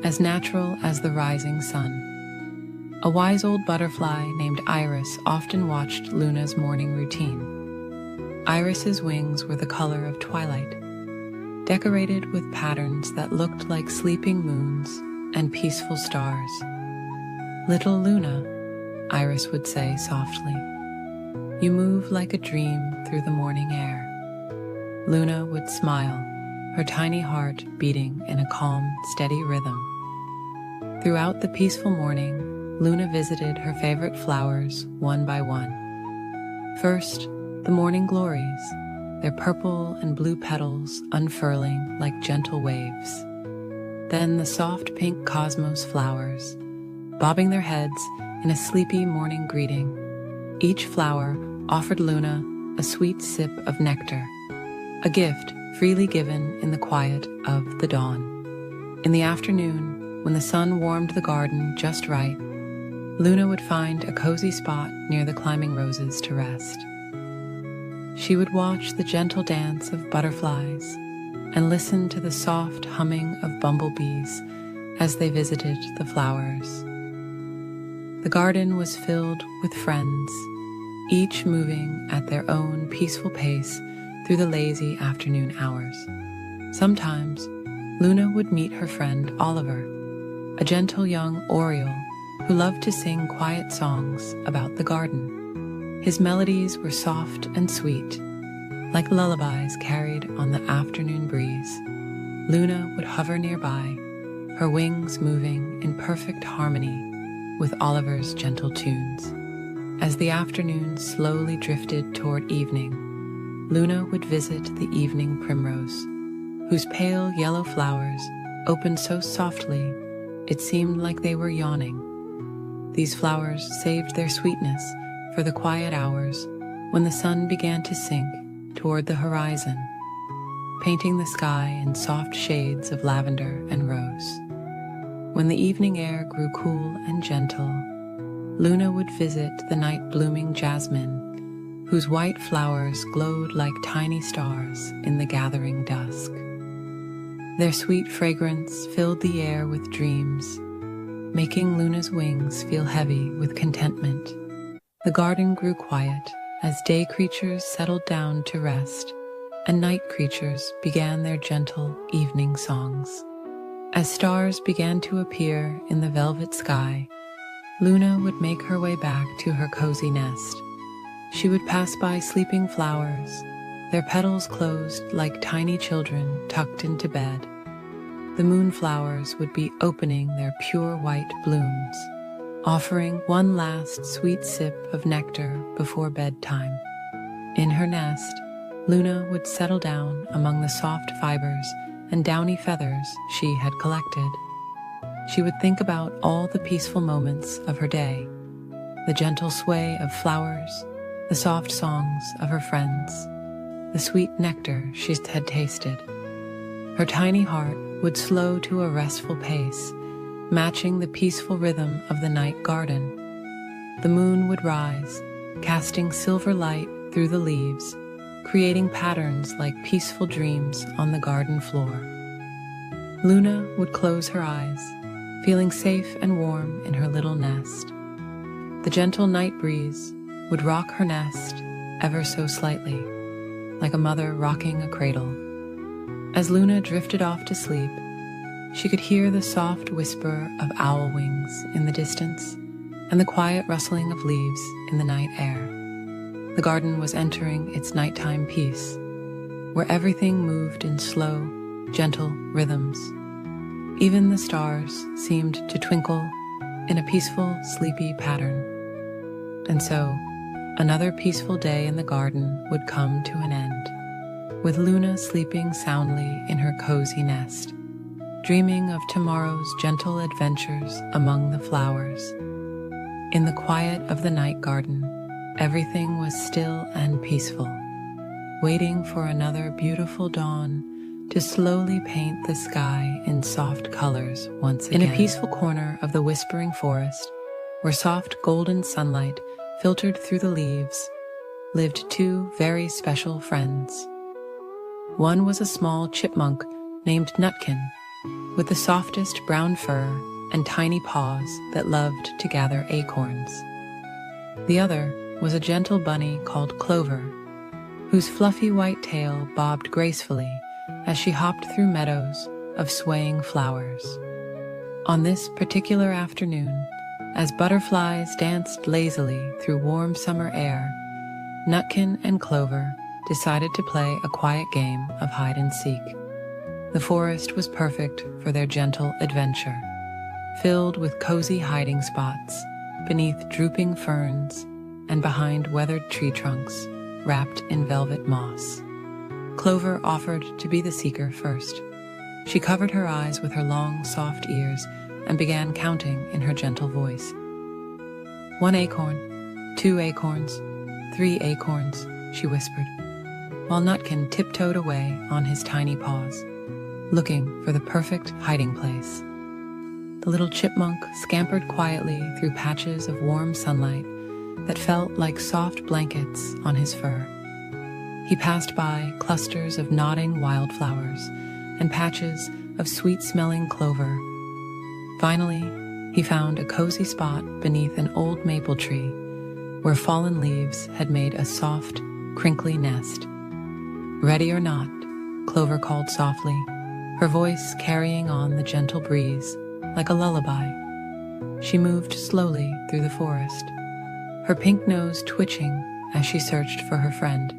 as natural as the rising sun. A wise old butterfly named Iris often watched Luna's morning routine. Iris's wings were the color of twilight, decorated with patterns that looked like sleeping moons and peaceful stars. "Little Luna," Iris would say softly, "you move like a dream through the morning air." Luna would smile, her tiny heart beating in a calm, steady rhythm. Throughout the peaceful morning, Luna visited her favorite flowers one by one. First, the morning glories, their purple and blue petals unfurling like gentle waves. Then the soft pink cosmos flowers, bobbing their heads in a sleepy morning greeting. Each flower offered Luna a sweet sip of nectar, a gift freely given in the quiet of the dawn. In the afternoon, when the sun warmed the garden just right, Luna would find a cozy spot near the climbing roses to rest. She would watch the gentle dance of butterflies and listen to the soft humming of bumblebees as they visited the flowers. The garden was filled with friends, each moving at their own peaceful pace through the lazy afternoon hours. Sometimes, Luna would meet her friend Oliver, a gentle young oriole who loved to sing quiet songs about the garden. His melodies were soft and sweet, like lullabies carried on the afternoon breeze. Luna would hover nearby, her wings moving in perfect harmony with Oliver's gentle tunes. As the afternoon slowly drifted toward evening, Luna would visit the evening primrose, whose pale yellow flowers opened so softly it seemed like they were yawning. These flowers saved their sweetness for the quiet hours when the sun began to sink toward the horizon, painting the sky in soft shades of lavender and rose. When the evening air grew cool and gentle, Luna would visit the night-blooming jasmine, whose white flowers glowed like tiny stars in the gathering dusk. Their sweet fragrance filled the air with dreams, making Luna's wings feel heavy with contentment. The garden grew quiet as day creatures settled down to rest, and night creatures began their gentle evening songs. As stars began to appear in the velvet sky, Luna would make her way back to her cozy nest. She would pass by sleeping flowers, their petals closed like tiny children tucked into bed. The moonflowers would be opening their pure white blooms, offering one last sweet sip of nectar before bedtime. In her nest, Luna would settle down among the soft fibers and downy feathers she had collected. She would think about all the peaceful moments of her day, the gentle sway of flowers, the soft songs of her friends, the sweet nectar she had tasted. Her tiny heart would slow to a restful pace, matching the peaceful rhythm of the night garden. The moon would rise, casting silver light through the leaves, creating patterns like peaceful dreams on the garden floor. Luna would close her eyes, feeling safe and warm in her little nest. The gentle night breeze would rock her nest ever so slightly, like a mother rocking a cradle. As Luna drifted off to sleep, she could hear the soft whisper of owl wings in the distance and the quiet rustling of leaves in the night air. The garden was entering its nighttime peace, where everything moved in slow, gentle rhythms. Even the stars seemed to twinkle in a peaceful, sleepy pattern. And so, another peaceful day in the garden would come to an end, with Luna sleeping soundly in her cozy nest, dreaming of tomorrow's gentle adventures among the flowers. In the quiet of the night garden, everything was still and peaceful, waiting for another beautiful dawn to slowly paint the sky in soft colors once again. In a peaceful corner of the whispering forest, where soft golden sunlight filtered through the leaves, lived two very special friends. One was a small chipmunk named Nutkin, with the softest brown fur and tiny paws that loved to gather acorns. The other was a gentle bunny called Clover, whose fluffy white tail bobbed gracefully as she hopped through meadows of swaying flowers. On this particular afternoon, as butterflies danced lazily through warm summer air, Nutkin and Clover decided to play a quiet game of hide and seek. The forest was perfect for their gentle adventure, filled with cozy hiding spots beneath drooping ferns and behind weathered tree trunks wrapped in velvet moss. Clover offered to be the seeker first. She covered her eyes with her long, soft ears and began counting in her gentle voice. 1 acorn, 2 acorns, 3 acorns, she whispered, while Nutkin tiptoed away on his tiny paws, looking for the perfect hiding place. The little chipmunk scampered quietly through patches of warm sunlight that felt like soft blankets on his fur. He passed by clusters of nodding wildflowers and patches of sweet-smelling clover. Finally, he found a cozy spot beneath an old maple tree where fallen leaves had made a soft, crinkly nest. Ready or not, Clover called softly, her voice carrying on the gentle breeze like a lullaby. She moved slowly through the forest, her pink nose twitching as she searched for her friend.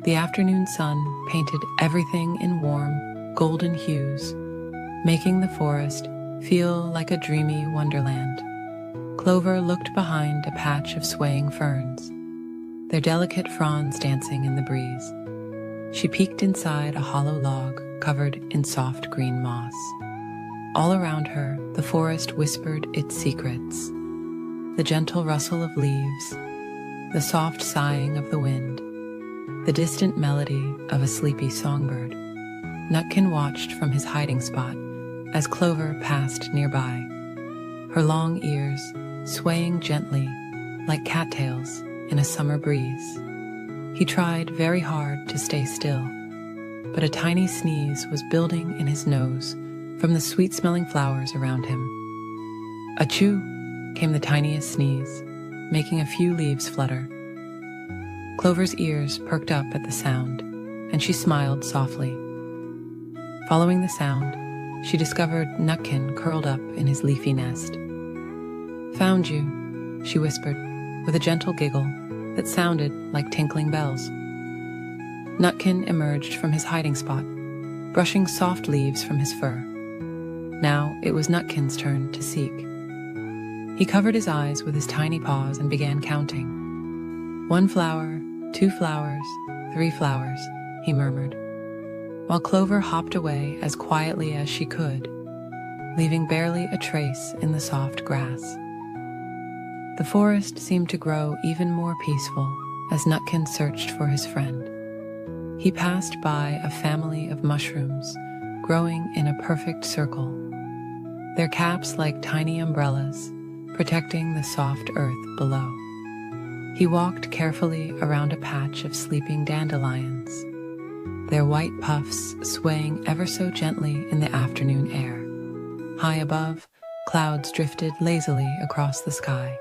The afternoon sun painted everything in warm, golden hues, making the forest feel like a dreamy wonderland. Clover looked behind a patch of swaying ferns, their delicate fronds dancing in the breeze. She peeked inside a hollow log covered in soft green moss. All around her, the forest whispered its secrets. The gentle rustle of leaves, the soft sighing of the wind, the distant melody of a sleepy songbird. Nutkin watched from his hiding spot as Clover passed nearby, her long ears swaying gently like cattails in a summer breeze. He tried very hard to stay still, but a tiny sneeze was building in his nose from the sweet-smelling flowers around him. Achoo! Came the tiniest sneeze, making a few leaves flutter. Clover's ears perked up at the sound, and she smiled softly. Following the sound, she discovered Nutkin curled up in his leafy nest. "Found you," she whispered, with a gentle giggle that sounded like tinkling bells. Nutkin emerged from his hiding spot, brushing soft leaves from his fur. Now it was Nutkin's turn to seek. He covered his eyes with his tiny paws and began counting. 1 flower, 2 flowers, 3 flowers, he murmured, while Clover hopped away as quietly as she could, leaving barely a trace in the soft grass. The forest seemed to grow even more peaceful as Nutkin searched for his friend. He passed by a family of mushrooms growing in a perfect circle, their caps like tiny umbrellas, protecting the soft earth below. He walked carefully around a patch of sleeping dandelions, their white puffs swaying ever so gently in the afternoon air. High above, clouds drifted lazily across the sky,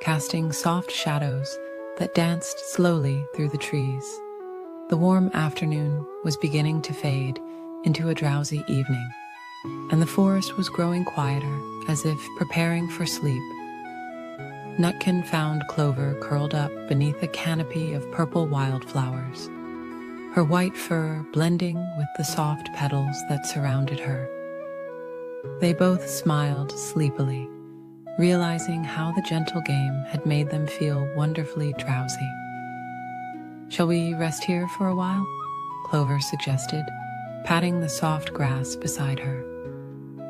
casting soft shadows that danced slowly through the trees. The warm afternoon was beginning to fade into a drowsy evening, and the forest was growing quieter, as if preparing for sleep. Nutkin found Clover curled up beneath a canopy of purple wildflowers, her white fur blending with the soft petals that surrounded her. They both smiled sleepily, realizing how the gentle game had made them feel wonderfully drowsy. "Shall we rest here for a while?" Clover suggested, patting the soft grass beside her.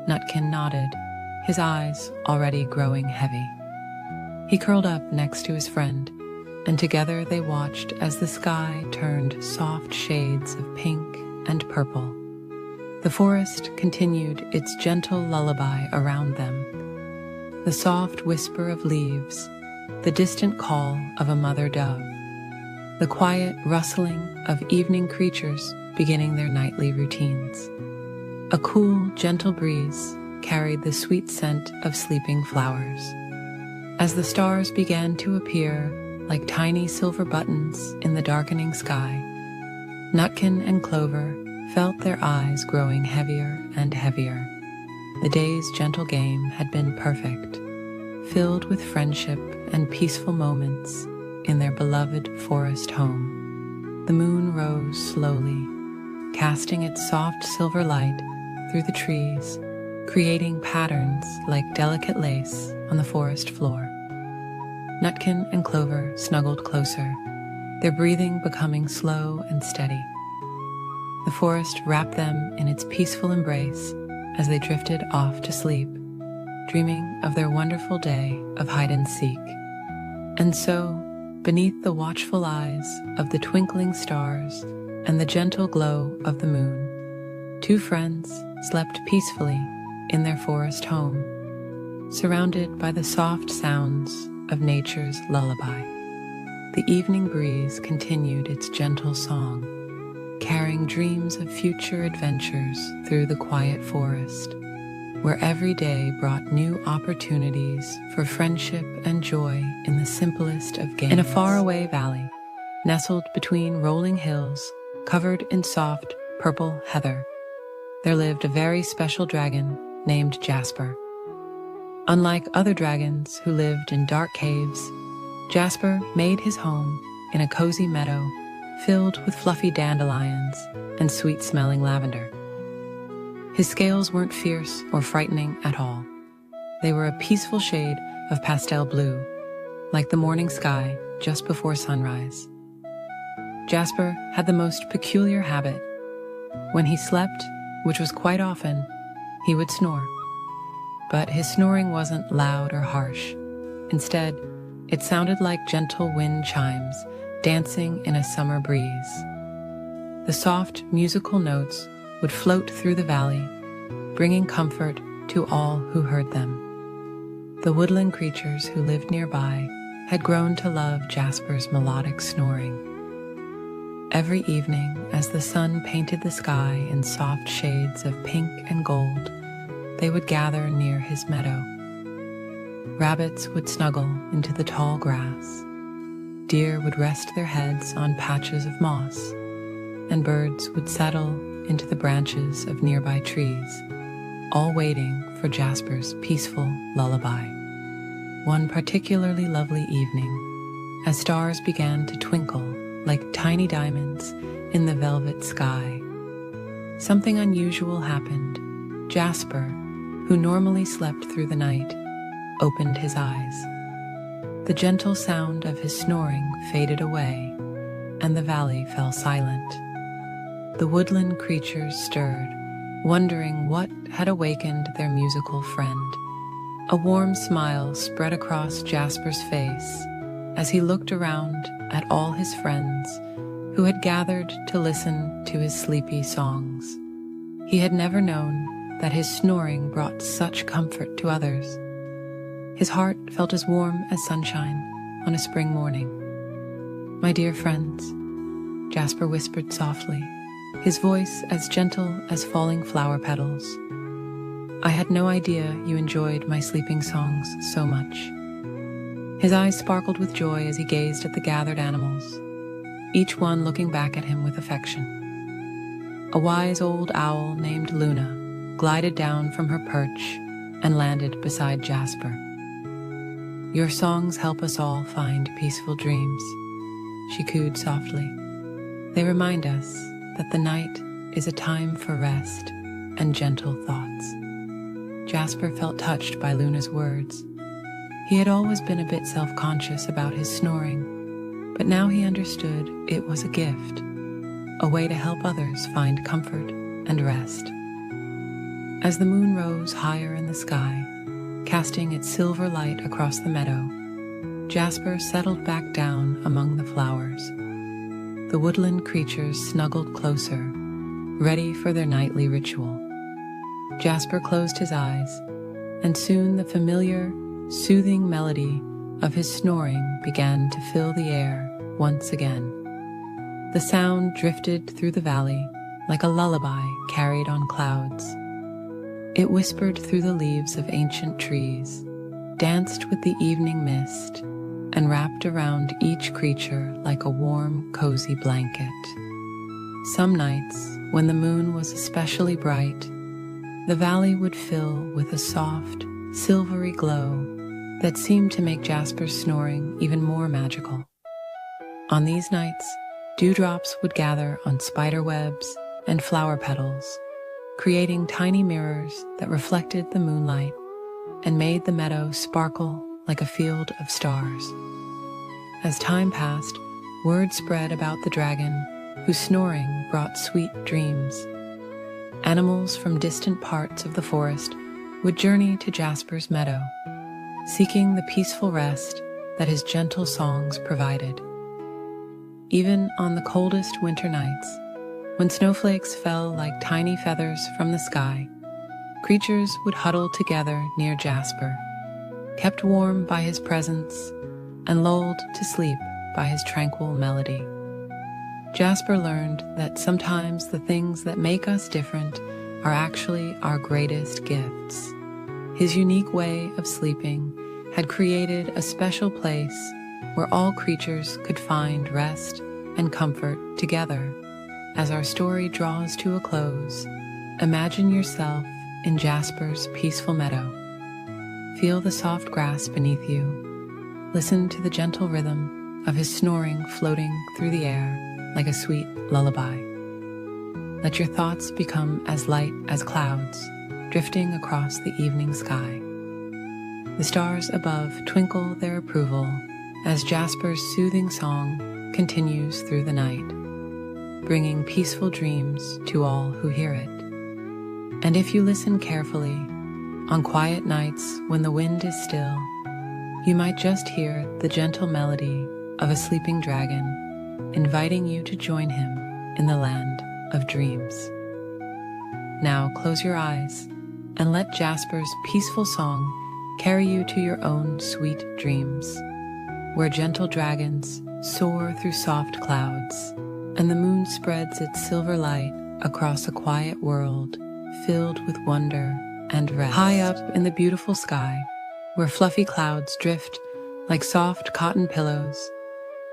Nutkin nodded, his eyes already growing heavy. He curled up next to his friend, and together they watched as the sky turned soft shades of pink and purple. The forest continued its gentle lullaby around them, the soft whisper of leaves, the distant call of a mother dove, the quiet rustling of evening creatures beginning their nightly routines. A cool, gentle breeze carried the sweet scent of sleeping flowers. As the stars began to appear like tiny silver buttons in the darkening sky, Nutkin and Clover felt their eyes growing heavier and heavier. The day's gentle game had been perfect, filled with friendship and peaceful moments in their beloved forest home. The moon rose slowly, casting its soft silver light through the trees, creating patterns like delicate lace on the forest floor. Nutkin and Clover snuggled closer, their breathing becoming slow and steady. The forest wrapped them in its peaceful embrace as they drifted off to sleep, dreaming of their wonderful day of hide-and-seek. And so, beneath the watchful eyes of the twinkling stars and the gentle glow of the moon, 2 friends slept peacefully in their forest home, surrounded by the soft sounds of nature's lullaby. The evening breeze continued its gentle song, carrying dreams of future adventures through the quiet forest, where every day brought new opportunities for friendship and joy in the simplest of games. In a faraway valley, nestled between rolling hills covered in soft purple heather, there lived a very special dragon named Jasper. Unlike other dragons who lived in dark caves, Jasper made his home in a cozy meadow filled with fluffy dandelions and sweet-smelling lavender. His scales weren't fierce or frightening at all. They were a peaceful shade of pastel blue, like the morning sky just before sunrise. Jasper had the most peculiar habit. When he slept, which was quite often, he would snore. But his snoring wasn't loud or harsh. Instead, it sounded like gentle wind chimes dancing in a summer breeze. The soft musical notes would float through the valley, bringing comfort to all who heard them. The woodland creatures who lived nearby had grown to love Jasper's melodic snoring. Every evening, as the sun painted the sky in soft shades of pink and gold, they would gather near his meadow. Rabbits would snuggle into the tall grass. Deer would rest their heads on patches of moss, and birds would settle into the branches of nearby trees. all waiting for Jasper's peaceful lullaby. One particularly lovely evening, as stars began to twinkle like tiny diamonds in the velvet sky, something unusual happened. Jasper, who normally slept through the night, opened his eyes. The gentle sound of his snoring faded away, and the valley fell silent. The woodland creatures stirred, wondering what had awakened their musical friend. A warm smile spread across Jasper's face as he looked around at all his friends who had gathered to listen to his sleepy songs. He had never known that his snoring brought such comfort to others. His heart felt as warm as sunshine on a spring morning. "My dear friends," Jasper whispered softly, his voice as gentle as falling flower petals. "I had no idea you enjoyed my sleeping songs so much." His eyes sparkled with joy as he gazed at the gathered animals, each one looking back at him with affection. A wise old owl named Luna glided down from her perch and landed beside Jasper. "Your songs help us all find peaceful dreams," she cooed softly. "They remind us that the night is a time for rest and gentle thoughts." Jasper felt touched by Luna's words. He had always been a bit self-conscious about his snoring, but now he understood it was a gift, a way to help others find comfort and rest. As the moon rose higher in the sky, casting its silver light across the meadow, Jasper settled back down among the flowers. The woodland creatures snuggled closer, ready for their nightly ritual. Jasper closed his eyes, and soon the familiar, soothing melody of his snoring began to fill the air once again. The sound drifted through the valley like a lullaby carried on clouds. It whispered through the leaves of ancient trees, danced with the evening mist, and wrapped around each creature like a warm, cozy blanket. Some nights, when the moon was especially bright, the valley would fill with a soft, silvery glow that seemed to make Jasper's snoring even more magical. On these nights, dewdrops would gather on spider webs and flower petals, creating tiny mirrors that reflected the moonlight and made the meadow sparkle like a field of stars. As time passed, word spread about the dragon, whose snoring brought sweet dreams. Animals from distant parts of the forest would journey to Jasper's meadow, seeking the peaceful rest that his gentle songs provided. Even on the coldest winter nights, when snowflakes fell like tiny feathers from the sky, creatures would huddle together near Jasper, kept warm by his presence and lulled to sleep by his tranquil melody. Jasper learned that sometimes the things that make us different are actually our greatest gifts. His unique way of sleeping had created a special place where all creatures could find rest and comfort together. As our story draws to a close, imagine yourself in Jasper's peaceful meadow. Feel the soft grass beneath you. Listen to the gentle rhythm of his snoring floating through the air like a sweet lullaby. Let your thoughts become as light as clouds, drifting across the evening sky. The stars above twinkle their approval as Jasper's soothing song continues through the night, bringing peaceful dreams to all who hear it. And if you listen carefully, on quiet nights when the wind is still, you might just hear the gentle melody of a sleeping dragon, inviting you to join him in the land of dreams. Now close your eyes and let Jasper's peaceful song carry you to your own sweet dreams, where gentle dragons soar through soft clouds, and the moon spreads its silver light across a quiet world filled with wonder and rest. High up in the beautiful sky, where fluffy clouds drift like soft cotton pillows,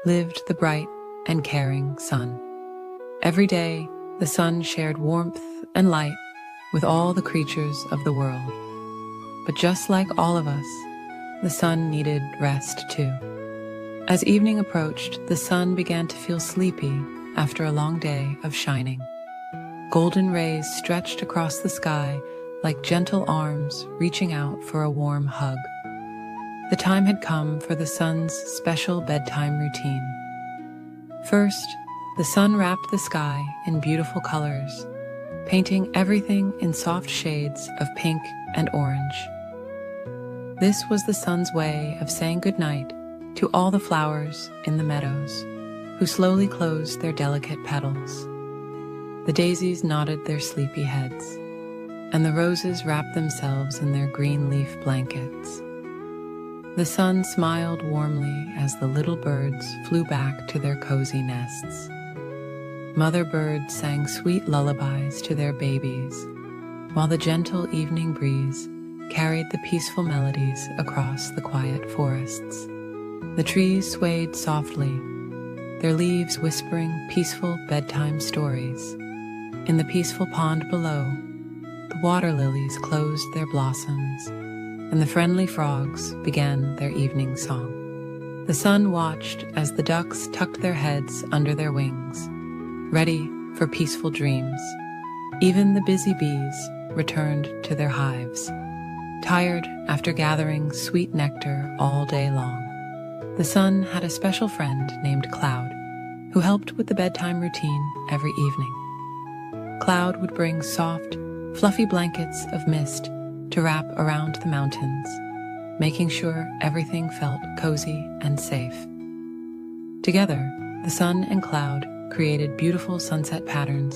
lived the bright and caring sun. Every day, the sun shared warmth and light, with all the creatures of the world. But just like all of us, the sun needed rest too. As evening approached, the sun began to feel sleepy after a long day of shining. Golden rays stretched across the sky like gentle arms reaching out for a warm hug. The time had come for the sun's special bedtime routine. First, the sun wrapped the sky in beautiful colors, painting everything in soft shades of pink and orange. This was the sun's way of saying goodnight to all the flowers in the meadows, who slowly closed their delicate petals. The daisies nodded their sleepy heads, and the roses wrapped themselves in their green leaf blankets. The sun smiled warmly as the little birds flew back to their cozy nests. Mother birds sang sweet lullabies to their babies, while the gentle evening breeze carried the peaceful melodies across the quiet forests. The trees swayed softly, their leaves whispering peaceful bedtime stories. In the peaceful pond below, the water lilies closed their blossoms, and the friendly frogs began their evening song. The sun watched as the ducks tucked their heads under their wings, ready for peaceful dreams. Even the busy bees returned to their hives, tired after gathering sweet nectar all day long. The sun had a special friend named Cloud, who helped with the bedtime routine every evening. Cloud would bring soft, fluffy blankets of mist to wrap around the mountains, making sure everything felt cozy and safe. Together, the sun and Cloud created beautiful sunset patterns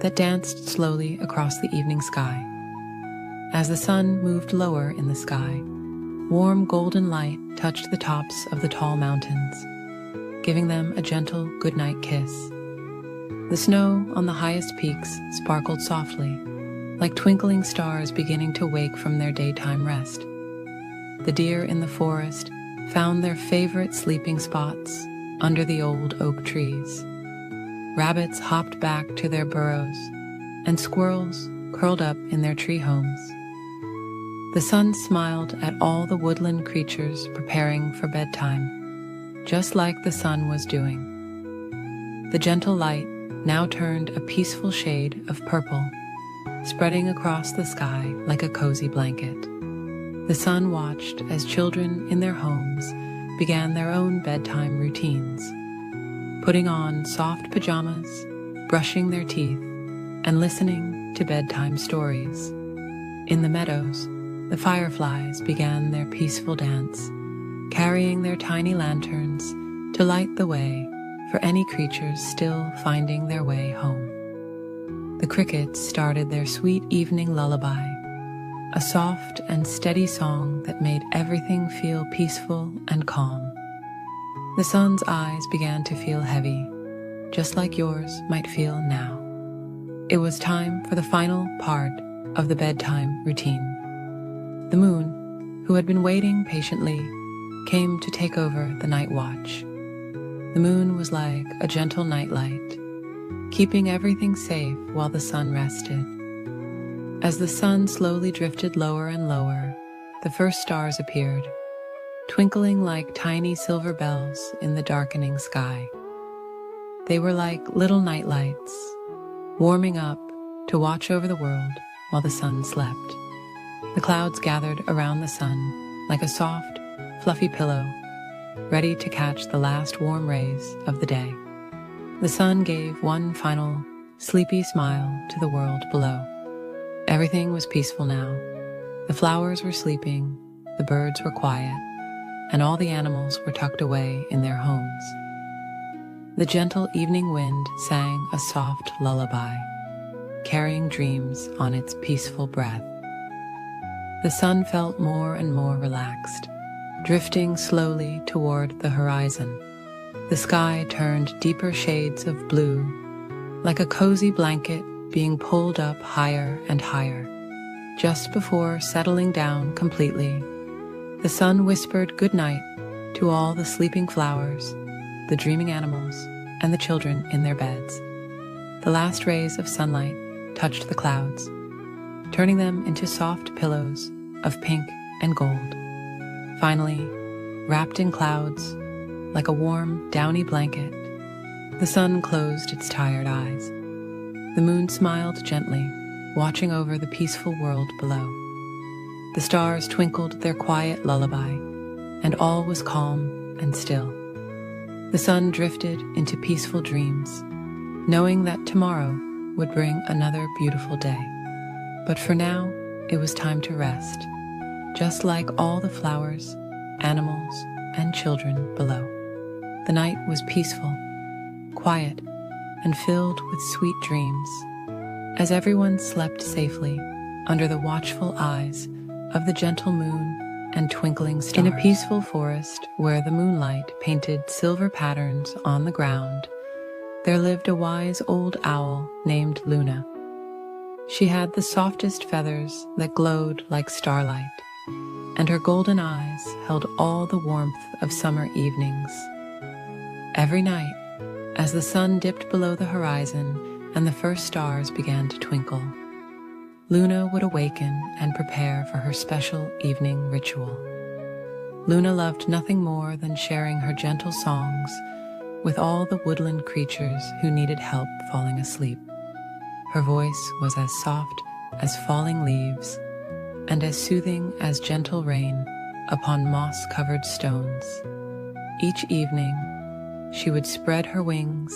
that danced slowly across the evening sky. As the sun moved lower in the sky, warm golden light touched the tops of the tall mountains, giving them a gentle goodnight kiss. The snow on the highest peaks sparkled softly, like twinkling stars beginning to wake from their daytime rest. The deer in the forest found their favorite sleeping spots under the old oak trees. Rabbits hopped back to their burrows, and squirrels curled up in their tree homes. The sun smiled at all the woodland creatures preparing for bedtime, just like the sun was doing. The gentle light now turned a peaceful shade of purple, spreading across the sky like a cozy blanket. The sun watched as children in their homes began their own bedtime routines, putting on soft pajamas, brushing their teeth, and listening to bedtime stories. In the meadows, the fireflies began their peaceful dance, carrying their tiny lanterns to light the way for any creatures still finding their way home. The crickets started their sweet evening lullaby, a soft and steady song that made everything feel peaceful and calm. The sun's eyes began to feel heavy, just like yours might feel now. It was time for the final part of the bedtime routine. The moon, who had been waiting patiently, came to take over the night watch. The moon was like a gentle nightlight, keeping everything safe while the sun rested. As the sun slowly drifted lower and lower, the first stars appeared, twinkling like tiny silver bells in the darkening sky. They were like little nightlights, warming up to watch over the world while the sun slept. The clouds gathered around the sun like a soft, fluffy pillow, ready to catch the last warm rays of the day. The sun gave one final, sleepy smile to the world below. Everything was peaceful now. The flowers were sleeping, the birds were quiet, and all the animals were tucked away in their homes. The gentle evening wind sang a soft lullaby, carrying dreams on its peaceful breath. The sun felt more and more relaxed, drifting slowly toward the horizon. The sky turned deeper shades of blue, like a cozy blanket being pulled up higher and higher. Just before settling down completely, the sun whispered goodnight to all the sleeping flowers, the dreaming animals, and the children in their beds. The last rays of sunlight touched the clouds, turning them into soft pillows of pink and gold. Finally, wrapped in clouds, like a warm, downy blanket, the sun closed its tired eyes. The moon smiled gently, watching over the peaceful world below. The stars twinkled their quiet lullaby, and all was calm and still. The sun drifted into peaceful dreams, knowing that tomorrow would bring another beautiful day. But for now, it was time to rest, just like all the flowers, animals, and children below. The night was peaceful, quiet, and filled with sweet dreams, as everyone slept safely under the watchful eyes of the gentle moon and twinkling stars. In a peaceful forest where the moonlight painted silver patterns on the ground, there lived a wise old owl named Luna. She had the softest feathers that glowed like starlight, and her golden eyes held all the warmth of summer evenings. Every night, as the sun dipped below the horizon and the first stars began to twinkle, Luna would awaken and prepare for her special evening ritual. Luna loved nothing more than sharing her gentle songs with all the woodland creatures who needed help falling asleep. Her voice was as soft as falling leaves and as soothing as gentle rain upon moss-covered stones. Each evening, she would spread her wings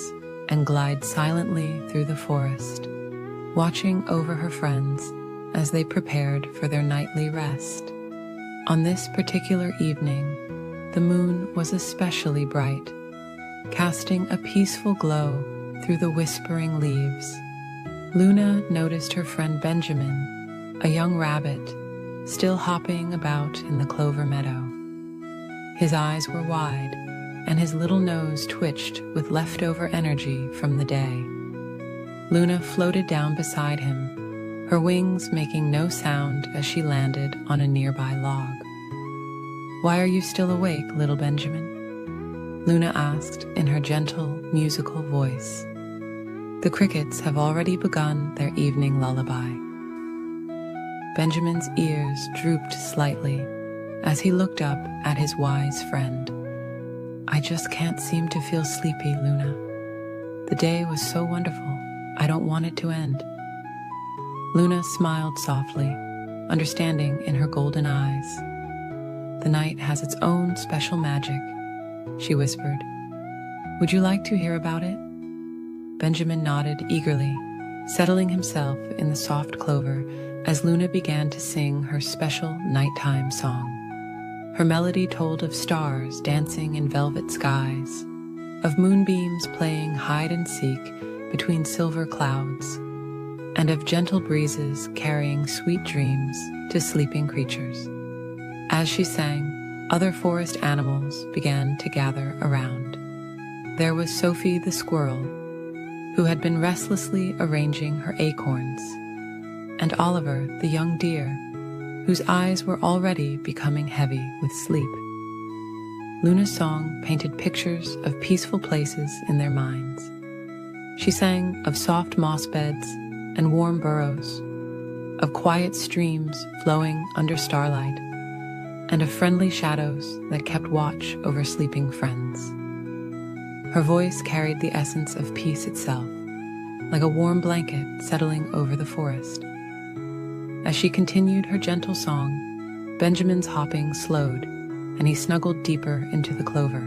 and glide silently through the forest, watching over her friends as they prepared for their nightly rest. On this particular evening, the moon was especially bright, casting a peaceful glow through the whispering leaves. Luna noticed her friend Benjamin, a young rabbit, still hopping about in the clover meadow. His eyes were wide, and his little nose twitched with leftover energy from the day. Luna floated down beside him, her wings making no sound as she landed on a nearby log. "Why are you still awake, little Benjamin?" Luna asked in her gentle, musical voice. "The crickets have already begun their evening lullaby." Benjamin's ears drooped slightly as he looked up at his wise friend. "I just can't seem to feel sleepy, Luna. The day was so wonderful. I don't want it to end." Luna smiled softly, understanding in her golden eyes. "The night has its own special magic," she whispered. "Would you like to hear about it?" Benjamin nodded eagerly, settling himself in the soft clover as Luna began to sing her special nighttime song. Her melody told of stars dancing in velvet skies, of moonbeams playing hide and seek between silver clouds, and of gentle breezes carrying sweet dreams to sleeping creatures. As she sang, other forest animals began to gather around. There was Sophie the squirrel, who had been restlessly arranging her acorns, and Oliver the young deer, whose eyes were already becoming heavy with sleep. Luna's song painted pictures of peaceful places in their minds. She sang of soft moss beds and warm burrows, of quiet streams flowing under starlight, and of friendly shadows that kept watch over sleeping friends. Her voice carried the essence of peace itself, like a warm blanket settling over the forest. As she continued her gentle song, Benjamin's hopping slowed, and he snuggled deeper into the clover.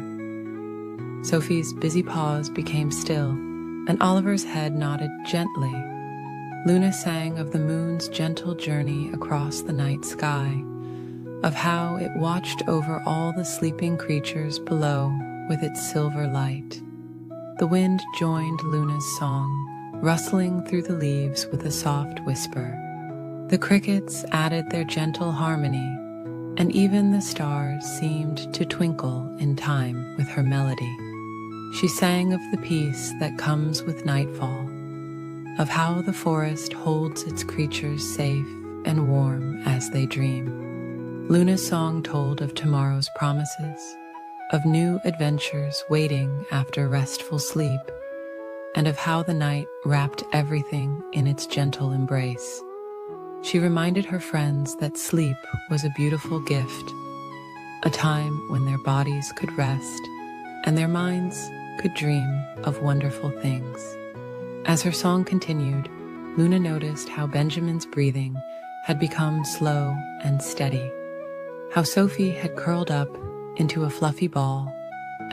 Sophie's busy paws became still, and Oliver's head nodded gently. Luna sang of the moon's gentle journey across the night sky, of how it watched over all the sleeping creatures below with its silver light. The wind joined Luna's song, rustling through the leaves with a soft whisper. The crickets added their gentle harmony, and even the stars seemed to twinkle in time with her melody. She sang of the peace that comes with nightfall, of how the forest holds its creatures safe and warm as they dream. Luna's song told of tomorrow's promises, of new adventures waiting after restful sleep, and of how the night wrapped everything in its gentle embrace. she reminded her friends that sleep was a beautiful gift, a time when their bodies could rest and their minds could dream of wonderful things. As her song continued, Luna noticed how Benjamin's breathing had become slow and steady, how Sophie had curled up into a fluffy ball,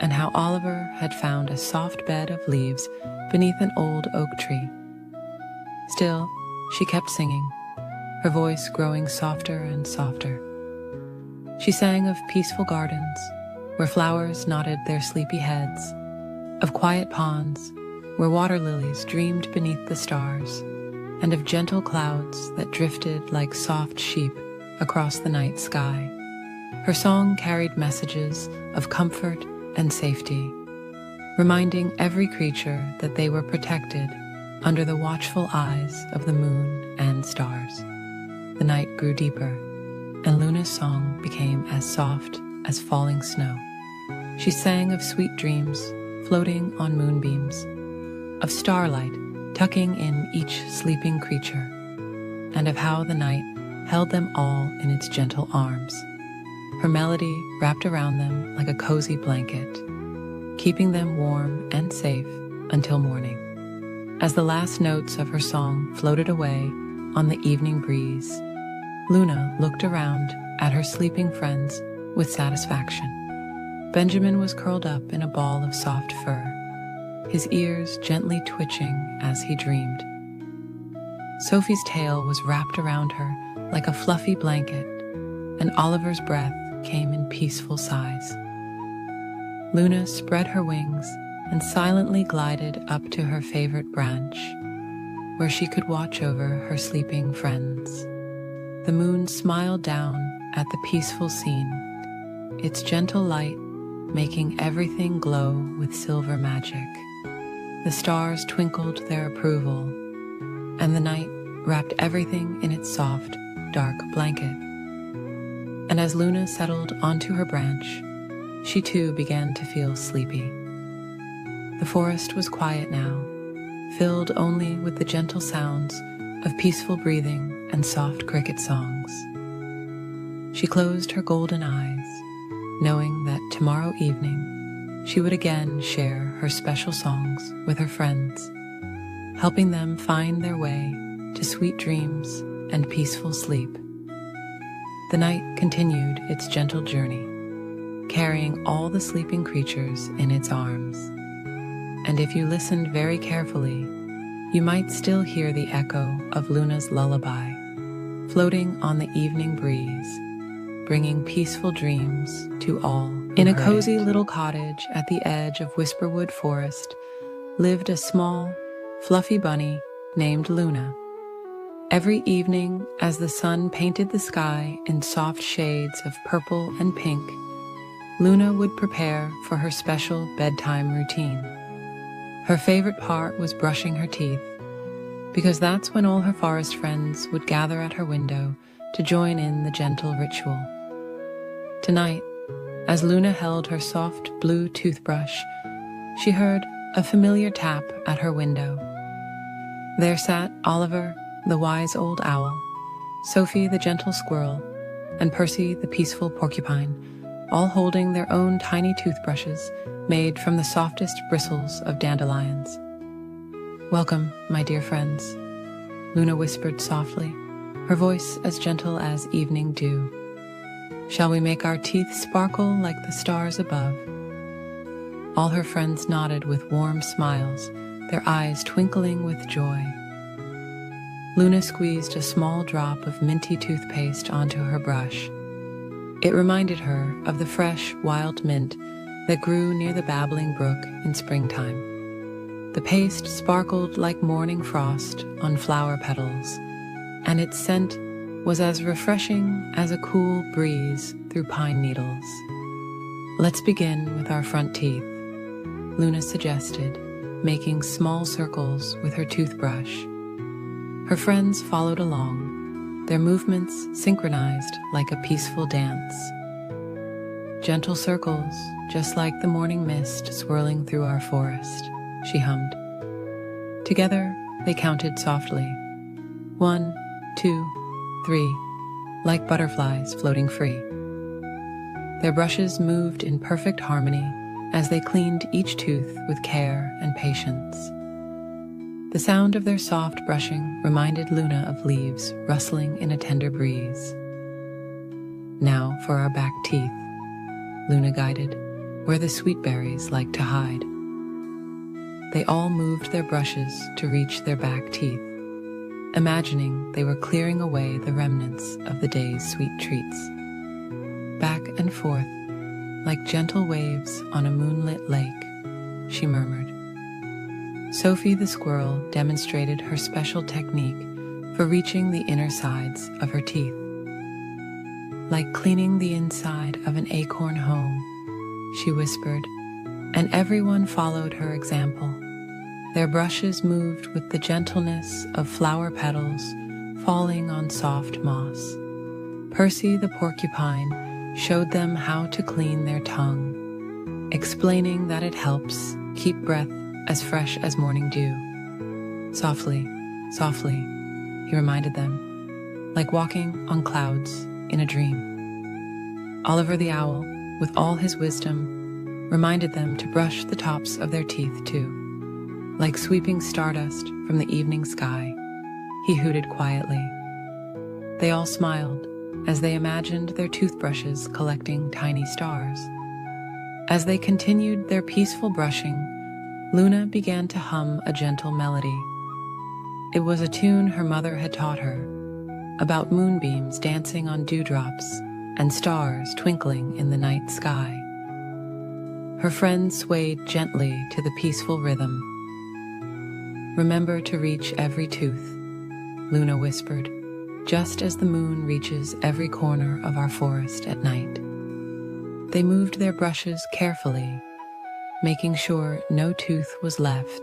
and how Oliver had found a soft bed of leaves beneath an old oak tree. Still, she kept singing, her voice growing softer and softer. She sang of peaceful gardens, where flowers nodded their sleepy heads, of quiet ponds, where water lilies dreamed beneath the stars, and of gentle clouds that drifted like soft sheep across the night sky. Her song carried messages of comfort and safety, reminding every creature that they were protected under the watchful eyes of the moon and stars. The night grew deeper, and Luna's song became as soft as falling snow. She sang of sweet dreams floating on moonbeams, of starlight tucking in each sleeping creature, and of how the night held them all in its gentle arms. Her melody wrapped around them like a cozy blanket, keeping them warm and safe until morning. As the last notes of her song floated away on the evening breeze, Luna looked around at her sleeping friends with satisfaction. Benjamin was curled up in a ball of soft fur, his ears gently twitching as he dreamed. Sophie's tail was wrapped around her like a fluffy blanket, and Oliver's breath came in peaceful sighs. Luna spread her wings and silently glided up to her favorite branch, where she could watch over her sleeping friends. The moon smiled down at the peaceful scene, its gentle light making everything glow with silver magic. The stars twinkled their approval, and the night wrapped everything in its soft, dark blanket. And as Luna settled onto her branch, she too began to feel sleepy. The forest was quiet now, filled only with the gentle sounds of peaceful breathing and soft cricket songs. She closed her golden eyes, knowing that tomorrow evening she would again share her special songs with her friends, helping them find their way to sweet dreams and peaceful sleep. The night continued its gentle journey, carrying all the sleeping creatures in its arms. And if you listened very carefully, you might still hear the echo of Luna's lullaby, floating on the evening breeze, bringing peaceful dreams to all. In a cozy little cottage at the edge of Whisperwood Forest lived a small, fluffy bunny named Luna. Every evening, as the sun painted the sky in soft shades of purple and pink, Luna would prepare for her special bedtime routine. Her favorite part was brushing her teeth, because that's when all her forest friends would gather at her window to join in the gentle ritual. Tonight, as Luna held her soft blue toothbrush, she heard a familiar tap at her window. There sat Oliver, the wise old owl, Sophie, the gentle squirrel, and Percy, the peaceful porcupine, all holding their own tiny toothbrushes made from the softest bristles of dandelions. "Welcome, my dear friends," Luna whispered softly, her voice as gentle as evening dew. "Shall we make our teeth sparkle like the stars above?" All her friends nodded with warm smiles, their eyes twinkling with joy. Luna squeezed a small drop of minty toothpaste onto her brush. It reminded her of the fresh, wild mint that grew near the babbling brook in springtime. The paste sparkled like morning frost on flower petals, and its scent was as refreshing as a cool breeze through pine needles. "Let's begin with our front teeth," Luna suggested, making small circles with her toothbrush. Her friends followed along, their movements synchronized like a peaceful dance. "Gentle circles, just like the morning mist swirling through our forest," she hummed. Together, they counted softly. 1, 2, 3. Like butterflies floating free. Their brushes moved in perfect harmony as they cleaned each tooth with care and patience. The sound of their soft brushing reminded Luna of leaves rustling in a tender breeze. Now for our back teeth, Luna guided, where the sweet berries like to hide. They all moved their brushes to reach their back teeth, imagining they were clearing away the remnants of the day's sweet treats. Back and forth, like gentle waves on a moonlit lake, she murmured. Sophie the squirrel demonstrated her special technique for reaching the inner sides of her teeth. Like cleaning the inside of an acorn home, she whispered, and everyone followed her example. Their brushes moved with the gentleness of flower petals falling on soft moss. Percy the porcupine showed them how to clean their tongue, explaining that it helps keep breath as fresh as morning dew. Softly, softly, he reminded them, like walking on clouds in a dream. Oliver the owl, with all his wisdom, reminded them to brush the tops of their teeth too. Like sweeping stardust from the evening sky, he hooted quietly. They all smiled as they imagined their toothbrushes collecting tiny stars. As they continued their peaceful brushing, Luna began to hum a gentle melody. It was a tune her mother had taught her, about moonbeams dancing on dewdrops and stars twinkling in the night sky. Her friends swayed gently to the peaceful rhythm. Remember to reach every tooth, Luna whispered, just as the moon reaches every corner of our forest at night. They moved their brushes carefully, making sure no tooth was left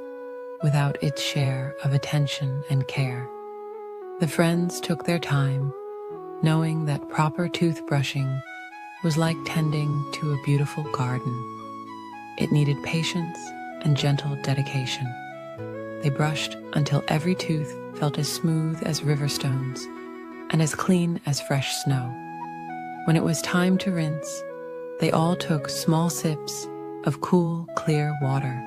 without its share of attention and care. The friends took their time, knowing that proper toothbrushing was like tending to a beautiful garden. It needed patience and gentle dedication. They brushed until every tooth felt as smooth as river stones and as clean as fresh snow. When it was time to rinse, they all took small sips of cool, clear water.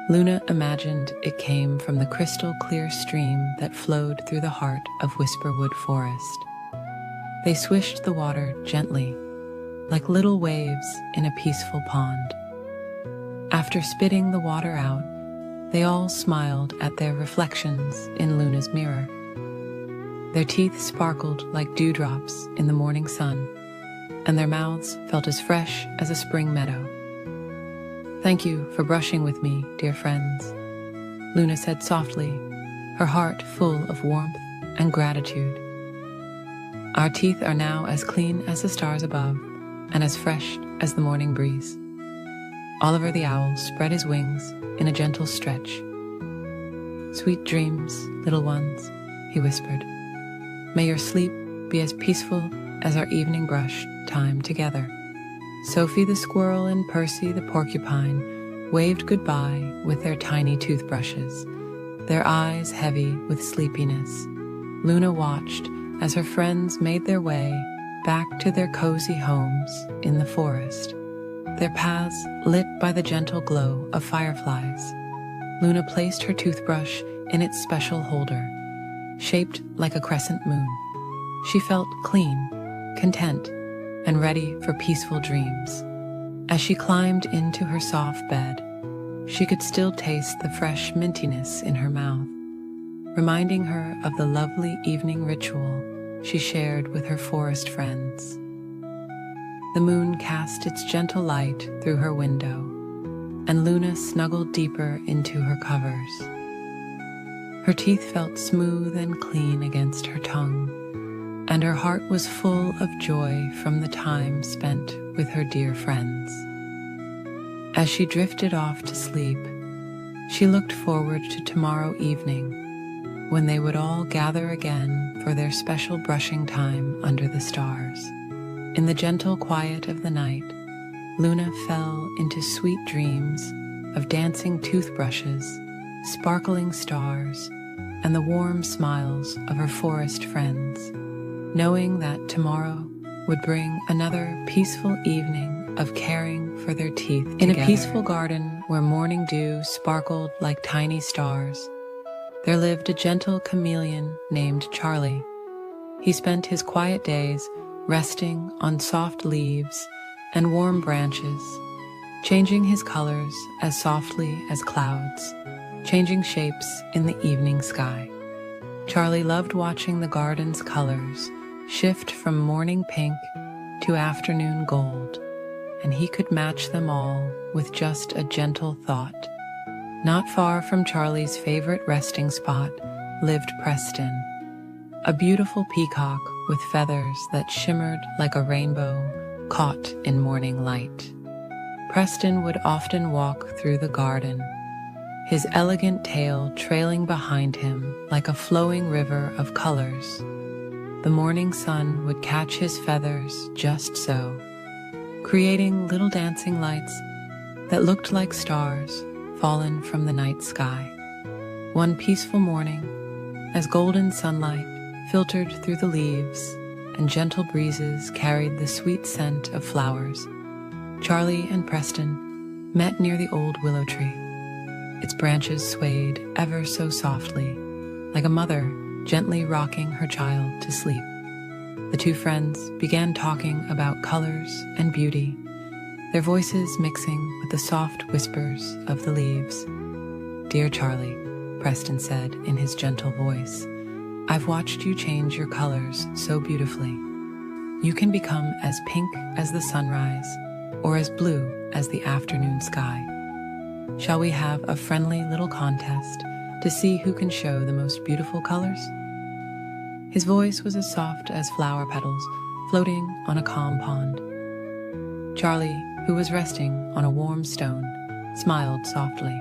Luna imagined it came from the crystal clear stream that flowed through the heart of Whisperwood Forest. They swished the water gently, like little waves in a peaceful pond. After spitting the water out, they all smiled at their reflections in Luna's mirror. Their teeth sparkled like dewdrops in the morning sun, and their mouths felt as fresh as a spring meadow. "Thank you for brushing with me, dear friends," Luna said softly, her heart full of warmth and gratitude. "Our teeth are now as clean as the stars above and as fresh as the morning breeze." Oliver the owl spread his wings in a gentle stretch. "Sweet dreams, little ones," he whispered. "May your sleep be as peaceful as our evening brush time together." Sophie the squirrel and Percy the porcupine waved goodbye with their tiny toothbrushes, their eyes heavy with sleepiness. Luna watched as her friends made their way back to their cozy homes in the forest, their paths lit by the gentle glow of fireflies. Luna placed her toothbrush in its special holder, shaped like a crescent moon. She felt clean, content, and ready for peaceful dreams. As she climbed into her soft bed, she could still taste the fresh mintiness in her mouth, reminding her of the lovely evening ritual she shared with her forest friends. The moon cast its gentle light through her window, and Luna snuggled deeper into her covers. Her teeth felt smooth and clean against her tongue, and her heart was full of joy from the time spent with her dear friends. As she drifted off to sleep, she looked forward to tomorrow evening, when they would all gather again for their special brushing time under the stars. In the gentle quiet of the night, Luna fell into sweet dreams of dancing toothbrushes, sparkling stars, and the warm smiles of her forest friends. knowing that tomorrow would bring another peaceful evening of caring for their teeth together. In a peaceful garden where morning dew sparkled like tiny stars, there lived a gentle chameleon named Charlie. He spent his quiet days resting on soft leaves and warm branches, changing his colors as softly as clouds, changing shapes in the evening sky. Charlie loved watching the garden's colors shift from morning pink to afternoon gold, and he could match them all with just a gentle thought. Not far from Charlie's favorite resting spot lived Preston, a beautiful peacock with feathers that shimmered like a rainbow caught in morning light. Preston would often walk through the garden, his elegant tail trailing behind him like a flowing river of colors. The morning sun would catch his feathers just so, creating little dancing lights that looked like stars fallen from the night sky. One peaceful morning, as golden sunlight filtered through the leaves and gentle breezes carried the sweet scent of flowers, Charlie and Preston met near the old willow tree. Its branches swayed ever so softly, like a mother gently rocking her child to sleep. The two friends began talking about colors and beauty, their voices mixing with the soft whispers of the leaves. "Dear Charlie," Preston said in his gentle voice, "I've watched you change your colors so beautifully. You can become as pink as the sunrise or as blue as the afternoon sky. Shall we have a friendly little contest to see who can show the most beautiful colors?" His voice was as soft as flower petals floating on a calm pond. Charlie, who was resting on a warm stone, smiled softly.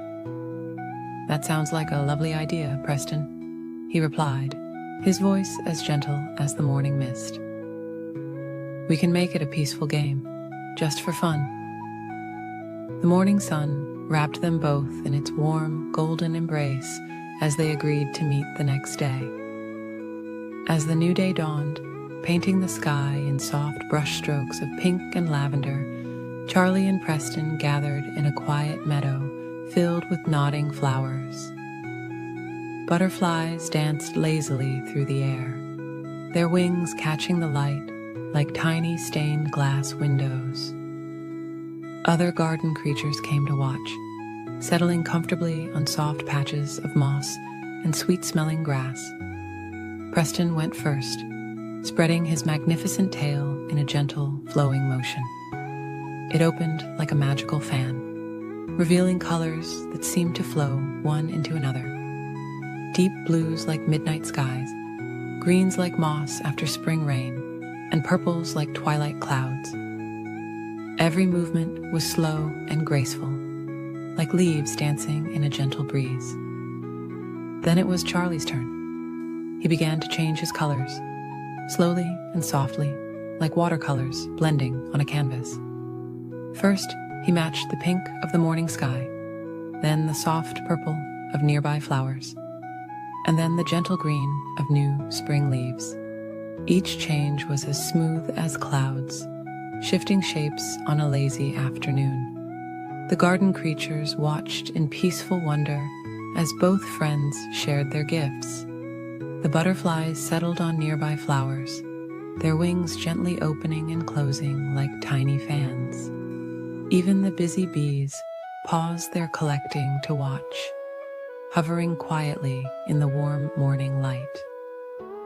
"That sounds like a lovely idea, Preston," he replied, his voice as gentle as the morning mist. "We can make it a peaceful game, just for fun." The morning sun wrapped them both in its warm, golden embrace as they agreed to meet the next day. As the new day dawned, painting the sky in soft brush strokes of pink and lavender, Charlie and Preston gathered in a quiet meadow filled with nodding flowers. Butterflies danced lazily through the air, their wings catching the light like tiny stained glass windows. Other garden creatures came to watch, settling comfortably on soft patches of moss and sweet-smelling grass. Preston went first, spreading his magnificent tail in a gentle, flowing motion. It opened like a magical fan, revealing colors that seemed to flow one into another. Deep blues like midnight skies, greens like moss after spring rain, and purples like twilight clouds. Every movement was slow and graceful, like leaves dancing in a gentle breeze. Then it was Charlie's turn. He began to change his colors, slowly and softly, like watercolors blending on a canvas. First, he matched the pink of the morning sky, then the soft purple of nearby flowers, and then the gentle green of new spring leaves. Each change was as smooth as clouds, shifting shapes on a lazy afternoon. The garden creatures watched in peaceful wonder as both friends shared their gifts. The butterflies settled on nearby flowers, their wings gently opening and closing like tiny fans. Even the busy bees paused their collecting to watch, hovering quietly in the warm morning light.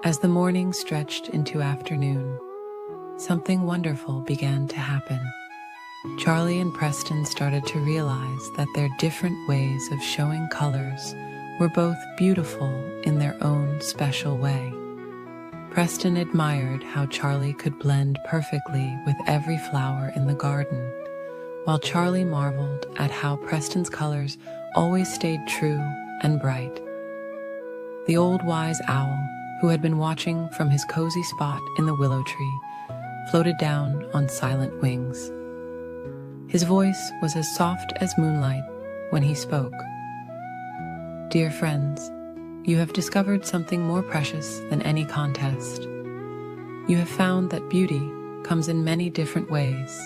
As the morning stretched into afternoon, something wonderful began to happen. Charlie and Preston started to realize that their different ways of showing colors were both beautiful in their own special way. Preston admired how Charlie could blend perfectly with every flower in the garden, while Charlie marveled at how Preston's colors always stayed true and bright. The old wise owl, who had been watching from his cozy spot in the willow tree, floated down on silent wings. His voice was as soft as moonlight when he spoke. "Dear friends, you have discovered something more precious than any contest. You have found that beauty comes in many different ways,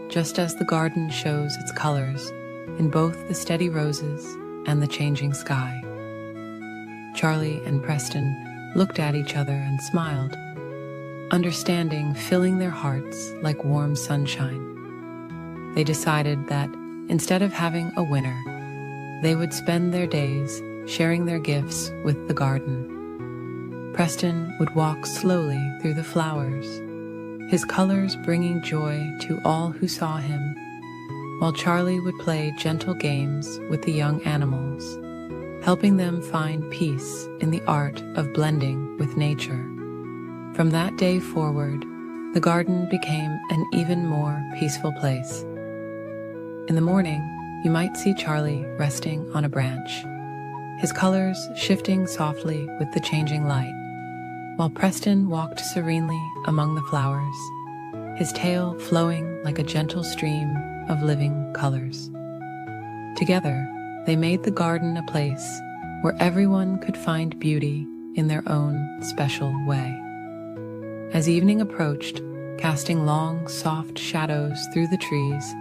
just as the garden shows its colors in both the steady roses and the changing sky. Charlie and Preston looked at each other and smiled, understanding filling their hearts like warm sunshine. They decided that instead of having a winner, they would spend their days sharing their gifts with the garden. Preston would walk slowly through the flowers, his colors bringing joy to all who saw him, while Charlie would play gentle games with the young animals, helping them find peace in the art of blending with nature. From that day forward, the garden became an even more peaceful place. In the morning, you might see Charlie resting on a branch, his colors shifting softly with the changing light, while Preston walked serenely among the flowers, his tail flowing like a gentle stream of living colors. Together, they made the garden a place where everyone could find beauty in their own special way. As evening approached, casting long, soft shadows through the trees,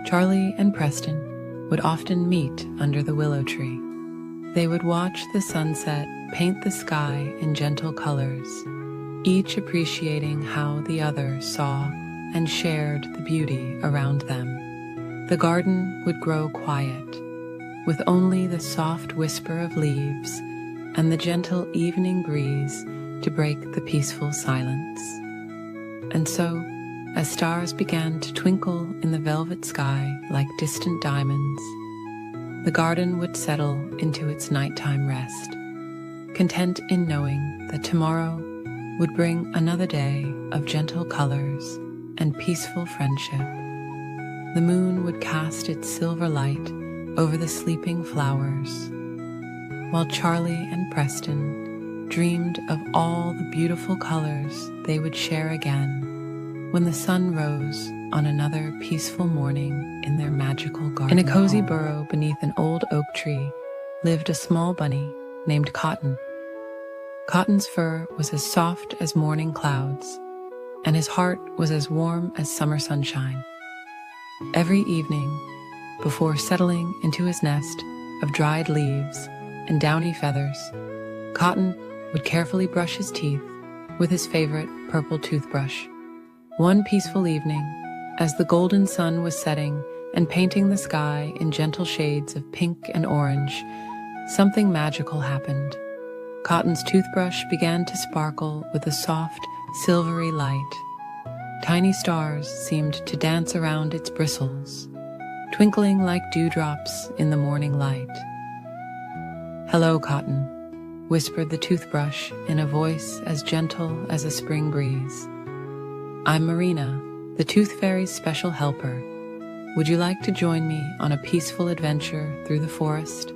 Charlie and Preston would often meet under the willow tree. They would watch the sunset paint the sky in gentle colors, each appreciating how the other saw and shared the beauty around them. The garden would grow quiet, with only the soft whisper of leaves and the gentle evening breeze to break the peaceful silence. And so, as stars began to twinkle in the velvet sky like distant diamonds, the garden would settle into its nighttime rest, content in knowing that tomorrow would bring another day of gentle colors and peaceful friendship. The moon would cast its silver light over the sleeping flowers, while Charlie and Preston dreamed of all the beautiful colors they would share again when the sun rose on another peaceful morning in their magical garden. In a cozy burrow beneath an old oak tree lived a small bunny named Cotton. Cotton's fur was as soft as morning clouds, and his heart was as warm as summer sunshine. Every evening, before settling into his nest of dried leaves and downy feathers, Cotton would carefully brush his teeth with his favorite purple toothbrush. One peaceful evening, as the golden sun was setting and painting the sky in gentle shades of pink and orange, something magical happened. Cotton's toothbrush began to sparkle with a soft, silvery light. Tiny stars seemed to dance around its bristles, twinkling like dewdrops in the morning light. "Hello, Cotton," whispered the toothbrush in a voice as gentle as a spring breeze. "I'm Marina, the Tooth Fairy's special helper. Would you like to join me on a peaceful adventure through the forest?"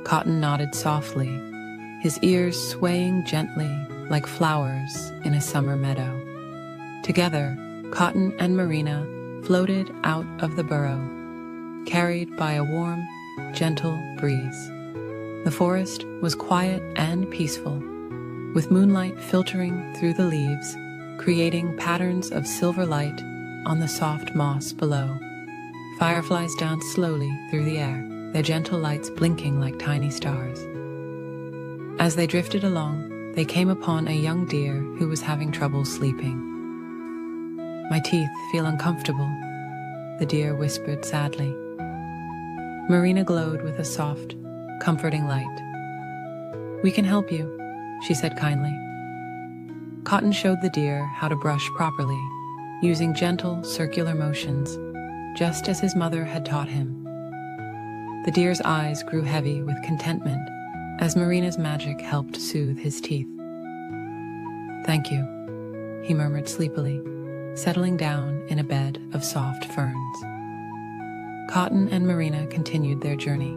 Cotton nodded softly, his ears swaying gently like flowers in a summer meadow. Together, Cotton and Marina floated out of the burrow, carried by a warm, gentle breeze. The forest was quiet and peaceful, with moonlight filtering through the leaves, creating patterns of silver light on the soft moss below. Fireflies danced slowly through the air, their gentle lights blinking like tiny stars. As they drifted along, they came upon a young deer who was having trouble sleeping. "My teeth feel uncomfortable," the deer whispered sadly. Marina glowed with a soft, comforting light. "We can help you," she said kindly. Cotton showed the deer how to brush properly, using gentle, circular motions, just as his mother had taught him. The deer's eyes grew heavy with contentment as Marina's magic helped soothe his teeth. "Thank you," he murmured sleepily, settling down in a bed of soft ferns. Cotton and Marina continued their journey,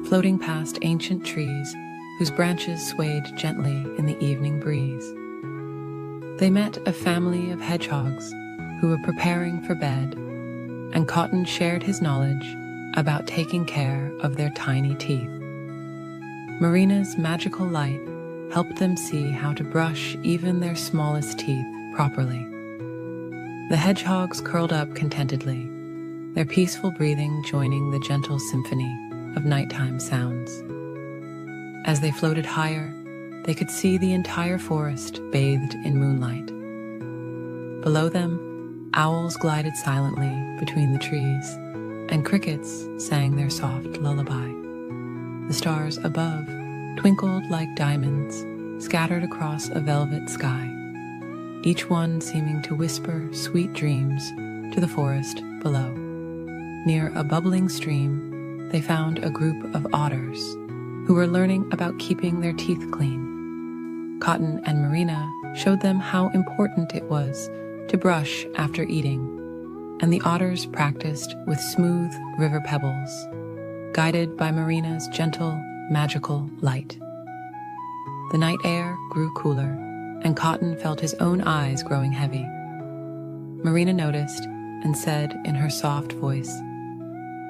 floating past ancient trees whose branches swayed gently in the evening breeze. They met a family of hedgehogs who were preparing for bed, and Cotton shared his knowledge about taking care of their tiny teeth. Marina's magical light helped them see how to brush even their smallest teeth properly. The hedgehogs curled up contentedly, their peaceful breathing joining the gentle symphony of nighttime sounds. As they floated higher, they could see the entire forest bathed in moonlight. Below them, owls glided silently between the trees, and crickets sang their soft lullaby. The stars above twinkled like diamonds scattered across a velvet sky, each one seeming to whisper sweet dreams to the forest below. Near a bubbling stream, they found a group of otters who were learning about keeping their teeth clean. Cotton and Marina showed them how important it was to brush after eating, and the otters practiced with smooth river pebbles, guided by Marina's gentle, magical light. The night air grew cooler, and Cotton felt his own eyes growing heavy. Marina noticed and said in her soft voice,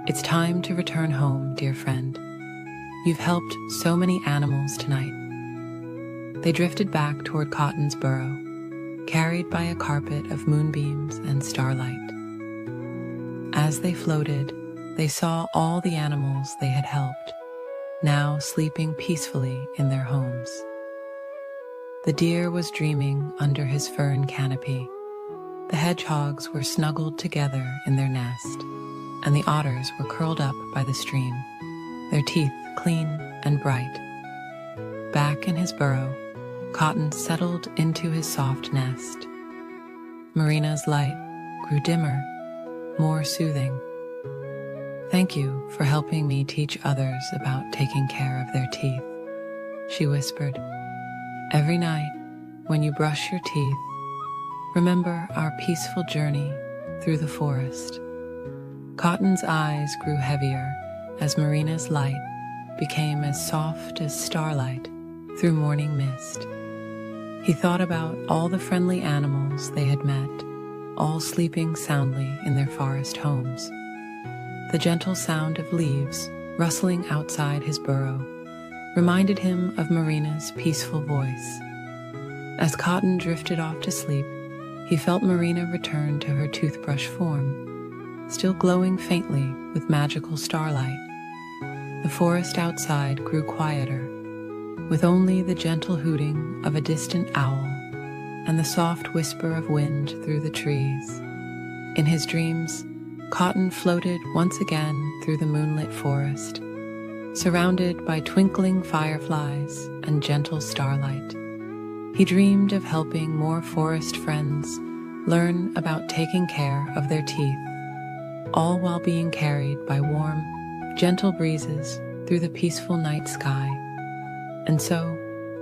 "It's time to return home, dear friend. You've helped so many animals tonight." They drifted back toward Cotton's burrow, carried by a carpet of moonbeams and starlight. As they floated, they saw all the animals they had helped, now sleeping peacefully in their homes. The deer was dreaming under his fern canopy. The hedgehogs were snuggled together in their nest, and the otters were curled up by the stream, their teeth clean and bright. Back in his burrow, Cotton settled into his soft nest. Marina's light grew dimmer, more soothing. "Thank you for helping me teach others about taking care of their teeth," she whispered. "Every night, when you brush your teeth, remember our peaceful journey through the forest." Cotton's eyes grew heavier as Marina's light became as soft as starlight through morning mist. He thought about all the friendly animals they had met, all sleeping soundly in their forest homes. The gentle sound of leaves rustling outside his burrow reminded him of Marina's peaceful voice. As Cotton drifted off to sleep, he felt Marina return to her toothbrush form, still glowing faintly with magical starlight. The forest outside grew quieter, with only the gentle hooting of a distant owl and the soft whisper of wind through the trees. In his dreams, Cotton floated once again through the moonlit forest, surrounded by twinkling fireflies and gentle starlight. He dreamed of helping more forest friends learn about taking care of their teeth, all while being carried by warm, gentle breezes through the peaceful night sky. And so,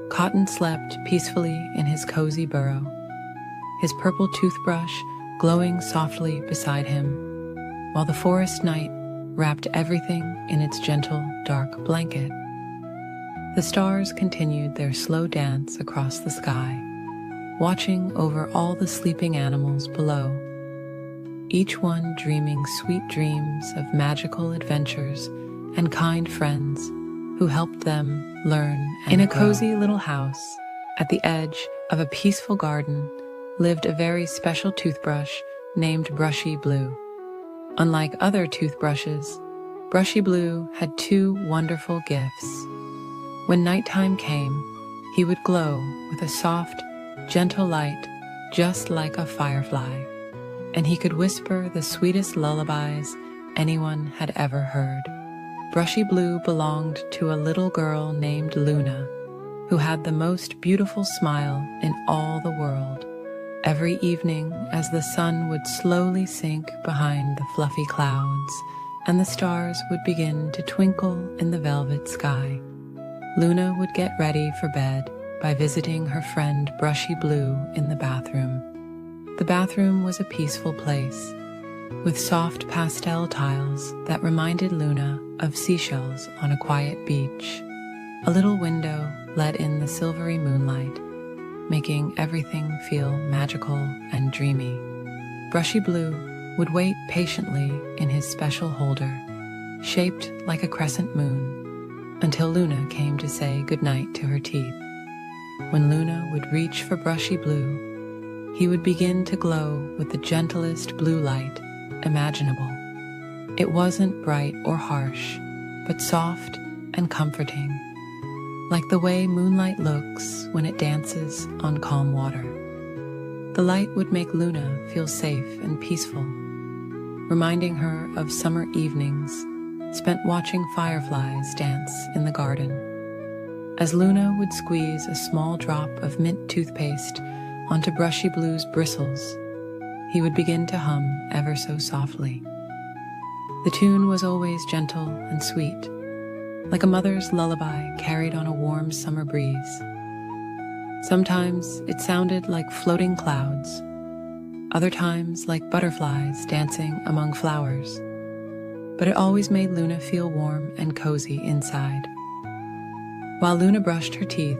Cotton slept peacefully in his cozy burrow, his purple toothbrush glowing softly beside him, while the forest night wrapped everything in its gentle, dark blanket. The stars continued their slow dance across the sky, watching over all the sleeping animals below, each one dreaming sweet dreams of magical adventures and kind friends who helped them learn and In a cozy little house at the edge of a peaceful garden lived a very special toothbrush named Brushy Blue. Unlike other toothbrushes, Brushy Blue had two wonderful gifts. When nighttime came, he would glow with a soft, gentle light just like a firefly, and he could whisper the sweetest lullabies anyone had ever heard. Brushy Blue belonged to a little girl named Luna, who had the most beautiful smile in all the world. Every evening, as the sun would slowly sink behind the fluffy clouds and the stars would begin to twinkle in the velvet sky, Luna would get ready for bed by visiting her friend Brushy Blue in the bathroom. The bathroom was a peaceful place, with soft pastel tiles that reminded Luna of seashells on a quiet beach. A little window let in the silvery moonlight, making everything feel magical and dreamy. Brushy Blue would wait patiently in his special holder, shaped like a crescent moon, until Luna came to say goodnight to her teeth. when Luna would reach for Brushy Blue, he would begin to glow with the gentlest blue light imaginable. It wasn't bright or harsh, but soft and comforting, like the way moonlight looks when it dances on calm water. The light would make Luna feel safe and peaceful, reminding her of summer evenings spent watching fireflies dance in the garden. As Luna would squeeze a small drop of mint toothpaste onto Brushy Blue's bristles, he would begin to hum ever so softly. The tune was always gentle and sweet, like a mother's lullaby carried on a warm summer breeze. Sometimes it sounded like floating clouds, other times like butterflies dancing among flowers, but it always made Luna feel warm and cozy inside. While Luna brushed her teeth,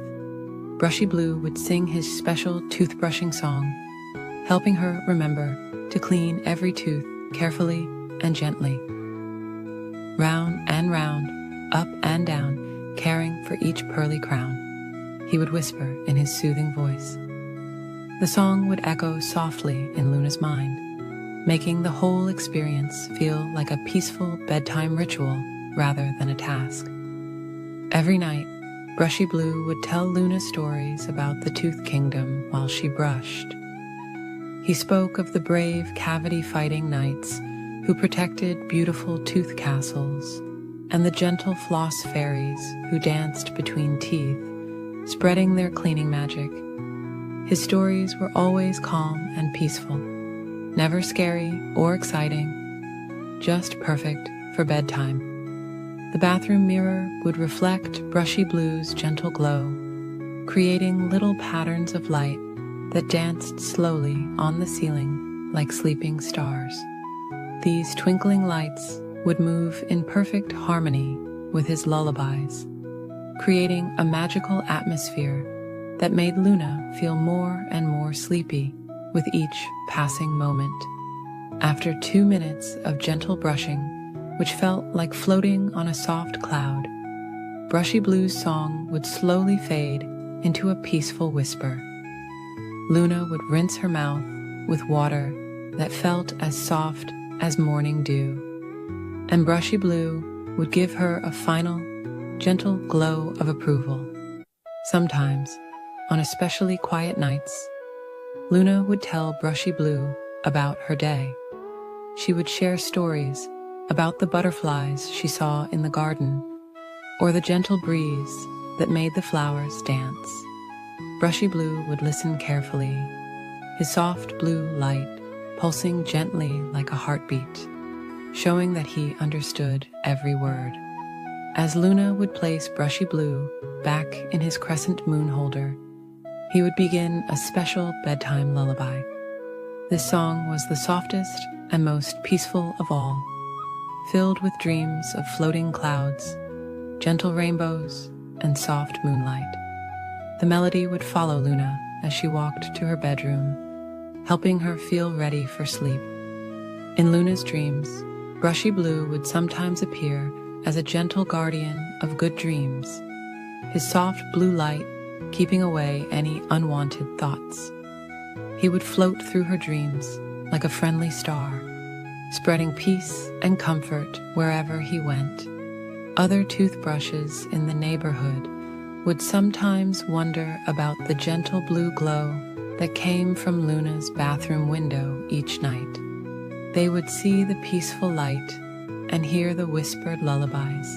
Brushy Blue would sing his special toothbrushing song, helping her remember to clean every tooth carefully and gently. Round and round, up and down, caring for each pearly crown, he would whisper in his soothing voice. The song would echo softly in Luna's mind, making the whole experience feel like a peaceful bedtime ritual rather than a task. Every night, Brushy Blue would tell Luna stories about the Tooth Kingdom while she brushed. He spoke of the brave cavity-fighting knights who protected beautiful tooth castles, and the gentle floss fairies who danced between teeth, spreading their cleaning magic. His stories were always calm and peaceful, never scary or exciting, just perfect for bedtime. The bathroom mirror would reflect Brushy Blue's gentle glow, creating little patterns of light that danced slowly on the ceiling like sleeping stars. These twinkling lights would move in perfect harmony with his lullabies, creating a magical atmosphere that made Luna feel more and more sleepy with each passing moment. After 2 minutes of gentle brushing, which felt like floating on a soft cloud, Brushy Blue's song would slowly fade into a peaceful whisper. Luna would rinse her mouth with water that felt as soft as morning dew, and Brushy Blue would give her a final, gentle glow of approval. Sometimes, on especially quiet nights, Luna would tell Brushy Blue about her day. She would share stories about the butterflies she saw in the garden, or the gentle breeze that made the flowers dance. Brushy Blue would listen carefully, his soft blue light pulsing gently like a heartbeat, showing that he understood every word. As Luna would place Brushy Blue back in his crescent moon holder, he would begin a special bedtime lullaby. This song was the softest and most peaceful of all, filled with dreams of floating clouds, gentle rainbows, and soft moonlight. The melody would follow Luna as she walked to her bedroom, helping her feel ready for sleep. In Luna's dreams, Brushy Blue would sometimes appear as a gentle guardian of good dreams, his soft blue light keeping away any unwanted thoughts. He would float through her dreams like a friendly star, spreading peace and comfort wherever he went. Other toothbrushes in the neighborhood would sometimes wonder about the gentle blue glow that came from Luna's bathroom window each night. They would see the peaceful light and hear the whispered lullabies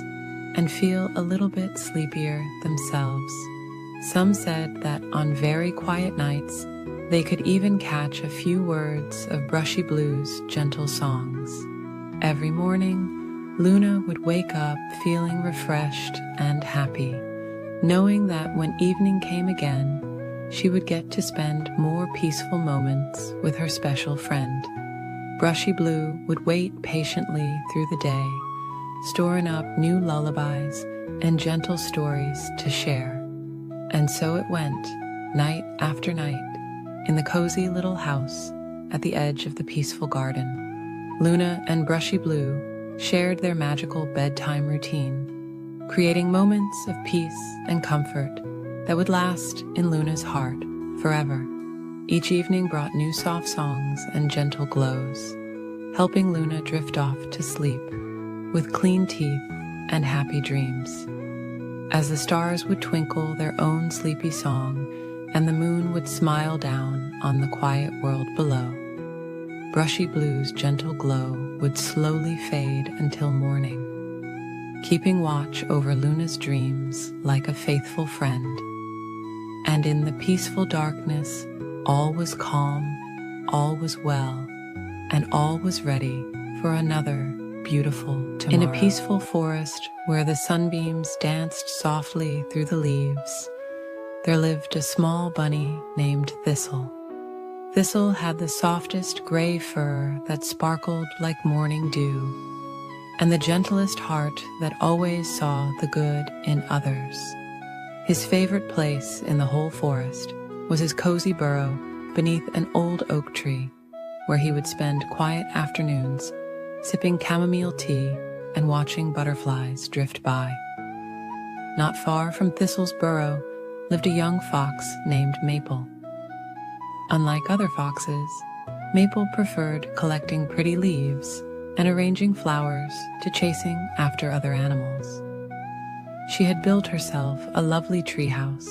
and feel a little bit sleepier themselves. Some said that on very quiet nights, they could even catch a few words of Brushy Blue's gentle songs. Every morning, Luna would wake up feeling refreshed and happy, knowing that when evening came again, she would get to spend more peaceful moments with her special friend. Brushy Blue would wait patiently through the day, storing up new lullabies and gentle stories to share. And so it went, night after night, in the cozy little house at the edge of the peaceful garden. Luna and Brushy Blue shared their magical bedtime routine, creating moments of peace and comfort that would last in Luna's heart forever. Each evening brought new soft songs and gentle glows, helping Luna drift off to sleep with clean teeth and happy dreams. As the stars would twinkle their own sleepy song and the moon would smile down on the quiet world below, Brushy Blue's gentle glow would slowly fade until morning, keeping watch over Luna's dreams like a faithful friend. And in the peaceful darkness, all was calm, all was well, and all was ready for another beautiful tomorrow. In a peaceful forest where the sunbeams danced softly through the leaves, there lived a small bunny named Thistle. Thistle had the softest gray fur that sparkled like morning dew, and the gentlest heart that always saw the good in others. His favorite place in the whole forest was his cozy burrow beneath an old oak tree, where he would spend quiet afternoons sipping chamomile tea and watching butterflies drift by. Not far from Thistle's burrow lived a young fox named Maple. Unlike other foxes, Maple preferred collecting pretty leaves and arranging flowers to chasing after other animals. She had built herself a lovely treehouse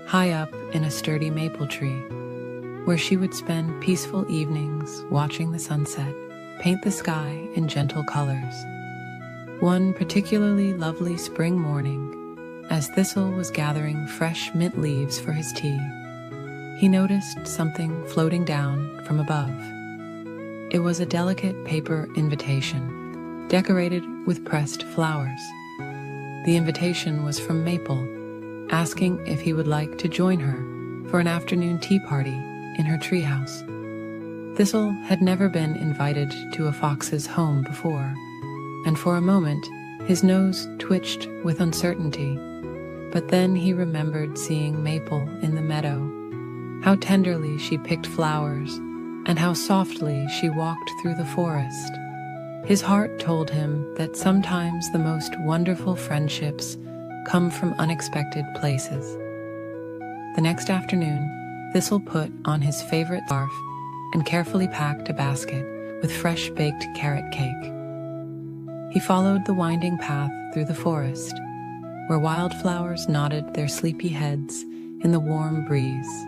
high up in a sturdy maple tree, where she would spend peaceful evenings watching the sunset paint the sky in gentle colors. One particularly lovely spring morning, as Thistle was gathering fresh mint leaves for his tea, he noticed something floating down from above. It was a delicate paper invitation, decorated with pressed flowers. The invitation was from Maple, asking if he would like to join her for an afternoon tea party in her treehouse. Thistle had never been invited to a fox's home before, and for a moment his nose twitched with uncertainty. But then he remembered seeing Maple in the meadow, how tenderly she picked flowers, and how softly she walked through the forest. His heart told him that sometimes the most wonderful friendships come from unexpected places. The next afternoon, Thistle put on his favorite scarf and carefully packed a basket with fresh baked carrot cake. He followed the winding path through the forest, where wildflowers nodded their sleepy heads in the warm breeze.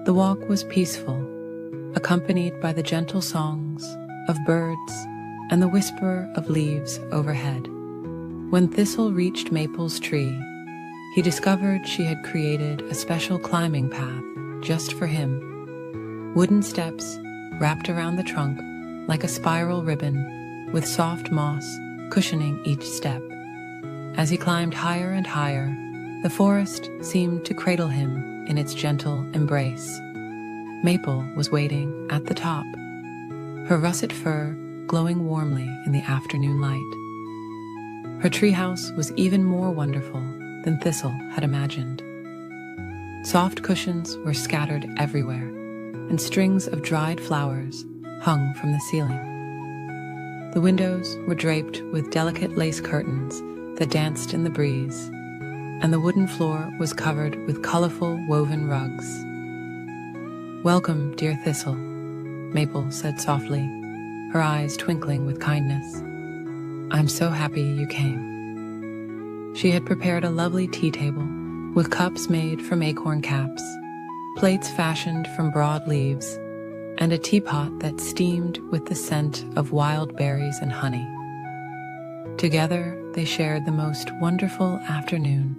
The walk was peaceful, accompanied by the gentle songs of birds and the whisper of leaves overhead. When Thistle reached Maple's tree, he discovered she had created a special climbing path just for him. Wooden steps wrapped around the trunk like a spiral ribbon, with soft moss cushioning each step. As he climbed higher and higher, the forest seemed to cradle him in its gentle embrace. Maple was waiting at the top, her russet fur glowing warmly in the afternoon light. Her treehouse was even more wonderful than Thistle had imagined. Soft cushions were scattered everywhere, and strings of dried flowers hung from the ceiling. The windows were draped with delicate lace curtains that danced in the breeze, and the wooden floor was covered with colorful woven rugs. "Welcome, dear Thistle," Maple said softly, her eyes twinkling with kindness. "I'm so happy you came." She had prepared a lovely tea table with cups made from acorn caps, plates fashioned from broad leaves, and a teapot that steamed with the scent of wild berries and honey. Together, they shared the most wonderful afternoon.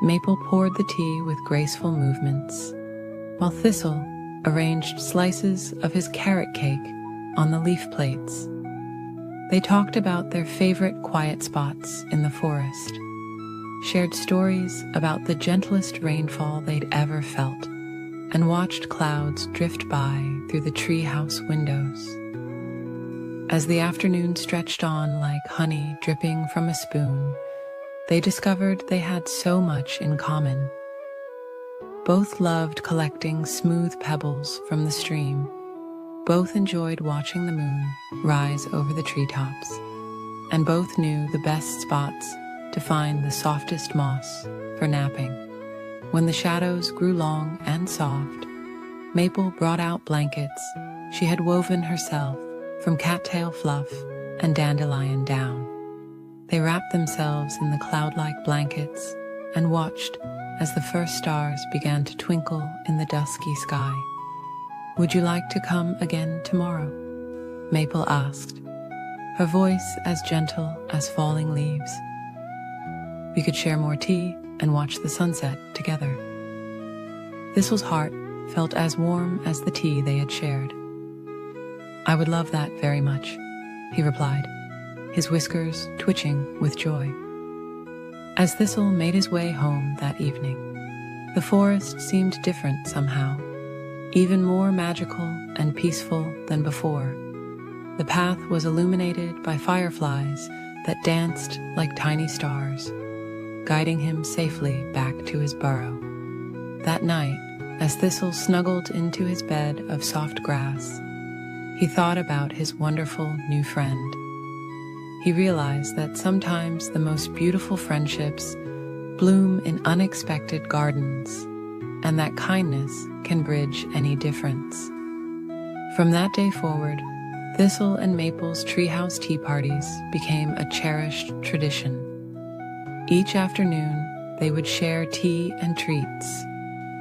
Maple poured the tea with graceful movements, while Thistle arranged slices of his carrot cake on the leaf plates. They talked about their favorite quiet spots in the forest, shared stories about the gentlest rainfall they'd ever felt, and watched clouds drift by through the treehouse windows. As the afternoon stretched on like honey dripping from a spoon, they discovered they had so much in common. Both loved collecting smooth pebbles from the stream. Both enjoyed watching the moon rise over the treetops, and both knew the best spots to find the softest moss for napping. When the shadows grew long and soft, Maple brought out blankets she had woven herself from cattail fluff and dandelion down. They wrapped themselves in the cloud-like blankets and watched as the first stars began to twinkle in the dusky sky. "Would you like to come again tomorrow?" Maple asked, her voice as gentle as falling leaves. "We could share more tea and watch the sunset together." Thistle's heart felt as warm as the tea they had shared. "I would love that very much," he replied, his whiskers twitching with joy. As Thistle made his way home that evening, the forest seemed different somehow, even more magical and peaceful than before. The path was illuminated by fireflies that danced like tiny stars, guiding him safely back to his burrow. That night, as Thistle snuggled into his bed of soft grass, he thought about his wonderful new friend. He realized that sometimes the most beautiful friendships bloom in unexpected gardens, and that kindness can bridge any difference. From that day forward, Thistle and Maple's treehouse tea parties became a cherished tradition. Each afternoon, they would share tea and treats,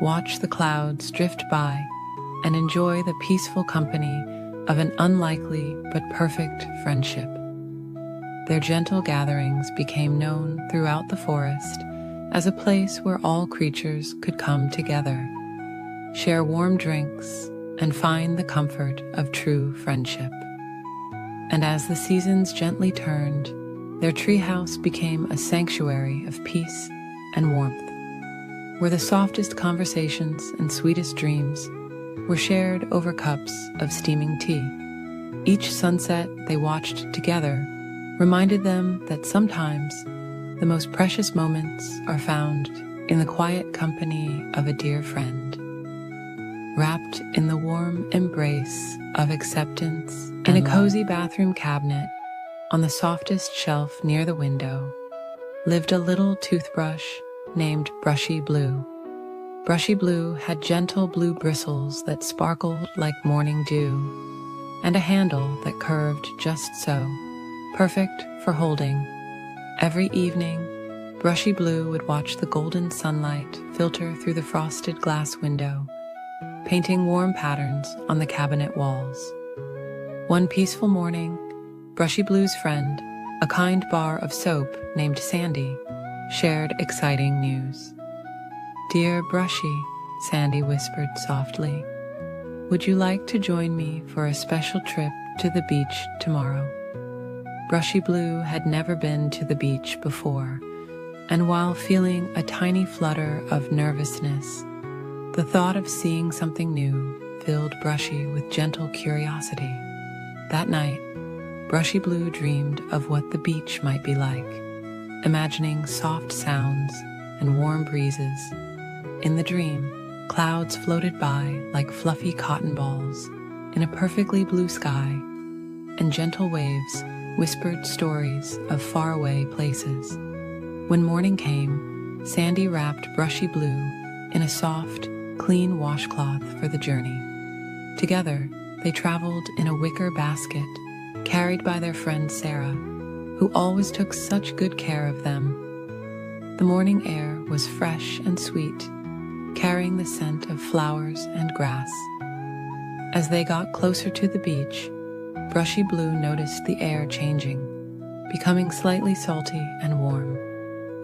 watch the clouds drift by, and enjoy the peaceful company of an unlikely but perfect friendship. Their gentle gatherings became known throughout the forest as a place where all creatures could come together, share warm drinks, and find the comfort of true friendship. And as the seasons gently turned, their treehouse became a sanctuary of peace and warmth, where the softest conversations and sweetest dreams were shared over cups of steaming tea. Each sunset they watched together reminded them that sometimes the most precious moments are found in the quiet company of a dear friend, wrapped in the warm embrace of acceptance. In a cozy bathroom cabinet on the softest shelf near the window lived a little toothbrush named Brushy Blue. Brushy Blue had gentle blue bristles that sparkled like morning dew, and a handle that curved just so, perfect for holding. Every evening, Brushy Blue would watch the golden sunlight filter through the frosted glass window, painting warm patterns on the cabinet walls. One peaceful morning, Brushy Blue's friend, a kind bar of soap named Sandy, shared exciting news. "Dear Brushy," Sandy whispered softly, "would you like to join me for a special trip to the beach tomorrow?" Brushy Blue had never been to the beach before, and while feeling a tiny flutter of nervousness, the thought of seeing something new filled Brushy with gentle curiosity. That night, Brushy Blue dreamed of what the beach might be like, imagining soft sounds and warm breezes. In the dream, clouds floated by like fluffy cotton balls in a perfectly blue sky, and gentle waves whispered stories of faraway places. When morning came, Sandy wrapped Brushy Blue in a soft, clean washcloth for the journey. Together, they traveled in a wicker basket carried by their friend Sarah, who always took such good care of them. The morning air was fresh and sweet, carrying the scent of flowers and grass. As they got closer to the beach, Brushy Blue noticed the air changing, becoming slightly salty and warm.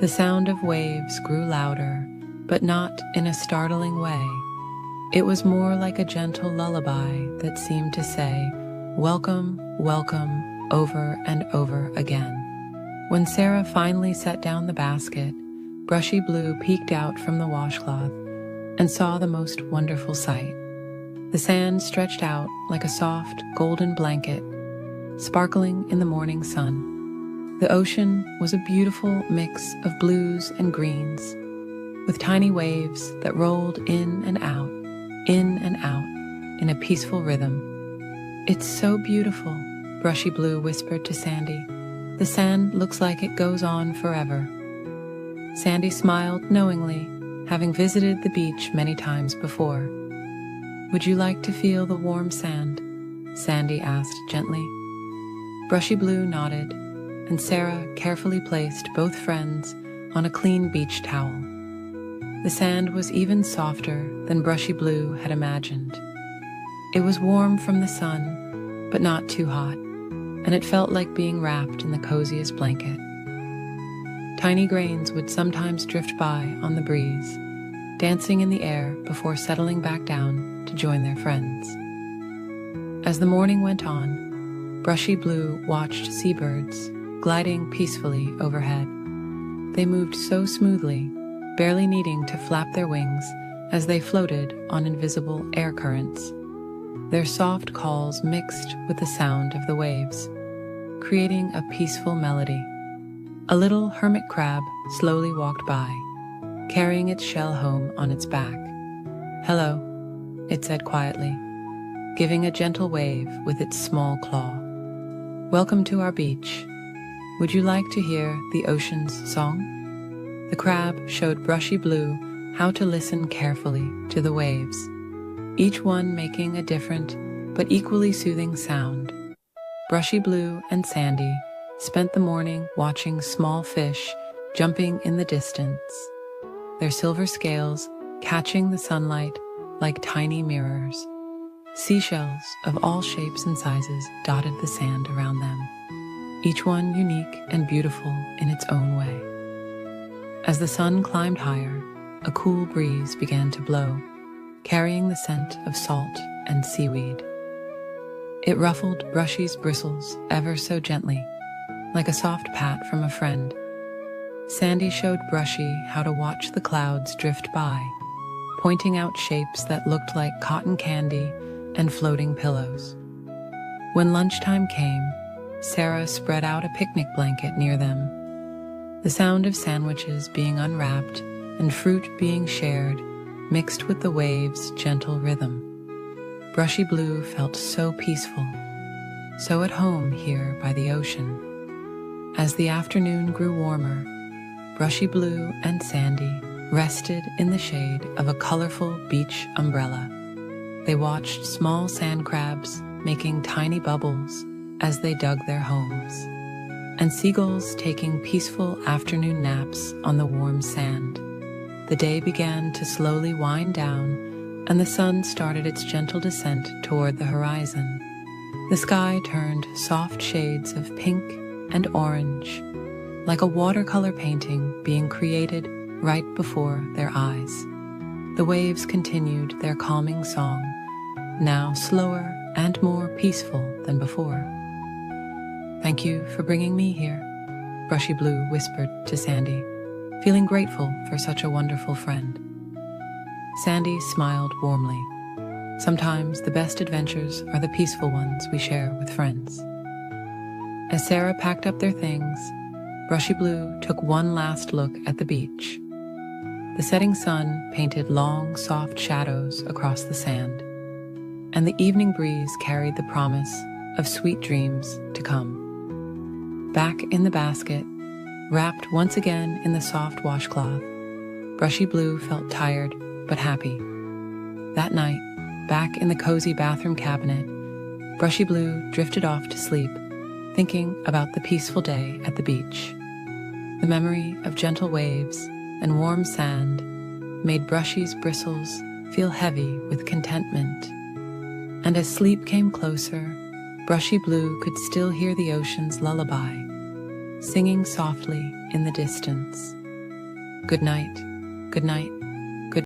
The sound of waves grew louder, but not in a startling way. It was more like a gentle lullaby that seemed to say, "Welcome, welcome," over and over again. When Sarah finally set down the basket, Brushy Blue peeked out from the washcloth and saw the most wonderful sight. The sand stretched out like a soft, golden blanket, sparkling in the morning sun. The ocean was a beautiful mix of blues and greens, with tiny waves that rolled in and out in a peaceful rhythm. "It's so beautiful," Brushy Blue whispered to Sandy. "The sand looks like it goes on forever." Sandy smiled knowingly having visited the beach many times before. "Would you like to feel the warm sand?" Sandy asked gently. Brushy Blue nodded, and Sarah carefully placed both friends on a clean beach towel. The sand was even softer than Brushy Blue had imagined. It was warm from the sun, but not too hot, and it felt like being wrapped in the coziest blanket. Tiny grains would sometimes drift by on the breeze, dancing in the air before settling back down to join their friends. As the morning went on, Brushy Blue watched seabirds gliding peacefully overhead. They moved so smoothly, barely needing to flap their wings as they floated on invisible air currents. Their soft calls mixed with the sound of the waves, creating a peaceful melody. A little hermit crab slowly walked by, carrying its shell home on its back. "Hello," it said quietly, giving a gentle wave with its small claw. "Welcome to our beach. Would you like to hear the ocean's song?" The crab showed Brushy Blue how to listen carefully to the waves, each one making a different but equally soothing sound. Brushy Blue and Sandy spent the morning watching small fish jumping in the distance, their silver scales catching the sunlight like tiny mirrors. Seashells of all shapes and sizes dotted the sand around them, each one unique and beautiful in its own way. As the sun climbed higher, a cool breeze began to blow, carrying the scent of salt and seaweed. It ruffled Brushy's bristles ever so gently, like a soft pat from a friend. Sandy showed Brushy how to watch the clouds drift by, pointing out shapes that looked like cotton candy and floating pillows. When lunchtime came, Sarah spread out a picnic blanket near them. The sound of sandwiches being unwrapped and fruit being shared mixed with the waves' gentle rhythm. Brushy Blue felt so peaceful, so at home here by the ocean. As the afternoon grew warmer, Brushy Blue and Sandy rested in the shade of a colorful beach umbrella. They watched small sand crabs making tiny bubbles as they dug their homes, and seagulls taking peaceful afternoon naps on the warm sand. The day began to slowly wind down, and the sun started its gentle descent toward the horizon. The sky turned soft shades of pink and orange, like a watercolor painting being created right before their eyes. The waves continued their calming song, now slower and more peaceful than before. "Thank you for bringing me here," Brushy Blue whispered to Sandy, feeling grateful for such a wonderful friend. Sandy smiled warmly. Sometimes the best adventures are the peaceful ones we share with friends. As Sarah packed up their things, Brushy Blue took one last look at the beach. The setting sun painted long, soft shadows across the sand, and the evening breeze carried the promise of sweet dreams to come. Back in the basket, wrapped once again in the soft washcloth, Brushy Blue felt tired but happy. That night, back in the cozy bathroom cabinet, Brushy Blue drifted off to sleep, thinking about the peaceful day at the beach. The memory of gentle waves and warm sand made Brushy's bristles feel heavy with contentment. And as sleep came closer, Brushy Blue could still hear the ocean's lullaby, singing softly in the distance. Good night, good night.